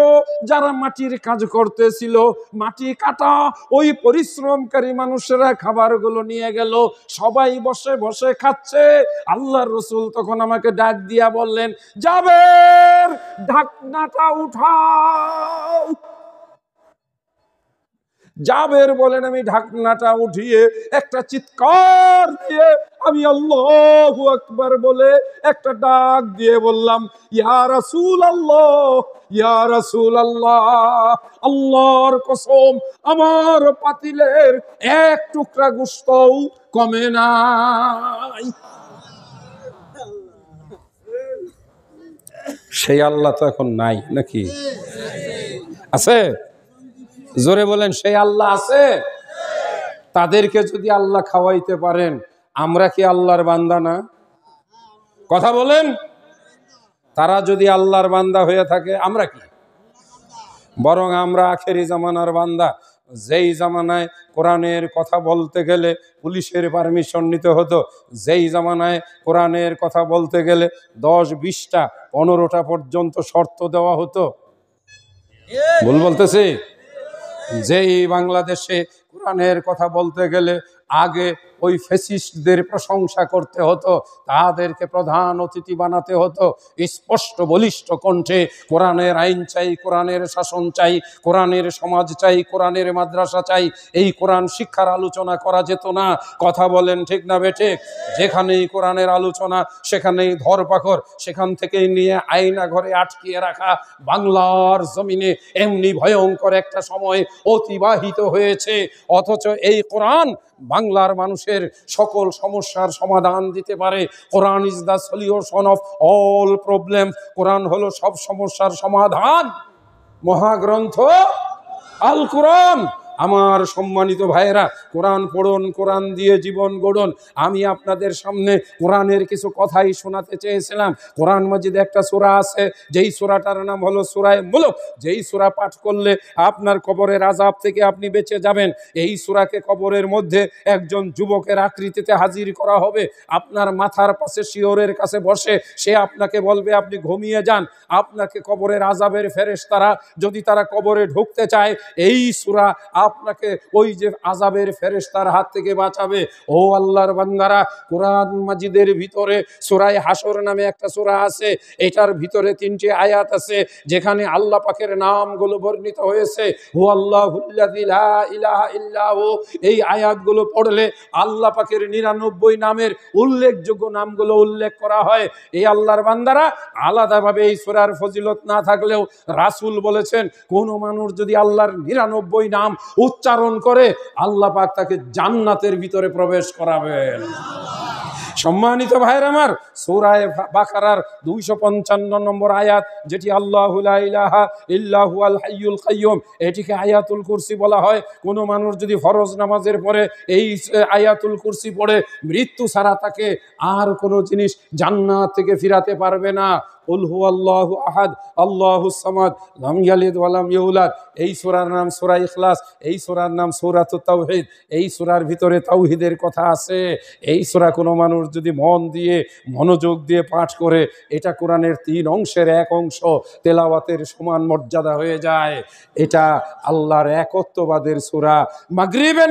যারা মাটির কাজ করতেছিল, মাটি কাটা ওই পরিশ্রমকারী মানুষেরা খাবারগুলো নিয়ে গেল। সবাই বসে বসে খাচ্ছে। আল্লাহর রাসূল তখন আমাকে ডাক দিয়া বললেন, জাবের ঢাকনাটা উঠাও। জাবের বলেন, আমি ঢাকনাটা উঠিয়ে একটা চিৎকার দিয়ে আমি আল্লাহু আকবার বলে একটা ডাক দিয়ে বললাম, ইয়া রাসূলুল্লাহ ইয়া রাসূলুল্লাহ, আল্লাহর কসম আমার পাতিলের এক টুকরা গোশতও কমে নাই। সেই আল্লাহ তো এখন নাই নাকি? আছে? জোরে বলেন, সেই আল্লাহ আছে? তাদেরকে যদি আল্লাহ খাওয়াইতে পারেন, আমরা কি আল্লাহর বান্দা না? কথা বলেন। তারা যদি আল্লাহর বান্দা হয়ে থাকে, আমরা কি? বরং আমরা আখেরি জামানার বান্দা। যেই জামানায় কোরআনের কথা বলতে গেলে পুলিশের পারমিশন নিতে হতো, যেই জামানায় কোরআনের কথা বলতে গেলে 10, 20টা 15টা পর্যন্ত শর্ত দেওয়া হতো। ভুল বলতেছি? যেই বাংলাদেশে কোরআনের কথা বলতে গেলে আগে ওই ফ্যাসিস্টদের প্রশংসা করতে হতো, তাদেরকে প্রধান অতিথি বানাতে হতো, স্পষ্ট বলিষ্ঠ কণ্ঠে কোরআনের আইন চাই, কোরআনের শাসন চাই, কোরআনের সমাজ চাই, কোরআনের মাদ্রাসা চাই, এই কোরআন শিক্ষার আলোচনা করা যেত না। কথা বলেন ঠিক না বেঠিক? যেখানেই কোরআনের আলোচনা সেখানেই ধরপাকড়, সেখান থেকেই নিয়ে আয়না ঘরে আটকিয়ে রাখা। বাংলার জমিনে এমনি ভয়ঙ্কর একটা সময় অতিবাহিত হয়েছে, অথচ এই কোরআন বাংলার মানুষের সকল সমস্যার সমাধান দিতে পারে। Quran is the solution of all problem. কোরআন হলো সব সমস্যার সমাধান। মহাগ্রন্থ আল কোরআন। আমার সম্মানিত ভাইয়েরা, কোরআন পড়ুন, কোরআন দিয়ে জীবন গড়ুন। আমি আপনাদের সামনে কোরআনের কিছু কথাই শোনাতে চেয়েছিলাম। কোরআন মাজিদে একটা সূরা আছে, যেই সূরাটার নাম হলো সূরা মুলক। যেই সূরা পাঠ করলে আপনার কবরের আযাব থেকে আপনি বেঁচে যাবেন। এই সূরাকে কবরের মধ্যে একজন যুবকের আকৃতিতে হাজির করা হবে, আপনার মাথার পাশে শিয়রের কাছে বসে সে আপনাকে বলবে আপনি ঘুমিয়ে যান। আপনাকে কবরের আযাবের ফেরেশতারা যদি তারা কবরে ঢুকতে চায়, এই সূরা আপনাকে ওই যে আযাবের ফেরেশতার হাত থেকে বাঁচাবে। ও আল্লাহর বান্দারা, কোরআন মাজিদের ভিতরে সূরা হাসর নামে একটা সূরা আছে, এটার ভিতরে 3টি আয়াত আছে যেখানে আল্লাহ পাকের নামগুলো বর্ণিত হয়েছে। হুয়াল্লাহুল্লাযী লা ইলাহা ইল্লা হু। এই আয়াতগুলো পড়লে আল্লাহ পাকের 99 নামের উল্লেখযোগ্য নামগুলো উল্লেখ করা হয়। এই আল্লাহর বান্দারা, আলাদাভাবে এই সূরার ফজিলত না থাকলেও রাসূল বলেছেন, কোন মানুষ যদি আল্লাহর 99 নাম উচ্চারণ করে আল্লাহ পাক তাকে জান্নাতের ভিতরে প্রবেশ করাবেন। সম্মানিত ভাইয়ের আমার, সূরা বাকারার 255 নম্বর আয়াত, যেটি আল্লাহু লা ইলাহা ইল্লা হুয়াল হাইয়ুল কাইয়্যুম, এটিকে আয়াতুল কুরসি বলা হয়। কোন মানুষ যদি ফরজ নামাজের পরে এই আয়াতুল কুরসি পড়ে মৃত্যু ছাড়া তাকে আর কোনো জিনিস জান্নাত থেকে ফিরাতে পারবে না। কুল হুয়াল্লাহু আহাদ আল্লাহুস সামাদ লাম ইয়ালিদ ওয়া লাম ইউলাদ। এই সূরার নাম সূরা ইখলাস, এই সূরার নাম সূরাতুত তাওহীদ। এই সূরার ভিতরে তাওহীদের কথা আছে। এই সূরা কোনো মানুষ যদি মন দিয়ে মনোযোগ দিয়ে পাঠ করে, এটা কোরআনের 3 অংশের 1 অংশ তেলাওয়াতের সমান মর্যাদা হয়ে যায়। এটা আল্লাহর একত্ববাদের সূরা। মাগরিবের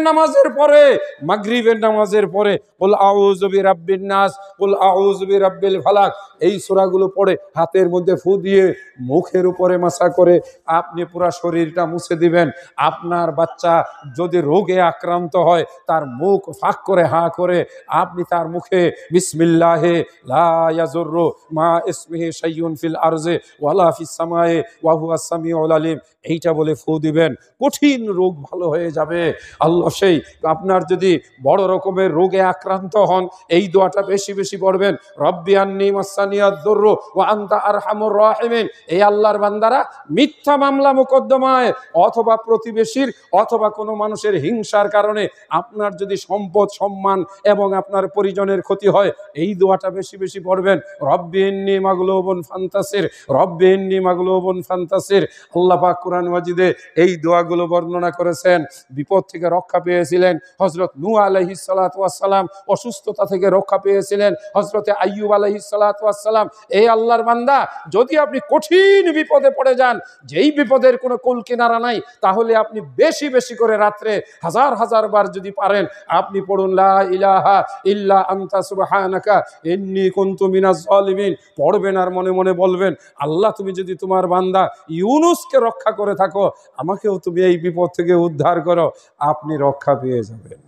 নামাজের পরে কুল আউযু বিরাব্বিন নাস, কুল আউযু বিরাব্বিল ফালাক, এই সূরাগুলো পড়ে হাতের মধ্যে ফু দিয়ে মুখের উপরে মাসা করে আপনি পুরা শরীরটা মুছে দিবেন। আপনার বাচ্চা যদি রোগে আক্রান্ত হয়, তার মুখ ফাঁক করে হা করে আপনি তার মুখে বিসমিল্লাহে লা ইয়াজুররু মা ইসমিহি শাইউন ফিল আরজি ওয়ালা ফিস সামায়ে ওয়া হুয়াস সামিউল আলিম, এইটা বলে ফু দিবেন। কঠিন রোগ ভালো হয়ে যাবে। আল্লাহ সেই আপনার যদি বড় রকমের রোগে আক্রান্ত হন, এই দোয়াটা বেশি বেশি পড়বেন। রব্বি আন্নী মাসানিয়াদ দুররু ওয়া আনতা আরহামুর রাহিমিন। এই আল্লাহর বান্দারা, মিথ্যা মামলা মোকদ্দমায় অথবা প্রতিবেশীর অথবা কোনো মানুষের হিংসার কারণে আপনার যদি সম্পদ, সম্মান এবং আপনার পরিজনের ক্ষতি হয়, এই দোয়াটা বেশি বেশি পড়বেন। রব্বি ইন্নী মাগলুবুন ফান্তাসির, রব্বি ইন্নী মাগলুবুন ফান্তাসির। আল্লাহ পাক কোরআন মাজিদে এই দোয়াগুলো বর্ণনা করেছেন। বিপদ থেকে রক্ষা পেয়েছিলেন হযরত নূহ আলাইহিস সালাতু ওয়াস সালাম, অসুস্থতা থেকে রক্ষা পেয়েছিলেন হযরত আইয়ুব আলাইহিস সালাতু ওয়াস সালাম। এই আল্লাহর বান্দা, যদি আপনি কঠিন বিপদে পড়ে যান, যেই বিপদের কোনো কুল কিনারা নাই, তাহলে আপনি বেশি বেশি করে রাত্রে হাজার হাজার বার যদি পারেন আপনি পড়ুন লা ইলাহা ইল্লা আনতা সুবহানাকা ইন্নী কুনতু মিনাজ জালিমিন। পড়বেন আর মনে মনে বলবেন, আল্লাহ তুমি যদি তোমার বান্দা ইউনুসকে রক্ষা করে থাকো, আমাকেও তুমি এই বিপদ থেকে উদ্ধার করো। আপনি রক্ষা পেয়ে যাবেন।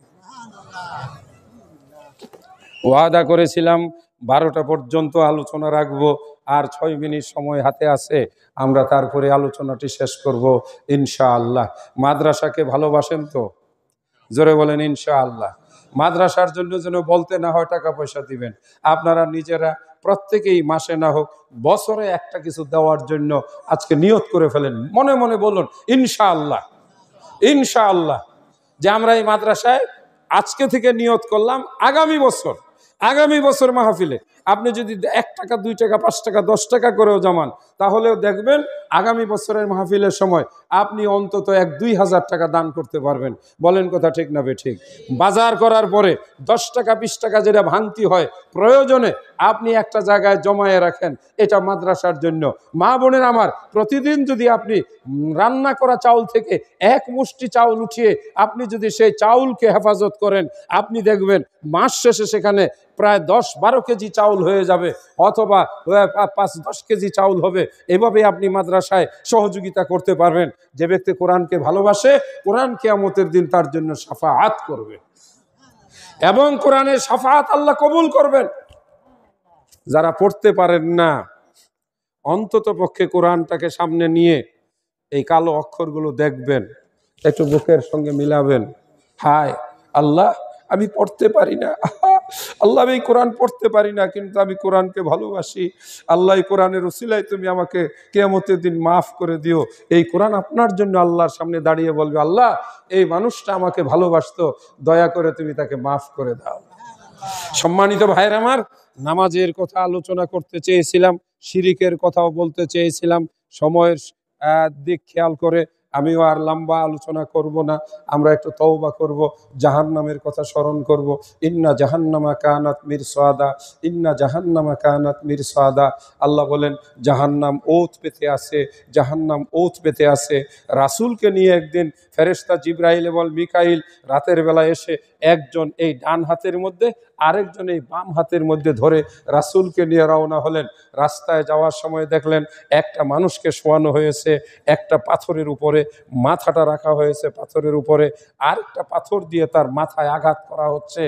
ওয়াদা করেছিলাম 12টা পর্যন্ত আলোচনা রাখবো, আর 6 মিনিট সময় হাতে আছে, আমরা তারপরে আলোচনাটি শেষ করব ইনশাআল্লাহ। মাদ্রাসাকে ভালোবাসেন তো? জোরে বলেন ইনশাআল্লাহ। মাদ্রাসার জন্য যেন বলতে না হয় টাকা পয়সা দিবেন, আপনারা নিজেরা প্রত্যেকেই মাসে না হোক বছরে একটা কিছু দেওয়ার জন্য আজকে নিয়ত করে ফেলেন। মনে মনে বলুন ইনশাআল্লাহ, ইনশাআল্লাহ, যে আমরা এই মাদ্রাসায় আজকে থেকে নিয়ত করলাম আগামী বছর মাহফিলে আপনি যদি 1 টাকা 2 টাকা 5 টাকা 10 টাকা করেও জমান, তাহলেও দেখবেন আগামী বছরের মাহফিলের সময় আপনি অন্তত 1-2 হাজার টাকা দান করতে পারবেন। বলেন কথা ঠিক না বেঠিক? বাজার করার পরে 10 টাকা 20 টাকা যেটা ভাঙতি হয়, প্রয়োজনে আপনি একটা জায়গায় জমায়ে রাখেন, এটা মাদ্রাসার জন্য। মা বোনের আমার, প্রতিদিন যদি আপনি রান্না করা চাউল থেকে 1 মুষ্টি চাউল উঠিয়ে আপনি যদি সেই চাউলকে হেফাজত করেন, আপনি দেখবেন মাস শেষে সেখানে প্রায় 10-12 কেজি চাউল হয়ে যাবে, অথবা 5-10 কেজি চাউল হবে। এভাবে আপনি মাদ্রাসায় সহযোগিতা করতে পারবেন। যে ব্যক্তি কোরআনকে ভালোবাসে, কোরআন কিয়ামতের দিন তার জন্য শাফাআত করবে এবং কোরআনের শাফাআত আল্লাহ কবুল করবেন। যারা পড়তে পারেন না, অন্তত পক্ষে কোরআনটাকে সামনে নিয়ে এই কালো অক্ষরগুলো দেখবেন, একটু বুকের সঙ্গে মিলাবেন। হায় আল্লাহ, আমি পড়তে পারি না, আল্লাহ আমি কোরআন পড়তে পারি না, কিন্তু আমি কোরআনকে ভালোবাসি। আল্লাহ এই কোরআনের উসিলায় তুমি আমাকে কিয়ামতের দিন মাফ করে দিও। এই কোরআন আপনার জন্য আল্লাহর সামনে দাঁড়িয়ে বলবে, আল্লাহ এই মানুষটা আমাকে ভালোবাসতো, দয়া করে তুমি তাকে মাফ করে দাও। সম্মানিত ভাইয়ের আমার, নামাজের কথা আলোচনা করতে চেয়েছিলাম, শিরিকের কথাও বলতে চেয়েছিলাম। সময়ের দিক খেয়াল করে আমিও আর লম্বা আলোচনা করব না, আমরা একটু তওবা করব, জাহান্নামের কথা স্মরণ করব। ইন্না জাহান্নামা কানাত মিরসাদা, ইন্না জাহান্নামা কানাত মিরসাদা। আল্লাহ বলেন জাহান্নাম ওত পেতে আছে, জাহান্নাম ওত পেতে আছে। রাসূলকে নিয়ে একদিন ফেরেশতা জিবরাইল এবং মিকাইল রাতের বেলা এসে একজন এই ডান হাতের মধ্যে, আরেকজন এই বাম হাতের মধ্যে ধরে রাসূলকে নিয়ে রওনা হলেন। রাস্তায় যাওয়ার সময় দেখলেন একটা মানুষকে শোয়ানো হয়েছে একটা পাথরের উপরে, মাথাটা রাখা হয়েছে পাথরের উপরে, আরেকটা পাথর দিয়ে তার মাথায় আঘাত করা হচ্ছে।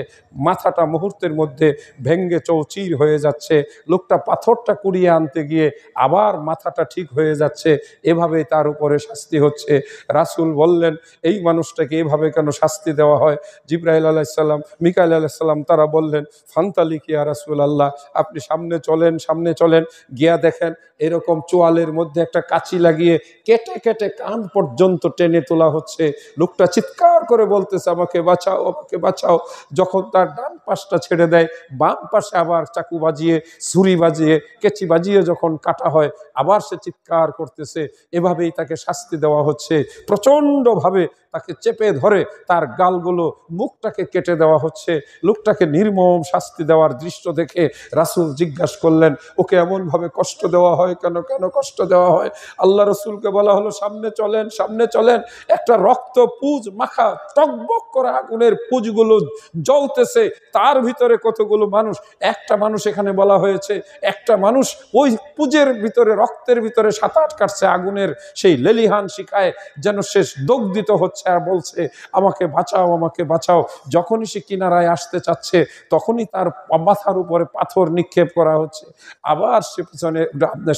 মাথাটা মুহূর্তের মধ্যে ভেঙ্গে চৌচির হয়ে যাচ্ছে। লোকটা পাথরটা কুড়িয়ে আনতে গিয়ে আবার মাথাটা ঠিক হয়ে যাচ্ছে। এভাবেই তার উপরে শাস্তি হচ্ছে। রাসূল বললেন এই মানুষটাকে এভাবে কেন শাস্তি দেওয়া হয়? জিবরাইল আলাইহিস সালাম, মিকাইল আলাইহিস সালাম তারা বললেন ফান্তালিক ইয়া রাসূলুল্লাহ, আপনি সামনে চলেন, সামনে চলেন। গিয়া দেখেন এরকম চোয়ালের মধ্যে একটা কাঁচি লাগিয়ে কেটে কেটে কান পর্যন্ত টেনে তোলা হচ্ছে। লোকটা চিৎকার করে বলতেছে আমাকে বাঁচাও, আমাকে বাঁচাও। যখন তার ডান পাশটা ছেড়ে দেয়, বাম পাশে আবার চাকু বাজিয়ে, ছুরি বাজিয়ে, কেচি বাজিয়ে যখন কাটা হয়, আবার সে চিৎকার করতেছে। এভাবেই তাকে শাস্তি দেওয়া হচ্ছে। প্রচণ্ডভাবে তাকে চেপে ধরে তার গালগুলো, মুখটাকে কেটে দেওয়া হচ্ছে। লোকটাকে নির্মম শাস্তি দেওয়ার দৃশ্য দেখে রাসূল জিজ্ঞাসা করলেন ওকে এমনভাবে কষ্ট দেওয়া হয় কেন, কেন কষ্ট দেওয়া হয়? আল্লাহ রসুলকে বলা হলো সামনে চলেন, সামনে চলেন। একটা রক্ত পুঁজ মাখা টকবক করা আগুনের পুঁজগুলো জ্বলতেছে, তার ভিতরে কতগুলো মানুষ। একটা মানুষ এখানে বলা হয়েছে, একটা মানুষ ওই পুঁজের ভিতরে, রক্তের ভিতরে সাঁতার কাটছে আগুনের সেই লেলিহান শিখায়, যেন সে দগ্ধিত হচ্ছে আর বলছে আমাকে বাঁচাও, আমাকে বাঁচাও। যখনই সে কিনারায় আসতে চাচ্ছে তখনই তার মাথার উপরে পাথর নিক্ষেপ করা হচ্ছে, আবার সে পিছনে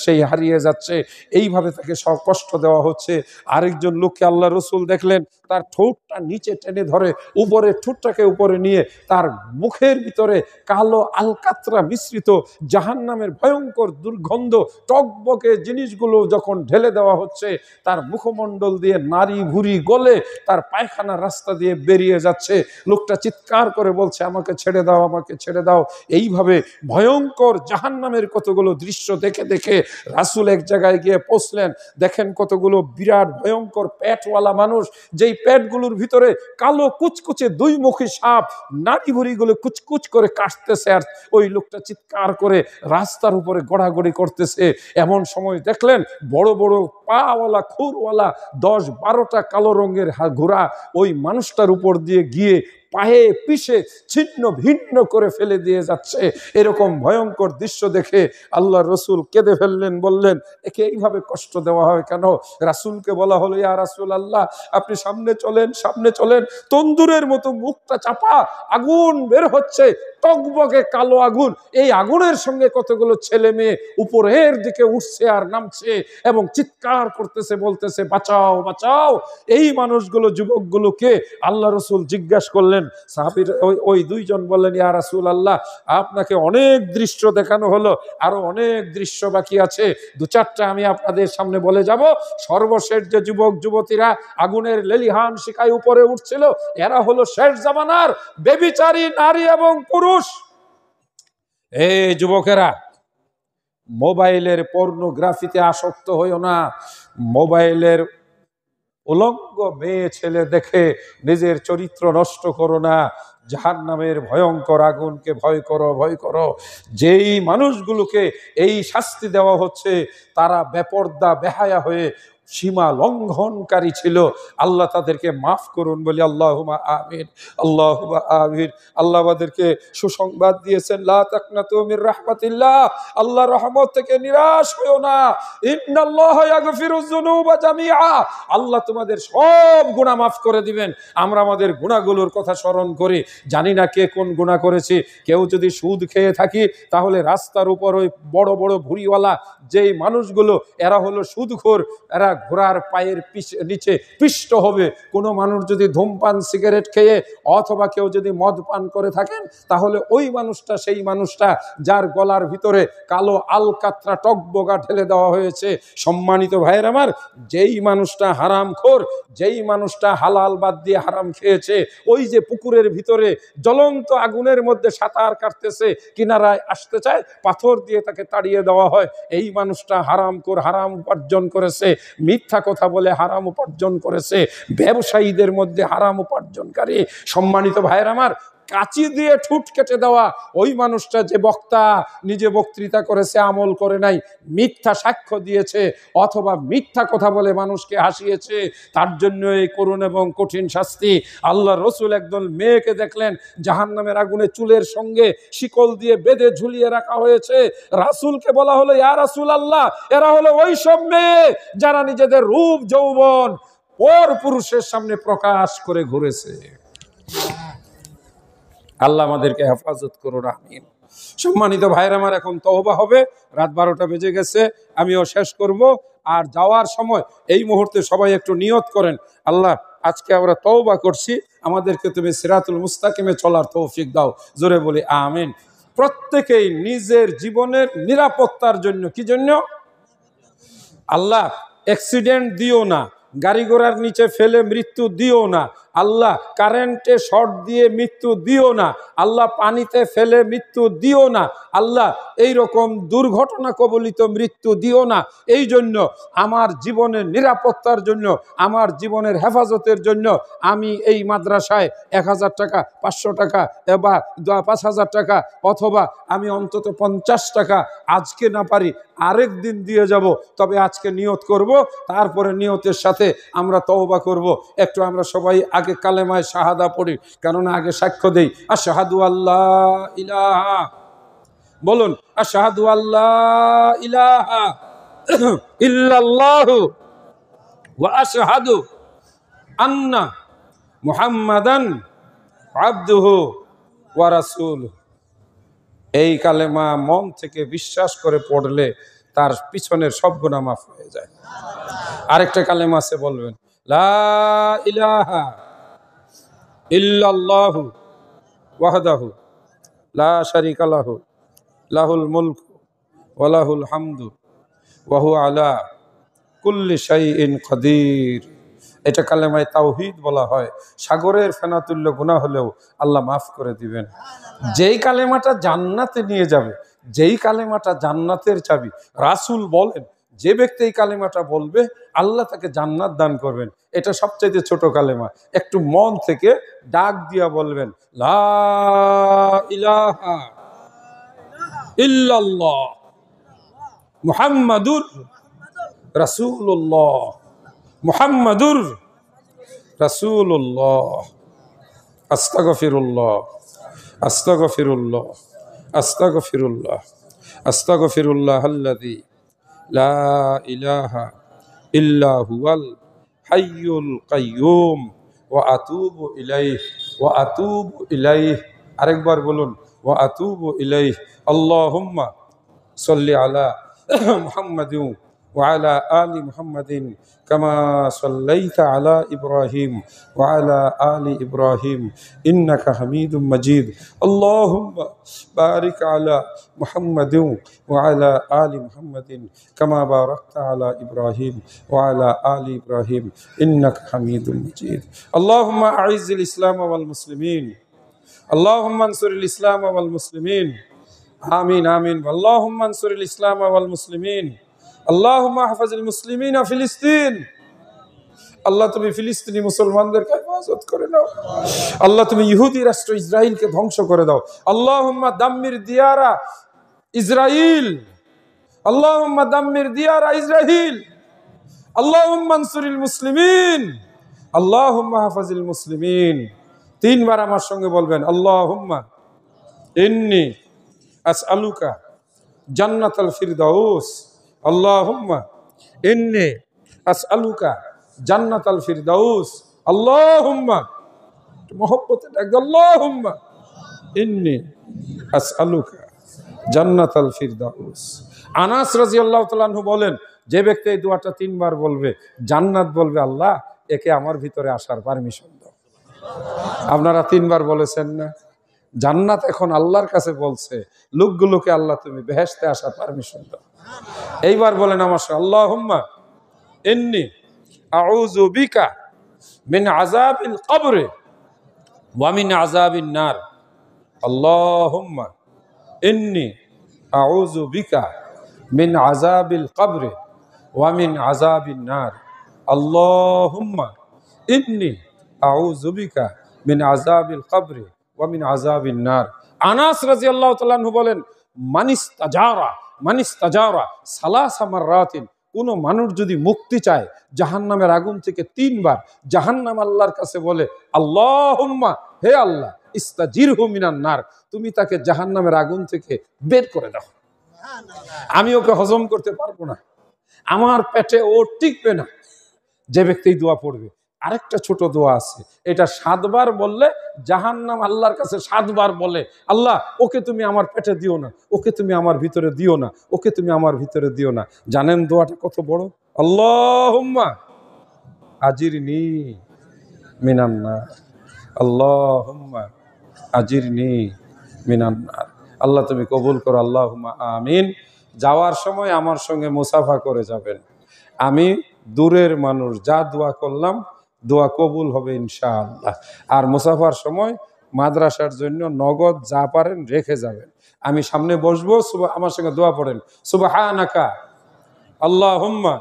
সেই হারিয়ে যাচ্ছে। এইভাবে তাকে সব কষ্ট দেওয়া হচ্ছে। আরেকজন লোককে আল্লাহ রসুল দেখলেন তার ঠোঁটটা নিচে টেনে ধরে উপরে, ঠোঁটটাকে উপরে নিয়ে তার মুখের ভিতরে কালো আলকাতরা মিশ্রিত জাহান্নামের ভয়ঙ্কর দুর্গন্ধ টকবকে জিনিসগুলো যখন ঢেলে দেওয়া হচ্ছে, তার মুখমণ্ডল দিয়ে নাড়ি ভুড়ি গলে তার পায়খানার রাস্তা দিয়ে বেরিয়ে যাচ্ছে। লোকটা চিৎকার করে বলছে আমাকে ছেড়ে দাও, আমাকে ছেড়ে দাও। এইভাবে ভয়ঙ্কর জাহান্নামের কতগুলো দৃশ্য দেখে দেখে রাসূল এক জায়গায় গিয়ে পৌঁছলেন। দেখেন কতগুলো বিরাট ভয়ঙ্কর পেটওয়ালা মানুষ, যেই পেটগুলোর ভিতরে কালো কুচকুচে দুই মুখী সাপ নাড়ি ভুড়িগুলো কুচকুচ করে কাটতেছে, আর ওই লোকটা চিৎকার করে রাস্তার উপরে গড়াগড়ি করতেছে। এমন সময় দেখলেন বড় বড় পাওয়ালা খুরওয়ালা 10-12টা কালো রঙের ঘোড়া ওই মানুষটার উপর দিয়ে গিয়ে পায়ে পিষে ছিন্ন ভিন্ন করে ফেলে দিয়ে যাচ্ছে। এরকম ভয়ঙ্কর দৃশ্য দেখে আল্লাহ রসুল কেঁদে ফেললেন, বললেন একে এইভাবে কষ্ট দেওয়া হয় কেন? রাসূলকে বলা হলো ইয়া রাসূলুল্লাহ আপনি সামনে চলেন, সামনে চলেন। তন্দুরের মতো মুখটা চাপা, আগুন বের হচ্ছে, টকবকে কালো আগুন। এই আগুনের সঙ্গে কতগুলো ছেলে মেয়ে উপরের দিকে উঠছে আর নামছে এবং চিৎকার করতেছে, বলতেছে বাঁচাও, বাঁচাও। এই মানুষগুলো, যুবকগুলোকে আল্লাহ রসুল জিজ্ঞাসা করলেন। সাহাবীর ওই দুইজন বললেন ইয়া রাসূলুল্লাহ আপনাকে অনেক দৃশ্য দেখানো হলো, আরো অনেক দৃশ্য বাকি আছে, 2-4টা আমি আপনাদের সামনে বলে যাব। সর্বশেষ যে যুবক যুবতীরা আগুনের লেলিহান শিখায় উপরে উঠছিল, এরা হলো শেষ জামানার ব্যভিচারী নারী এবং পুরুষ। এই যুবকেরা মোবাইলের পর্নোগ্রাফিতে আসক্ত হইও না। মোবাইলের উলঙ্গ মেয়ে ছেলে দেখে নিজের চরিত্র নষ্ট করো না। জাহান্নামের ভয়ঙ্কর আগুনকে ভয় করো, ভয় করো। যেই মানুষগুলোকে এই শাস্তি দেওয়া হচ্ছে তারা বেপর্দা বেহায়া হয়ে সীমা লঙ্ঘনকারী ছিল। আল্লাহ তাদেরকে মাফ করুন বলি আল্লাহুম্মা আমিন, আল্লাহুম্মা আমিন। আল্লাহ আমাদেরকে সুসংবাদ দিয়েছেন লা তাকনাতু মির রাহমাতিল্লাহ, আল্লাহর রহমত থেকে নিরাশ হইও না। ইন্নাল্লাহা ইয়াগফিরুয যুনুবা জামিআ, আল্লাহ তোমাদের সব গুনাহ মাফ করে দিবেন। আমরা আমাদের গুনাহগুলোর কথা স্মরণ করি, জানি না কে কোন গুনাহ করেছি। কেউ যদি সুদ খেয়ে থাকি তাহলে রাস্তার উপর ওই বড় বড় ভুঁড়িওয়ালা যেই মানুষগুলো, এরা হলো সুদখোর, এরা ঘোড়ার পায়ের নিচে পিষ্ট হবে। কোনো মানুষ যদি ধূমপান সিগারেট খেয়ে অথবা কেউ যদি মদ পান করে থাকেন তাহলে ওই মানুষটা সেই মানুষটা যার গলার ভিতরে কালো আলকাতরা টকবগা ঢেলে দেওয়া হয়েছে। সম্মানিত ভাইয়ের আমার, যেই মানুষটা হারামখোর, যেই মানুষটা হালাল বাদ দিয়ে হারাম খেয়েছে, ওই যে পুকুরের ভিতরে জ্বলন্ত আগুনের মধ্যে সাঁতার কাটতেছে, কিনারায় আসতে চায়, পাথর দিয়ে তাকে তাড়িয়ে দেওয়া হয়। এই মানুষটা হারামখোর, হারাম উপার্জন করেছে, মিথ্যা কথা বলে হারাম উপার্জন করেছে, ব্যবসায়ীদের মধ্যে হারাম উপার্জনকারী। সম্মানিত ভাইয়ের আমার, কাঁচি দিয়ে ঠুট কেটে দেওয়া ওই মানুষটা যে বক্তা, নিজে বক্তৃতা করেছে, আমল করে নাই, মিথ্যা সাক্ষ্য দিয়েছে অথবা মিথ্যা কথা বলে মানুষকে হাসিয়েছে, তার জন্য এই করুণ এবং কঠিন শাস্তি। আল্লাহ রসুল একদল মেয়েকে দেখলেন জাহান্নামের আগুনে চুলের সঙ্গে শিকল দিয়ে বেঁধে ঝুলিয়ে রাখা হয়েছে। রাসূলকে বলা হলো, ইয়া রাসূল আল্লাহ, এরা হলো ওই সব মেয়ে যারা নিজেদের রূপ যৌবন পর পুরুষের সামনে প্রকাশ করে ঘুরেছে। আল্লাহ আমাদেরকে হেফাজত করুন, আমিন। সম্মানিত ভাইরা আমার, এখন তওবা হবে, রাত 12টা বেজে গেছে, আমিও শেষ করব। আর যাওয়ার সময় এই মুহূর্তে সবাই একটু নিয়ত করেন, আল্লাহ আজকে আমরা তওবা করছি, আমাদেরকে তুমি সিরাতুল মুস্তাকিমে চলার তৌফিক দাও। জোরে বলি আমিন। প্রত্যেকেই নিজের জীবনের নিরাপত্তার জন্য, কি জন্য? আল্লাহ অ্যাক্সিডেন্ট দিও না, গাড়ি ঘোড়ার নিচে ফেলে মৃত্যু দিও না, আল্লাহ কারেন্টে শর্ট দিয়ে মৃত্যু দিও না, আল্লাহ পানিতে ফেলে মৃত্যু দিও না, আল্লাহ এই রকম দুর্ঘটনা কবলিত মৃত্যু দিও না। এই জন্য আমার জীবনের নিরাপত্তার জন্য, আমার জীবনের হেফাজতের জন্য আমি এই মাদ্রাসায় 1000 টাকা, 500 টাকা বা 5000 টাকা অথবা আমি অন্তত 50 টাকা আজকে না পারি আরেক দিন দিয়ে যাব, তবে আজকে নিয়ত করব, তারপরে নিয়তের সাথে আমরা তওবা করব। একটু আমরা সবাই আগে কালেমায়ে শাহাদা পড়ি, কেননা আগে সাক্ষ্য দেই। আশহাদু আল্লাহ ইলাহা, বলুন আশহাদু আল্লাহ ইলাহা ইল্লাল্লাহু ওয়া আশহাদু আন্না মুহাম্মাদান আবদুহু ওয়া রাসূলুহু। এই কালেমা মন থেকে বিশ্বাস করে পড়লে তার পিছনের সব গুনাহ মাফ হয়ে যায়। আরেকটা কালেমা আছে, বলবেন লা ইলাহা ইল্লাল্লাহু ওয়াহদাহু লা শারীকা লাহু লাহুল মুলকু ওয়া লাহুল হামদু ওয়া হুয়া আলা কুল্লি শাইইন কাদির। এটা কালেমায়ে তাওহীদ বলা হয়। সাগরের ফেনাতুল্য গুনাহ হলেও আল্লাহ মাফ করে দিবেন। যেই কালেমাটা জান্নাতে নিয়ে যাবে, যেই কালেমাটা জান্নাতের চাবি, রাসূল বলেন যে ব্যক্তি এই কালেমাটা বলবে আল্লাহ তাকে জান্নাত দান করবেন। এটা সবচেয়ে ছোট কালেমা। একটু মন থেকে ডাক দিয়া বলবেন লা ইলাহা ইল্লাল্লাহ মুহাম্মাদুর রাসূলুল্লাহ, মুহাম্মাদুর রাসূলুল্লাহ। আস্তাগফিরুল্লাহ, আস্তাগফিরুল্লাহ, আস্তাগফিরুল্লাহ, আস্তাগফিরুল্লাহাল্লাযী লা ইলাহা ইল্লা হুয়াল হাইয়ুল কাইয়্যুম ওয়া আতুবু ইলাইহি ওয়া আতুবু ইলাইহি। আরেকবার বলুন ওয়া আতুবু ইলাইহি। আল্লাহুম্মা সাল্লি আলা মুহাম্মাদিন ওয়া আলা আলি মুহাম্মাদিন কামা সাল্লাইতা আলা ইব্রাহিম ওয়া আলা আলি ইব্রাহিম ইন্নাকা হামিদুম মাজিদ। আল্লাহুম্মা বারিক আলা মুহাম্মাদিন ওয়া আলা আলি মুহাম্মাদিন কামা বারাকতা আলা ইব্রাহিম ওয়া আলা আলি ইব্রাহিম ইন্নাকা হামিদুম মাজিদ। আল্লাহুম্মা আইজ্জিল ইসলাম ওয়াল মুসলিমিন, আল্লাহুম্মা আনসুরিল ইসলাম ওয়াল মুসলিমিন। আমিন আমিন। আল্লাহুম্মা আনসুরিল ইসলাম ওয়াল মুসলিমিন, আল্লাহুম্মা হাফিজিল মুসলিমিনা ফিলিস্তিন। আল্লাহ তুমি ফিলিস্তিনি মুসলমানদেরকে হেফাজত করে নাও। আল্লাহ তুমি ইহুদি রাষ্ট্র ইসরাইলকে ধ্বংস করে দাও। আল্লাহুম্মা দাম্মির দিয়ারা ইসরাইল, আল্লাহুম্মা দাম্মির দিয়ারা ইসরাইল, আল্লাহুম্মা আনসুরিল মুসলিমিন, আল্লাহুম্মা হাফিজিল মুসলিমিন। 3 বার আমার সঙ্গে বলবেন আল্লাহুম্মা ইন্নী আসআলুকা জান্নাতাল ফিরদাউস, আল্লাহুম্মা ইন্নী আসআলুকা জান্নাতাল ফিরদাউস, আল্লাহুম্মা, মোহব্বতে ডাক দাও, আল্লাহুম্মা ইন্নী আসআলুকা জান্নাতাল ফিরদাউস। আনাস রাদিয়াল্লাহু তাআলা আনহু বলেন, যে ব্যক্তি এই দোয়াটা 3 বার বলবে, জান্নাত বলবে আল্লাহ একে আমার ভিতরে আসার পারমিশন দাও। আপনারা 3 বার বলেছেন না? জান্নাত এখন আল্লাহর কাছে বলছে লোকগুলোকে, আল্লাহ তুমি বেহেশতে আসার পারমিশন দাও। এইবার বলেন আমার সাথে, আল্লাহুম্মা ইন্নী আউযু বিকা মিন আযাবিল কবর ওয়া মিন আযাবিন নার, আল্লাহুম্মা ইন্নী আউযু বিকা মিন আযাবিল কবর ওয়া মিন আযাবিন নার। আল্লাহুম্মা ইন্নী আউযু বিকা মিন আযাবিল কবরি ওয়া মিন আযাবিন নার। আনাস রাদিয়াল্লাহু তাআলা আনহু বলেন, মানিস্তাজারা সালাসা মাররাতিন, কোন মানুষ যদি মুক্তি চায় জাহান্নামের আগুন থেকে 3 বার, জাহান্নাম আল্লাহর কাছে বলে, আল্লাহুম্মা, হে আল্লাহ, ইস্তাজিরহু মিনান নার, তুমি তাকে জাহান্নামের আগুন থেকে বের করে দাও। আমি ওকে হজম করতে পারবো না, আমার পেটে ও টিকবে না। যে ব্যক্তি দোয়া পড়বে, আরেকটা ছোট দোয়া আছে, এটা 7 বার বললে জাহান্নাম আল্লাহর কাছে 7 বার বলে, আল্লাহ ওকে তুমি আমার পেটে দিও না, ওকে তুমি আমার ভিতরে দিও না, ওকে তুমি আমার ভিতরে দিও না। জানেন দোয়াটা কত বড়? আল্লাহুম্মা আজিরনি মিনান নার, আল্লাহুম্মা আজিরনি মিনান নার। আল্লাহ তুমি কবুল করো, আল্লাহুম্মা আমিন। যাওয়ার সময় আমার সঙ্গে মুসাফা করে যাবেন। আমি দূরের মানুষ, যা দোয়া করলাম দোয়া কবুল হবে ইনশাআল্লাহ। আর মুসাফার সময় মাদ্রাসার জন্য নগদ যা পারেন রেখে যাবেন। আমি সামনে বসবো, আমার সঙ্গে দোয়া পড়েন, সুবহানাকা আল্লাহুম্মা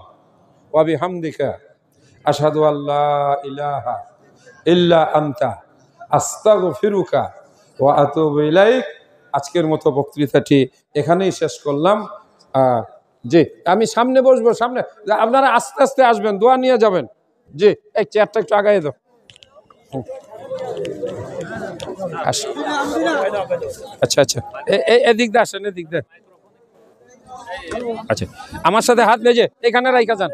ওয়া বিহামদিকা আশহাদু আল্লা ইলাহা ইল্লা আনতা আস্তাগফিরুকা ওয়া আতুবু ইলাইক। আজকের মতো বক্তৃতাটি এখানেই শেষ করলাম। জি, আমি সামনে বসবো, সামনে আপনারা আস্তে আস্তে আসবেন, দোয়া নিয়ে যাবেন। জি, এই চেয়ারটা একটু আগাই দাও। আচ্ছা আচ্ছা, এদিক দিয়ে আসেন, এদিক দিয়ে। আচ্ছা, আমার সাথে হাত মেজে এখানে রাইখা যান।